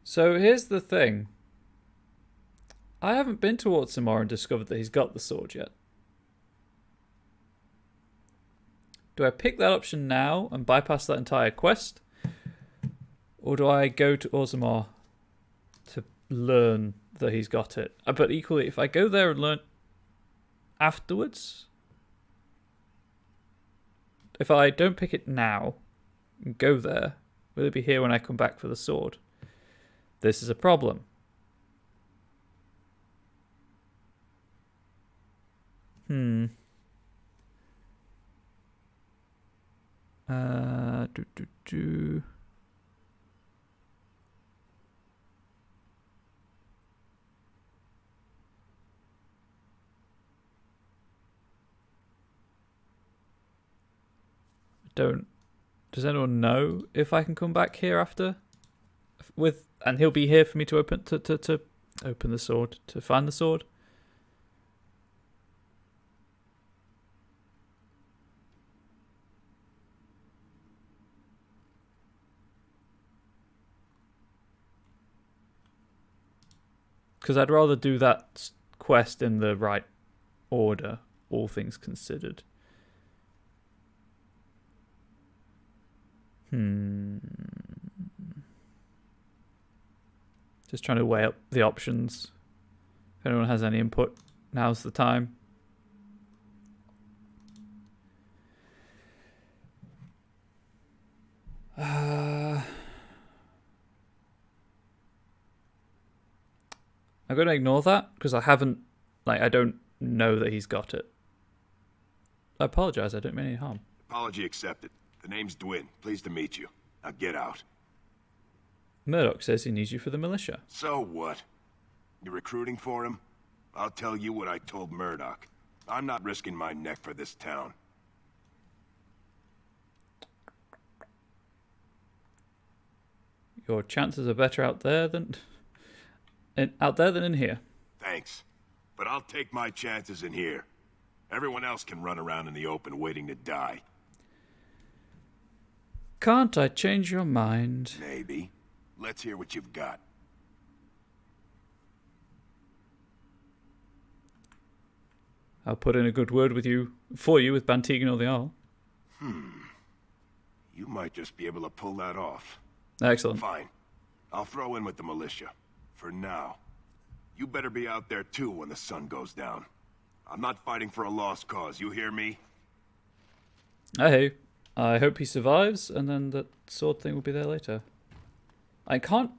So here's the thing. I haven't been to Ortsamar and discovered that he's got the sword yet. Do I pick that option now and bypass that entire quest? Or do I go to Orzammar to learn that he's got it? But equally, if I go there and learn afterwards, if I don't pick it now and go there, will it be here when I come back for the sword? This is a problem. Does anyone know if I can come back here after? And he'll be here for me to open open the sword, to find the sword. Because I'd rather do that quest in the right order, all things considered. Just trying to weigh up the options. If anyone has any input, now's the time. I'm going to ignore that because I haven't, I don't know that he's got it. I apologize, I don't mean any harm. Apology accepted. The name's Dwin. Pleased to meet you. Now get out. Murdoch says he needs you for the militia. So what? You're recruiting for him? I'll tell you what I told Murdoch. I'm not risking my neck for this town. Your chances are better out there than in here. Thanks. But I'll take my chances in here. Everyone else can run around in the open waiting to die. Can't I change your mind? Maybe. Let's hear what you've got. I'll put in a good word with you with Bantegan or the Arl. You might just be able to pull that off. Excellent. Fine. I'll throw in with the militia. For now. You better be out there too when the sun goes down. I'm not fighting for a lost cause, you hear me? Hey, I hope he survives, and then that sword thing will be there later. I don't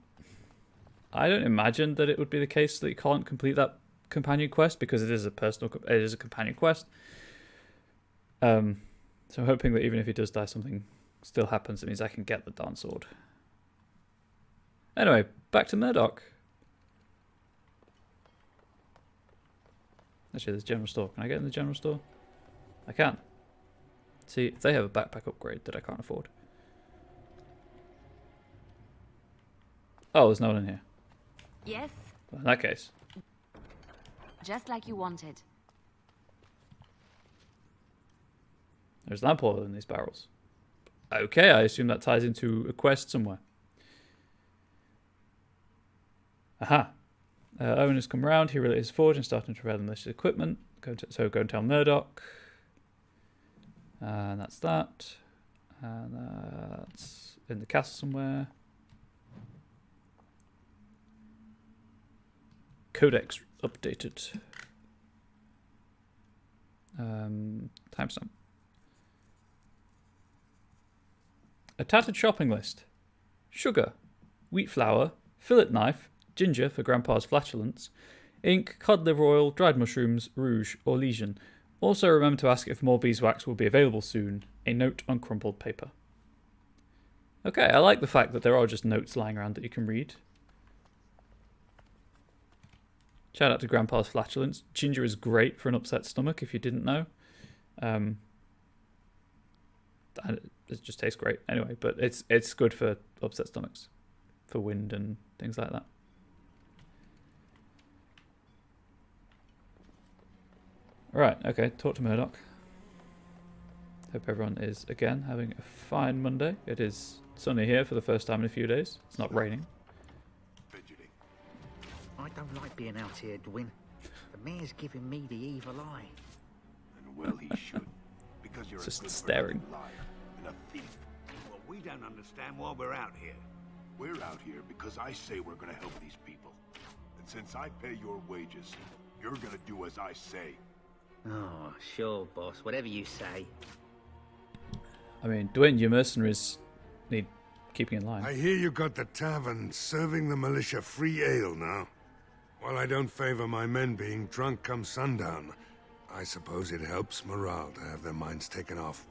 imagine that it would be the case that you can't complete that companion quest, because it is a companion quest. So I'm hoping that even if he does die, something still happens. It means I can get the darn sword. Anyway, back to Murdoch. Actually, there's a general store. Can I get in the general store? I can. See, if they have a backpack upgrade that I can't afford. Oh, there's no one in here. Yes, Well, in that case. just like you wanted. There's lamp oil in these barrels. Okay, I assume that ties into a quest somewhere. Aha. Owen has come round. He related his forge and starting to repair the malicious equipment. So go and tell Murdoch. And that's that. And that's in the castle somewhere. Codex updated. Timestamp. A tattered shopping list. Sugar, wheat flour, fillet knife, ginger for Grandpa's flatulence, ink, cod liver oil, dried mushrooms, rouge, or lesion. Also remember to ask if more beeswax will be available soon. A note on crumpled paper. Okay, I like the fact that there are just notes lying around that you can read. Shout out to Grandpa's flatulence. Ginger is great for an upset stomach, if you didn't know. It just tastes great anyway, but it's good for upset stomachs, for wind and things like that. Right, okay, talk to Murdoch. Hope everyone is, again, having a fine Monday. It is sunny here for the first time in a few days. It's not raining. I don't like being out here, Dwin. The mayor's giving me the evil eye. And well he should. Because you're Just a good staring. liar and a thief. Well, we don't understand why we're out here. We're out here because I say we're gonna help these people. And since I pay your wages, you're gonna do as I say. Oh, sure, boss. Whatever you say. I mean, Dwayne, your mercenaries need keeping in line. I hear you got the tavern serving the militia free ale now. While I don't favor my men being drunk come sundown, I suppose it helps morale to have their minds taken off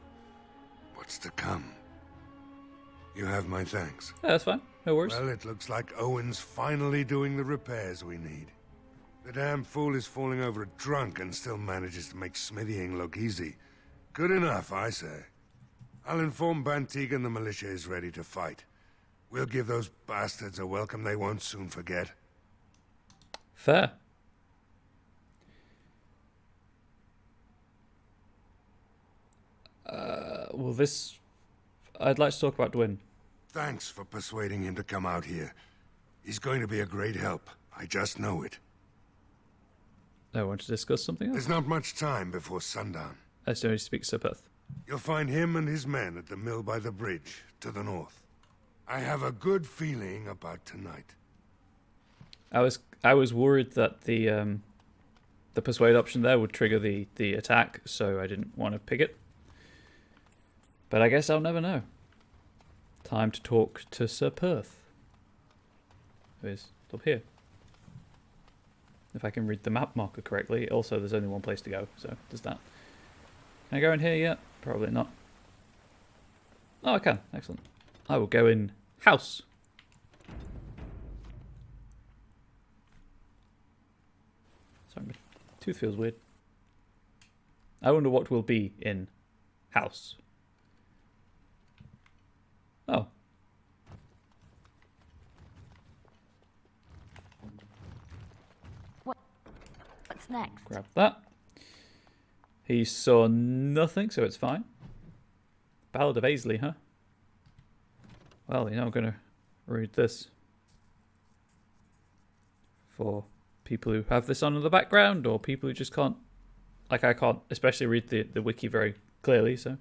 what's to come. You have my thanks. Yeah, that's fine. No worries. Well, it looks like Owen's finally doing the repairs we need. The damn fool is falling over drunk and still manages to make smithying look easy. Good enough, I say. I'll inform Bantigan the militia is ready to fight. We'll give those bastards a welcome they won't soon forget. Fair. Well, I'd like to talk about Dwyn. Thanks for persuading him to come out here. He's going to be a great help. I just know it. I want to discuss something else. There's not much time before sundown. I still need to speak to Sir Perth. You'll find him and his men at the mill by the bridge, to the north. I have a good feeling about tonight. I was worried that the persuade option there would trigger the attack, so I didn't want to pick it. But I guess I'll never know. Time to talk to Sir Perth, who is up here. If I can read the map marker correctly. Also, there's only one place to go, so there's that. Can I go in here yet? Probably not. Oh, I can. Excellent. I will go in house. Sorry, my tooth feels weird. I wonder what will be in house. Oh. What's next? Grab that. He saw nothing, so it's fine. Ballad of Aisley, huh? Well, you know, I'm going to read this for people who have this on in the background, or people who just can't, like I can't especially read the wiki very clearly, so.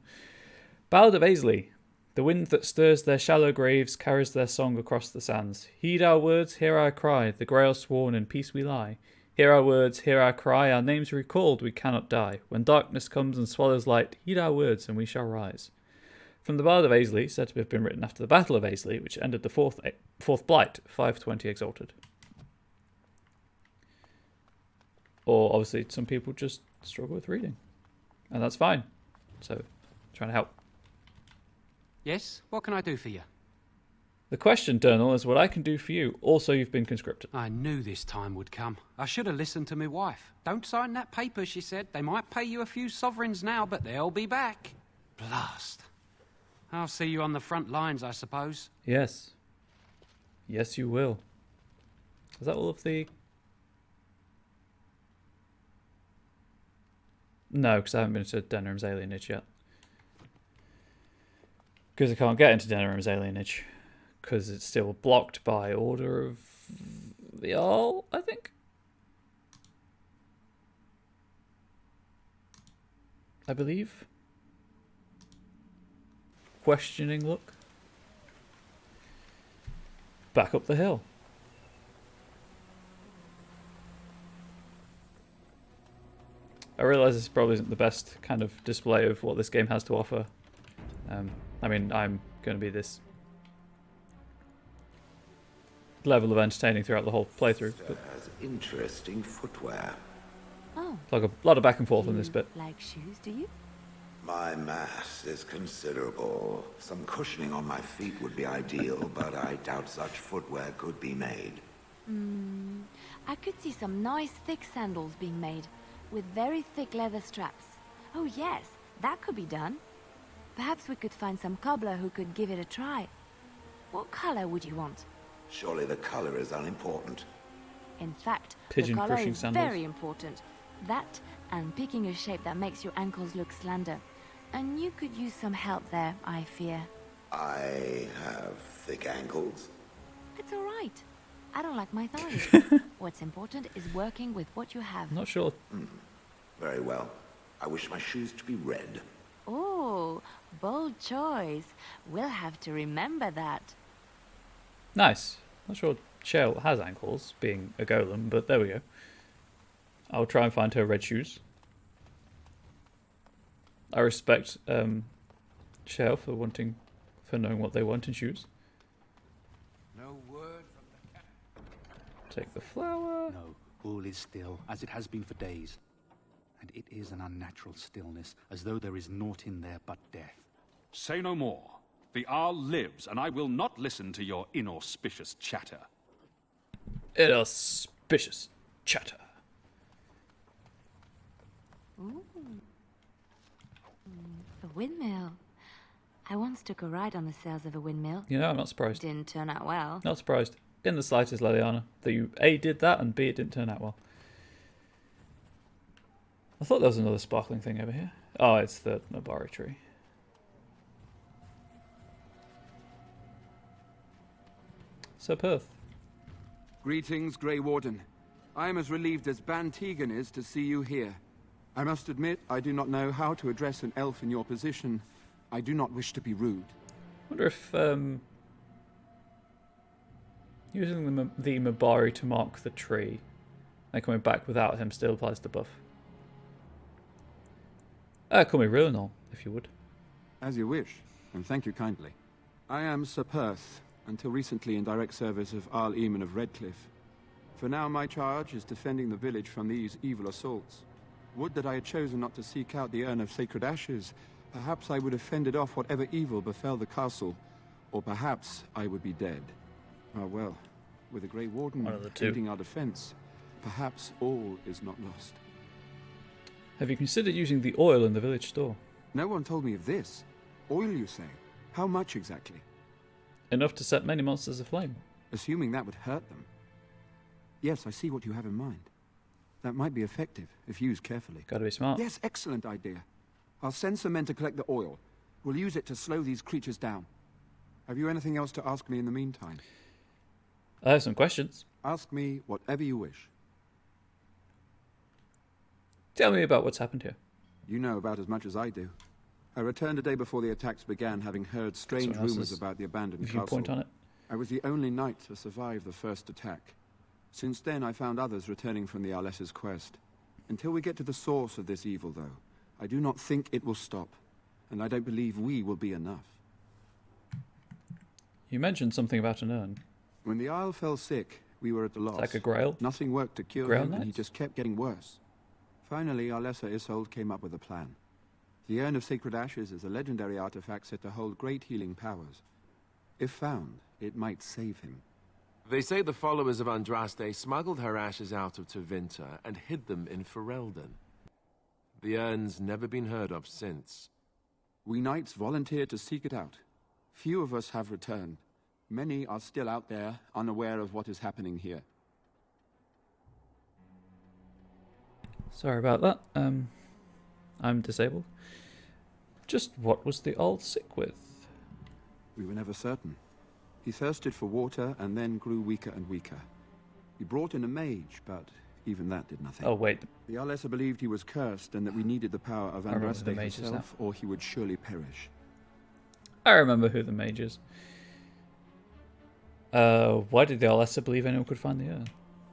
Ballad of Aisley. The wind that stirs their shallow graves carries their song across the sands. Heed our words, hear our cry, the Grail sworn, in peace we lie. Hear our words, hear our cry, our names recalled, we cannot die. When darkness comes and swallows light, heed our words and we shall rise. From the Ballad of Aisley, said to have been written after the Battle of Aisley, which ended the fourth Blight, 520 Exalted. Or, obviously, some people just struggle with reading. And that's fine. So, trying to help. Yes? What can I do for you? The question, Durnall, is what I can do for you. Also, you've been conscripted. I knew this time would come. I should have listened to my wife. Don't sign that paper, she said. They might pay you a few sovereigns now, but they'll be back. Blast. I'll see you on the front lines, I suppose. Yes. Yes, you will. Is that all of the... No, because I haven't been to Denerim's alienage yet. Because I can't get into Denerim's alienage. Because it's still blocked by order of the Arl, I think? I believe. Questioning look. Back up the hill. I realise this probably isn't the best kind of display of what this game has to offer. I mean, I'm going to be this level of entertaining throughout the whole playthrough. But interesting footwear. Oh. Like a lot of back and forth in this bit. Like shoes, do you? My mass is considerable. Some cushioning on my feet would be ideal, but I doubt such footwear could be made. I could see some nice thick sandals being made, with very thick leather straps. Oh yes, that could be done. Perhaps we could find some cobbler who could give it a try. What color would you want? Surely the color is unimportant. In fact, Pigeon the color crushing is sandals. very important. That, and picking a shape that makes your ankles look slender. And you could use some help there, I fear. I have thick ankles. It's all right. I don't like my thighs. What's important is working with what you have. I'm not sure. Very well. I wish my shoes to be red. Oh, bold choice. We'll have to remember that. Nice. Not sure Cheryl has ankles, being a golem, but there we go. I'll try and find her red shoes. I respect Cheryl for knowing what they want in shoes. No word from the cat. Take the flower. No, all is still, as it has been for days. And it is an unnatural stillness, as though there is naught in there but death. Say no more. The Arl lives, and I will not listen to your inauspicious chatter. Inauspicious chatter. Ooh. The windmill. I once took a ride on the sails of a windmill. You know, I'm not surprised. Didn't turn out well. Not surprised. In the slightest, Leliana, that you A, did that, and B, it didn't turn out well. I thought there was another sparkling thing over here. Oh, it's the Nabari tree. Sir Perth. Greetings, Grey Warden. I am as relieved as Ban Tegan is to see you here. I must admit, I do not know how to address an elf in your position. I do not wish to be rude. I wonder if using the Mabari to mark the tree and coming back without him still applies the buff. Call me Rillinol, if you would. As you wish, and thank you kindly. I am Sir Perth, until recently in direct service of Arl Eamon of Redcliffe. For now, my charge is defending the village from these evil assaults. Would that I had chosen not to seek out the urn of sacred ashes. Perhaps I would have fended off whatever evil befell the castle, or perhaps I would be dead. Ah well, with the Grey Warden aiding our defense, perhaps all is not lost. Have you considered using the oil in the village store? No one told me of this. Oil, you say? How much exactly? Enough to set many monsters aflame. Assuming that would hurt them. Yes, I see what you have in mind. That might be effective, if used carefully. Gotta be smart. Yes, excellent idea. I'll send some men to collect the oil. We'll use it to slow these creatures down. Have you anything else to ask me in the meantime? I have some questions. Ask me whatever you wish. Tell me about what's happened here. You know about as much as I do. I returned a day before the attacks began, having heard strange rumors about the abandoned castle. Viewpoint on it. I was the only knight to survive the first attack. Since then, I found others returning from the Arlessa's quest. Until we get to the source of this evil, though, I do not think it will stop, and I don't believe we will be enough. You mentioned something about an urn. When the Isle fell sick, we were at a loss. Like a grail? Nothing worked to cure Grail him, and he Knights? just kept getting worse. Finally, Arlessa Isolde came up with a plan. The Urn of Sacred Ashes is a legendary artifact said to hold great healing powers. If found, it might save him. They say the followers of Andraste smuggled her ashes out of Tevinter and hid them in Ferelden. The urn's never been heard of since. We knights volunteered to seek it out. Few of us have returned. Many are still out there, unaware of what is happening here. Sorry about that. I'm disabled. Just what was the Jarl sick with? We were never certain. He thirsted for water and then grew weaker and weaker. We brought in a mage, but even that did nothing. Oh, wait. The Arlessa believed he was cursed and that we needed the power of Andraste himself, or he would surely perish. I remember who the mage is. Why did the Arlessa believe anyone could find the urn?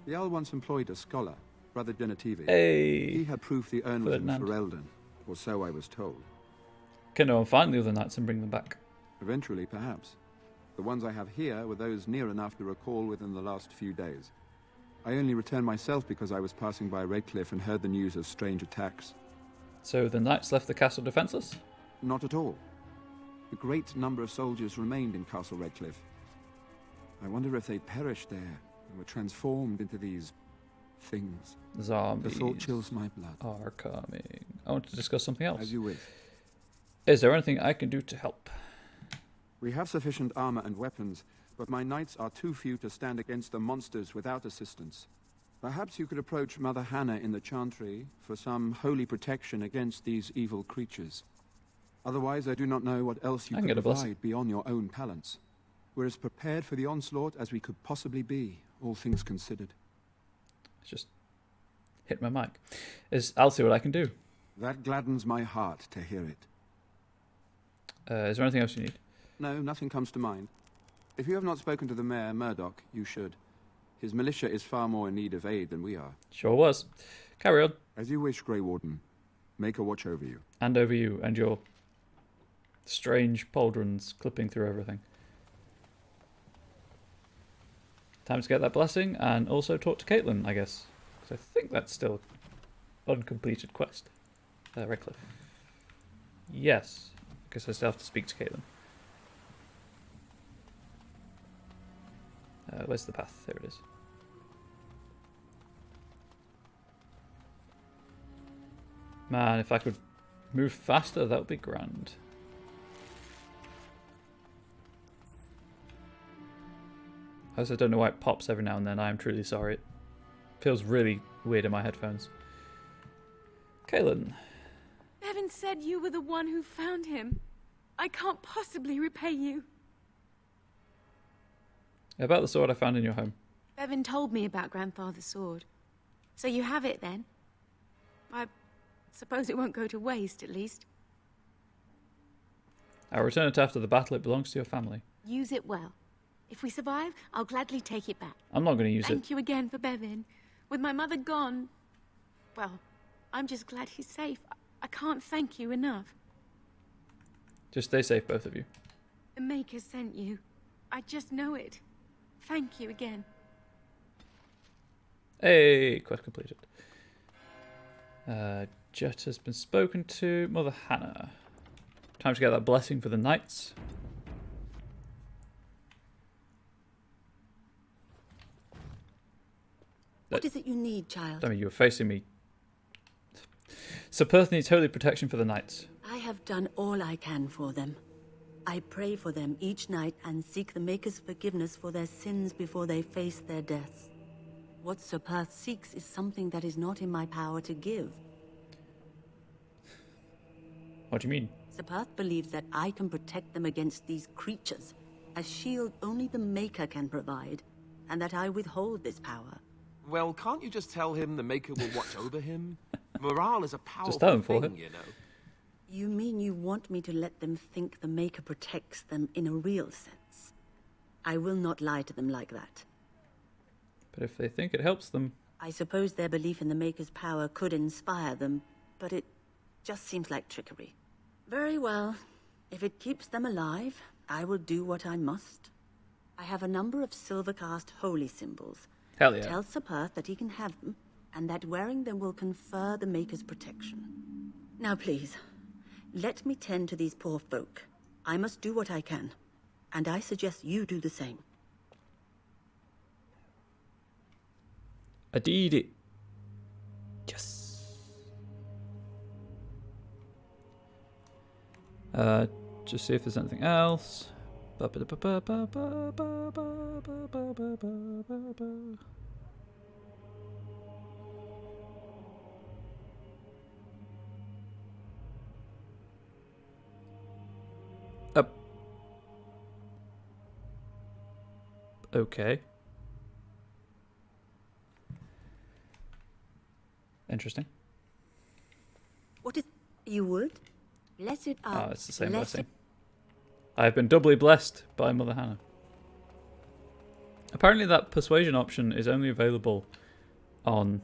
The Jarl once employed a scholar, Brother Genetivi. Hey! He had proof the urn was in Ferdinand. Ferelden, or so I was told. Can no one find the other knights and bring them back? Eventually, perhaps. The ones I have here were those near enough to recall within the last few days. I only returned myself because I was passing by Redcliffe and heard the news of strange attacks. So the knights left the castle defenceless? Not at all. A great number of soldiers remained in Castle Redcliffe. I wonder if they perished there and were transformed into these things. Zombies. The thought chills my blood. Are coming. I want to discuss something else. As you wish. Is there anything I can do to help? We have sufficient armor and weapons, but my knights are too few to stand against the monsters without assistance. Perhaps you could approach Mother Hannah in the Chantry for some holy protection against these evil creatures. Otherwise, I do not know what else you could provide beyond your own talents. We're as prepared for the onslaught as we could possibly be, all things considered. Just hit my mic. I'll see what I can do. That gladdens my heart to hear it. Is there anything else you need? No, nothing comes to mind. If you have not spoken to the Mayor, Murdoch, you should. His militia is far more in need of aid than we are. Sure was. Carry on. As you wish, Grey Warden. Make a watch over you. And over you, and your strange pauldrons clipping through everything. Time to get that blessing, and also talk to Caitlin, I guess. Because I think that's still an uncompleted quest. Redcliffe. Yes. I guess I still have to speak to Caitlin. Where's the path? There it is. Man, if I could move faster, that would be grand. I also don't know why it pops every now and then. I am truly sorry. It feels really weird in my headphones. Caitlin. Bevan said you were the one who found him. I can't possibly repay you. About the sword I found in your home. Bevan told me about Grandfather's sword. So you have it then? I suppose it won't go to waste, at least. I'll return it after the battle. It belongs to your family. Use it well. If we survive, I'll gladly take it back. I'm not going to use it. Thank you again for Bevan. With my mother gone, well, I'm just glad he's safe. I can't thank you enough. Just stay safe, both of you. The Maker sent you. I just know it. Thank you again. Hey, quest completed. Jet has been spoken to. Mother Hannah. Time to get that blessing for the knights. What is it you need, child? I mean, you were facing me. Sir Perth needs holy protection for the knights. I have done all I can for them. I pray for them each night and seek the Maker's forgiveness for their sins before they face their deaths. What Sir Perth seeks is something that is not in my power to give. What do you mean? Sir Perth believes that I can protect them against these creatures, a shield only the Maker can provide, and that I withhold this power. Well, can't you just tell him the Maker will watch over him? Morale is a powerful thing, you know. You mean you want me to let them think the Maker protects them in a real sense? I will not lie to them like that. But if they think it helps them... I suppose their belief in the Maker's power could inspire them, but it just seems like trickery. Very well. If it keeps them alive, I will do what I must. I have a number of silver-cast holy symbols. Hell yeah. Tell Sir Perth that he can have them, and that wearing them will confer the Maker's protection. Now please, let me tend to these poor folk. I must do what I can, and I suggest you do the same. I did it. Yes. Just see if there's anything else. Up. Okay. Interesting. What is... You would? Bless it up. Oh, it's the same Bless blessing. I have been doubly blessed by Mother Hannah. Apparently that persuasion option is only available on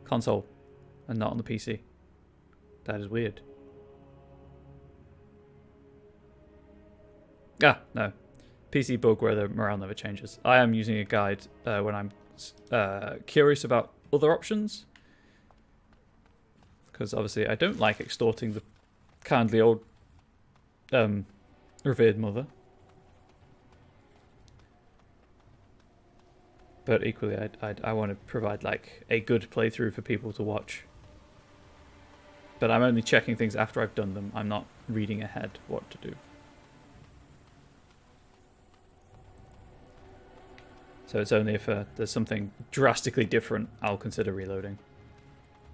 console and not on the PC. That is weird. Ah, no. PC bug where the morale never changes. I am using a guide when I'm curious about other options. Because obviously I don't like extorting the kindly old revered mother. But equally I want to provide like a good playthrough for people to watch. But I'm only checking things after I've done them. I'm not reading ahead what to do. So it's only if there's something drastically different, I'll consider reloading.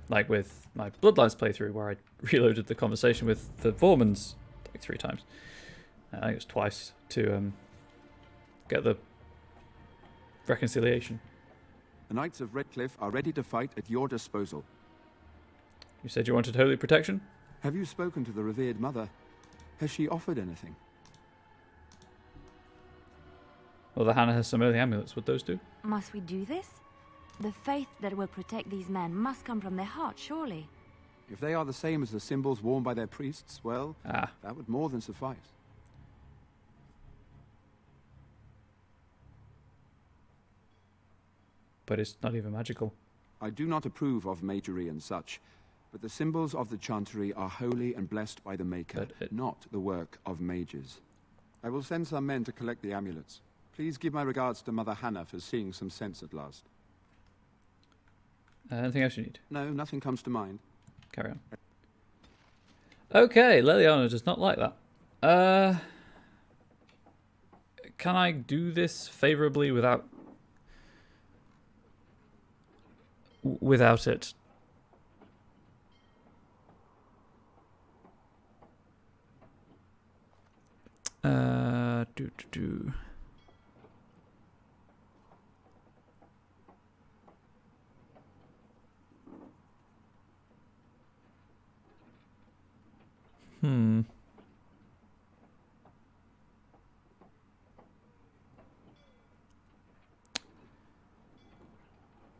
Like with my Bloodlines playthrough, where I reloaded the conversation with the Vormans like 3 times. I think it was twice to get the reconciliation. The Knights of Redcliffe are ready to fight at your disposal. You said you wanted holy protection? Have you spoken to the revered mother? Has she offered anything? Well, the Hannah has some early amulets. Would those do? Must we do this? The faith that will protect these men must come from their heart, surely. If they are the same as the symbols worn by their priests, well, that would more than suffice. But it's not even magical. I do not approve of magery and such, but the symbols of the Chancery are holy and blessed by the Maker, not the work of mages. I will send some men to collect the amulets. Please give my regards to Mother Hannah for seeing some sense at last. Anything else you need? No, nothing comes to mind. Carry on. Okay, Leliana does not like that. Can I do this favorably without it? Do.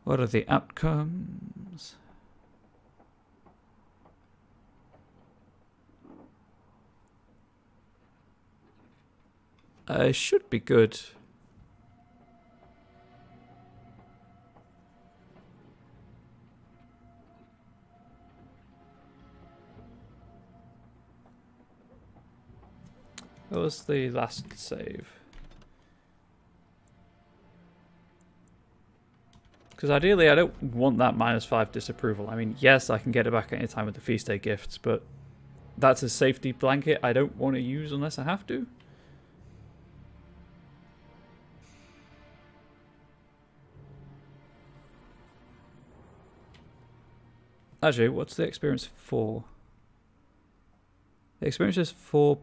What are the outcomes? Should be good. What was the last save? Because ideally I don't want that -5 disapproval. I mean, yes, I can get it back at any time with the feast day gifts, but that's a safety blanket I don't want to use unless I have to. Actually, what's the experience for? The experience is for...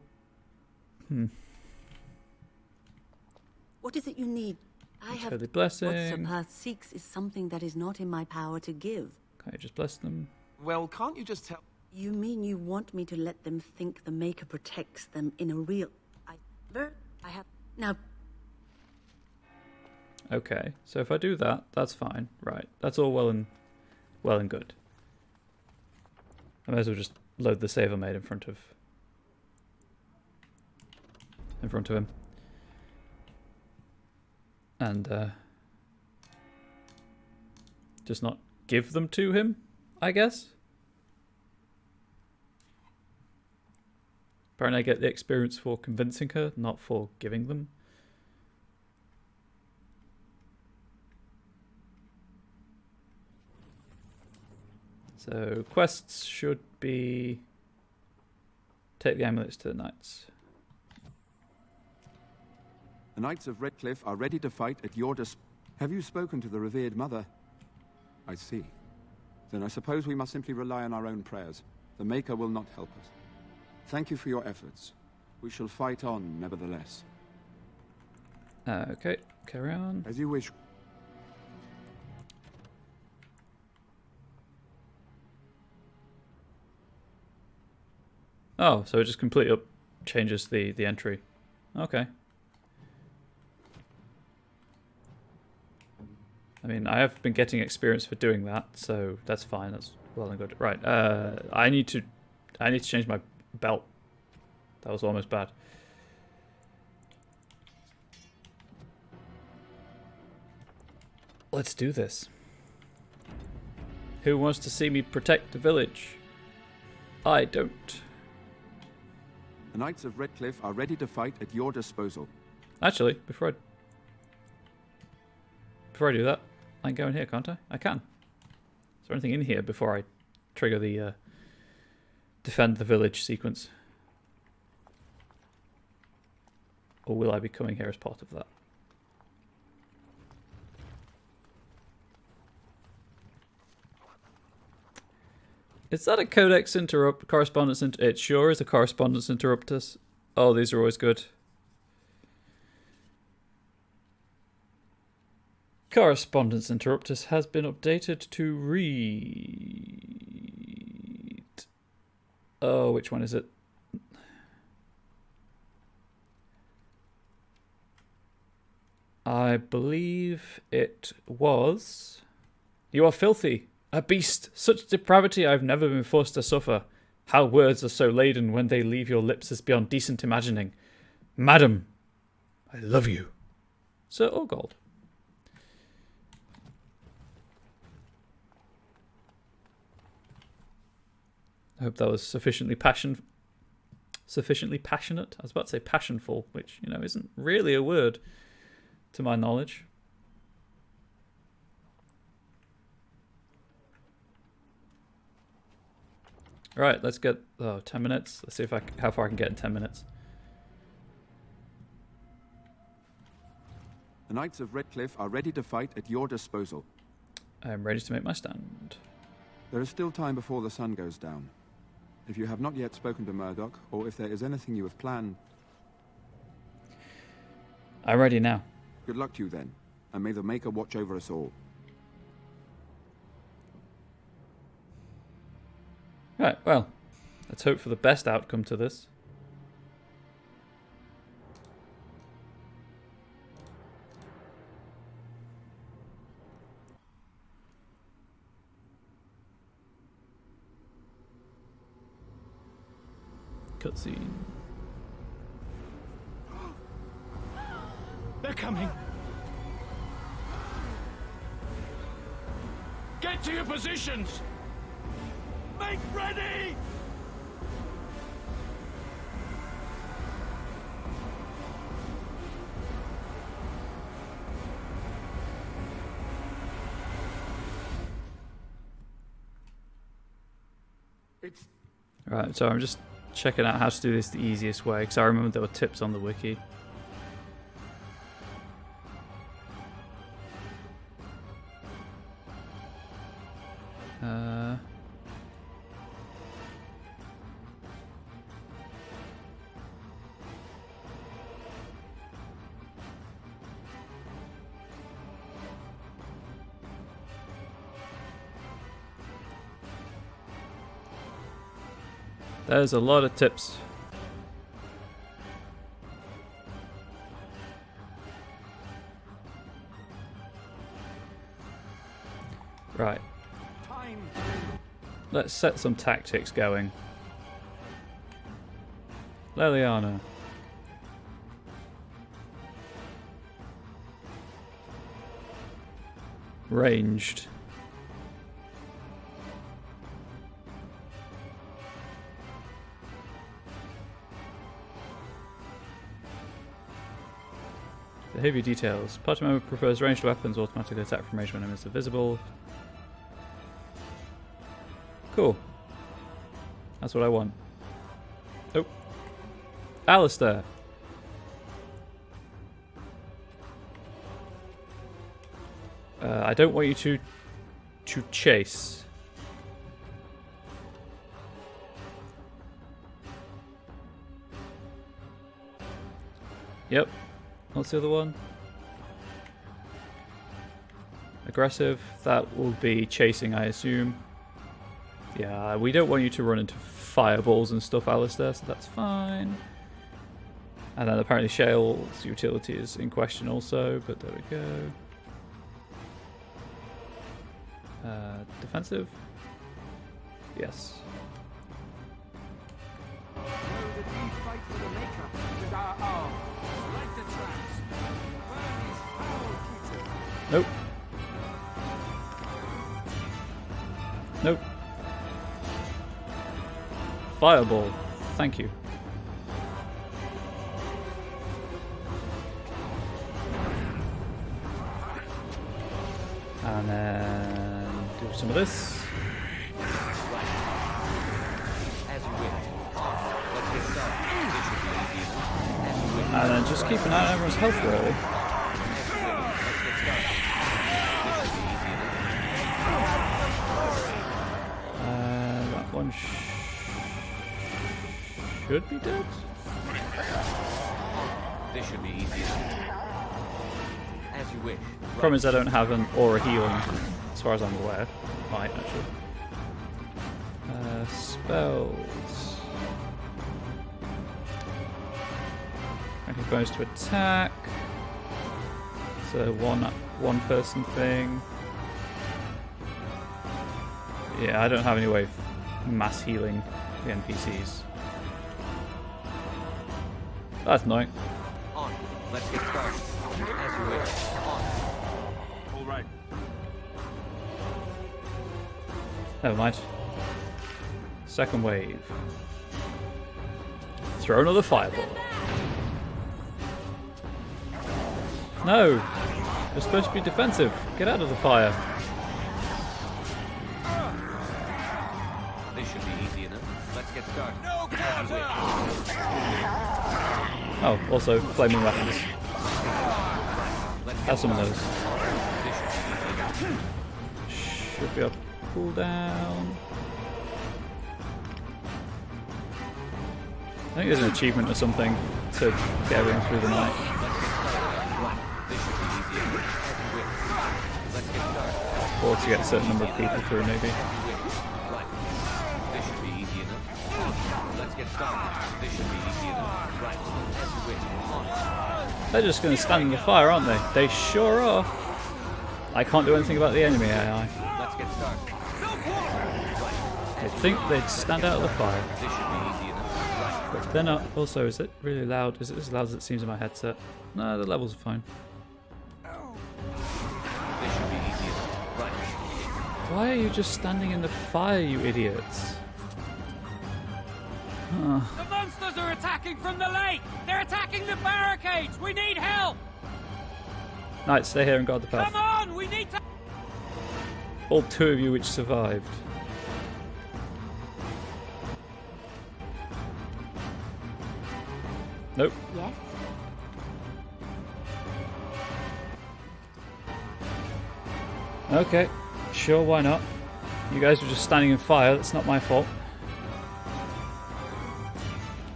What is it you need? I have... Holy blessing. What Sir Perth seeks is something that is not in my power to give. Can I just bless them? Well, can't you just tell... You mean you want me to let them think the Maker protects them in a real... I have... Now... Okay, so if I do that, that's fine. Right, that's all well and good. I may as well just load the save I made in front of him. And just not give them to him, I guess. Apparently I get the experience for convincing her, not for giving them. So quests should be take the amulets to the knights. The Knights of Redcliffe are ready to fight at your Have you spoken to the revered mother? I see. Then I suppose we must simply rely on our own prayers. The Maker will not help us. Thank you for your efforts. We shall fight on, nevertheless. Okay, carry on. As you wish. Oh, so it just completely changes the entry. Okay. I mean, I have been getting experience for doing that, so that's fine. That's well and good. Right. I need to change my belt. That was almost bad. Let's do this. Who wants to see me protect the village? I don't. The Knights of Redcliffe are ready to fight at your disposal. Actually, before I do that, I can go in here, can't I? I can. Is there anything in here before I trigger the defend the village sequence? Or will I be coming here as part of that? Is that a codex correspondence? It sure is a correspondence interruptus. Oh, these are always good. Correspondence interruptus has been updated to read. Oh, which one is it? I believe it was. You are filthy, a beast, such depravity I've never been forced to suffer. How words are so laden when they leave your lips is beyond decent imagining. Madam, I love you. Sir Orgold. I hope that was sufficiently passionate. I was about to say passionful, which, you know, isn't really a word to my knowledge. Right, let's get 10 minutes. Let's see if how far I can get in 10 minutes. The Knights of Redcliffe are ready to fight at your disposal. I am ready to make my stand. There is still time before the sun goes down. If you have not yet spoken to Murdoch, or if there is anything you have planned... I'm ready now. Good luck to you then, and may the Maker watch over us all. Right, well, let's hope for the best outcome to this. Cutscene. They're coming. Get to your positions! Make ready! Right, so I'm just checking out how to do this the easiest way, because I remember there were tips on the wiki. There's a lot of tips. Right. Let's set some tactics going. Leliana. Ranged. Behavior details. Party member prefers ranged weapons, automatically attack from range when enemies are visible. Cool. That's what I want. Oh. Alistair. I don't want you to chase. Yep. What's the other one? Aggressive. That will be chasing, I assume. Yeah, we don't want you to run into fireballs and stuff, Alistair, so that's fine. And then apparently Shale's utility is in question also, but there we go. Defensive? Yes. Nope. Nope. Fireball. Thank you. And then do some of this. And then just keep an eye on everyone's health, really. That one should be dead. This should be easy. As you wish. Problem is I don't have an aura healing, as far as I'm aware. Might, actually. Spells. Okay, bonus to attack. It's a one person thing. Yeah, I don't have any way of mass healing the NPCs. That's annoying. On. Let's get started. As you wish. On. All right. Never mind. Second wave. Throw another fireball. No! You're supposed to be defensive. Get out of the fire. This should be easy enough. Let's get started. No counter! Oh, also flaming weapons. Have some of those. Should be up cooldown. I think there's an achievement or something to get everyone through the night. Or to get a certain number of people through, maybe. This should be easy enough. Let's get started. This should be easy enough. Right. As you wish. On. They're just going to stand in the fire, aren't they? They sure are. I can't do anything about the enemy AI. Let's get started. I think they'd stand out of the fire. This should be easy enough. Right. But they're not. Also, is it really loud? Is it as loud as it seems in my headset? No, the levels are fine. This should be easy enough. Right. Why are you just standing in the fire, you idiots? Huh. The monsters are attacking from the lake! They're attacking the barricades! We need help! Knight, stay here and guard the path. Come on! We need to... All two of you which survived. Nope. Yes? Okay. Sure, why not? You guys were just standing in fire, that's not my fault.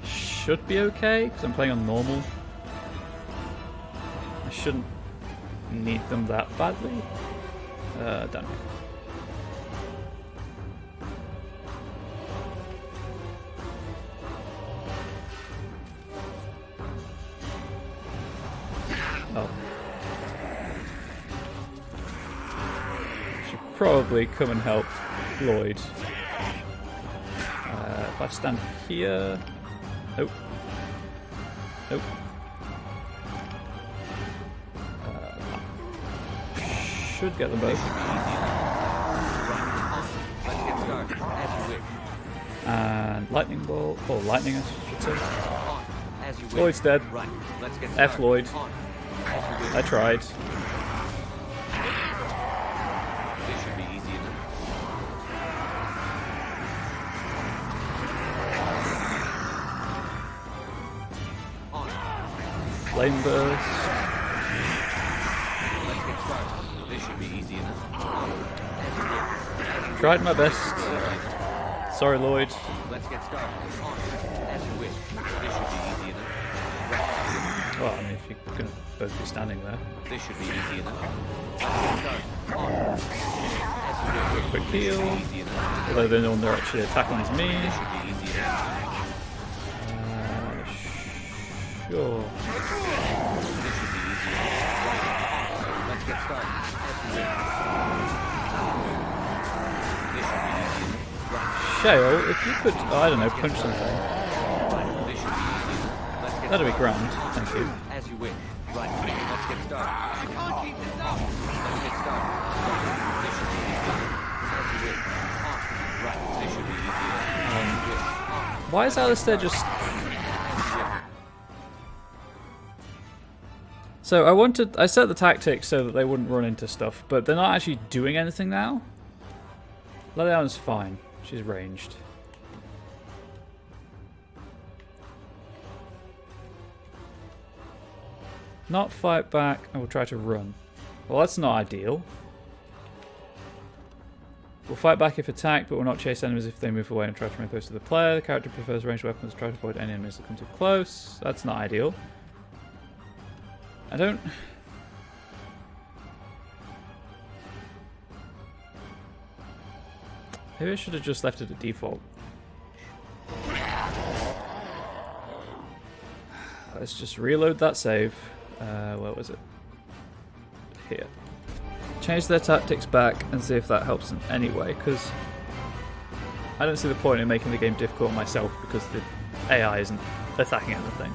Should be okay, because I'm playing on normal. I shouldn't need them that badly. Don't know. Oh. Should probably come and help Lloyd. If I stand here... Nope. Nope. Should get them both. And lightning bolt, or lightning I should say. Lloyd's dead. F Lloyd. I tried. This should be easy enough. Flame burst. Let's get started. This This should be easy enough. Tried my best. Sorry, Lloyd. Let's get started. As you wish. This should be easy enough. Well, I mean, if you're going to both be standing there. This should be easy enough. Let's get started. Do a quick heal. Although the one they're actually attacking is me. This should be easy enough. Sure. This should be easy enough. Let's get started. This should be easy enough. Shale, if you could, I don't know, punch something. This should be easy enough. Let's get That'd be grand. Thank you. As you wish. Right. Let's get started. I can't keep this up. Let's get started. This should be easy enough. As you wish. Right. This should be easy enough. Why is Alistair just... So I set the tactics so that they wouldn't run into stuff, but they're not actually doing anything now. Leliana's fine. She's ranged. Not fight back, and we'll try to run. Well, that's not ideal. We'll fight back if attacked, but we'll not chase enemies if they move away and try to remain close to the player. The character prefers ranged weapons. Try to avoid any enemies that come too close. That's not ideal. I don't... Maybe I should have just left it at default. Let's just reload that save. Where was it? Here. Change their tactics back and see if that helps in any way, because I don't see the point in making the game difficult myself because the AI isn't attacking anything.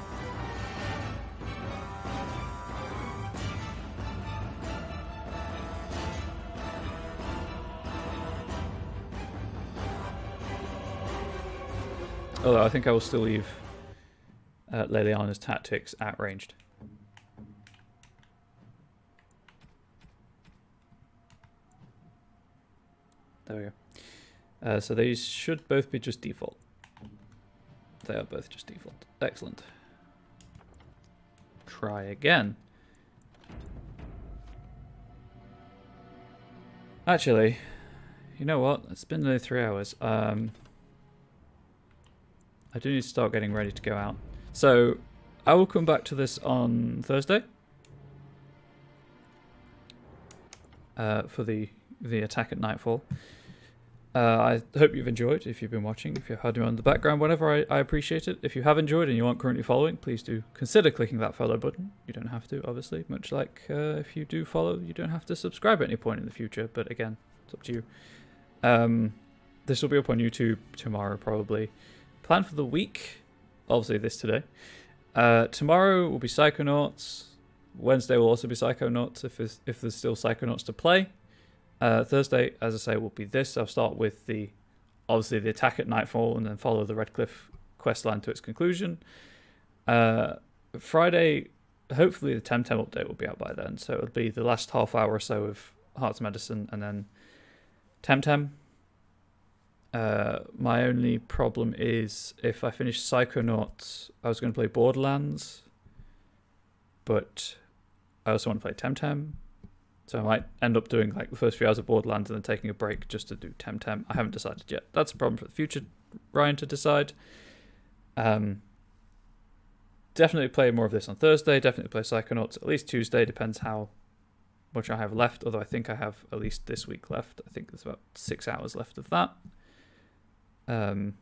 Although I think I will still leave Leliana's tactics at ranged. There we go. So these should both be just default. They are both just default. Excellent. Try again. Actually, you know what? It's been nearly 3 hours. I do need to start getting ready to go out. So I will come back to this on Thursday for the attack at nightfall. I hope you've enjoyed. If you've been watching, if you've heard me on the background, whatever, I appreciate it. If you have enjoyed and you aren't currently following, please do consider clicking that follow button. You don't have to, obviously. Much like if you do follow, you don't have to subscribe at any point in the future. But again, it's up to you. This will be up on YouTube tomorrow, probably. Plan for the week, obviously this today. Tomorrow will be Psychonauts. Wednesday will also be Psychonauts if there's still Psychonauts to play. Thursday, as I say, will be this. I'll start with obviously the attack at nightfall and then follow the Redcliffe questline to its conclusion. Friday, hopefully the Temtem update will be out by then. So it'll be the last half hour or so of Hearts of Medicine and then Temtem. My only problem is if I finish Psychonauts, I was going to play Borderlands, but I also want to play Temtem, so I might end up doing like the first few hours of Borderlands and then taking a break just to do Temtem. I haven't decided yet. That's a problem for the future, Ryan, to decide. Definitely play more of this on Thursday. Definitely play Psychonauts at least Tuesday. Depends how much I have left, although I think I have at least this week left. I think there's about 6 hours left of that. And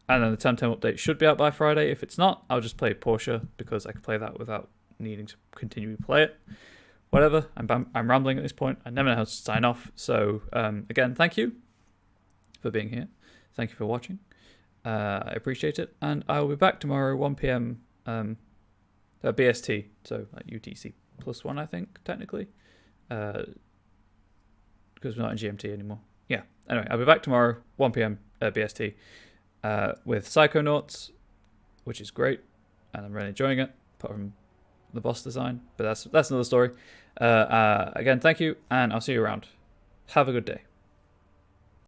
then the Temtem update should be out by Friday. If it's not, I'll just play Portia because I can play that without needing to continue to play it. Whatever. I'm rambling at this point. I never know how to sign off. So again, thank you for being here. Thank you for watching. I appreciate it, and I will be back tomorrow 1 p.m. BST, so like UTC +1, I think technically, because we're not in GMT anymore. Yeah. Anyway, I'll be back tomorrow, 1 p.m. BST, with Psychonauts, which is great, and I'm really enjoying it, apart from the boss design, but that's another story. Again, thank you, and I'll see you around. Have a good day.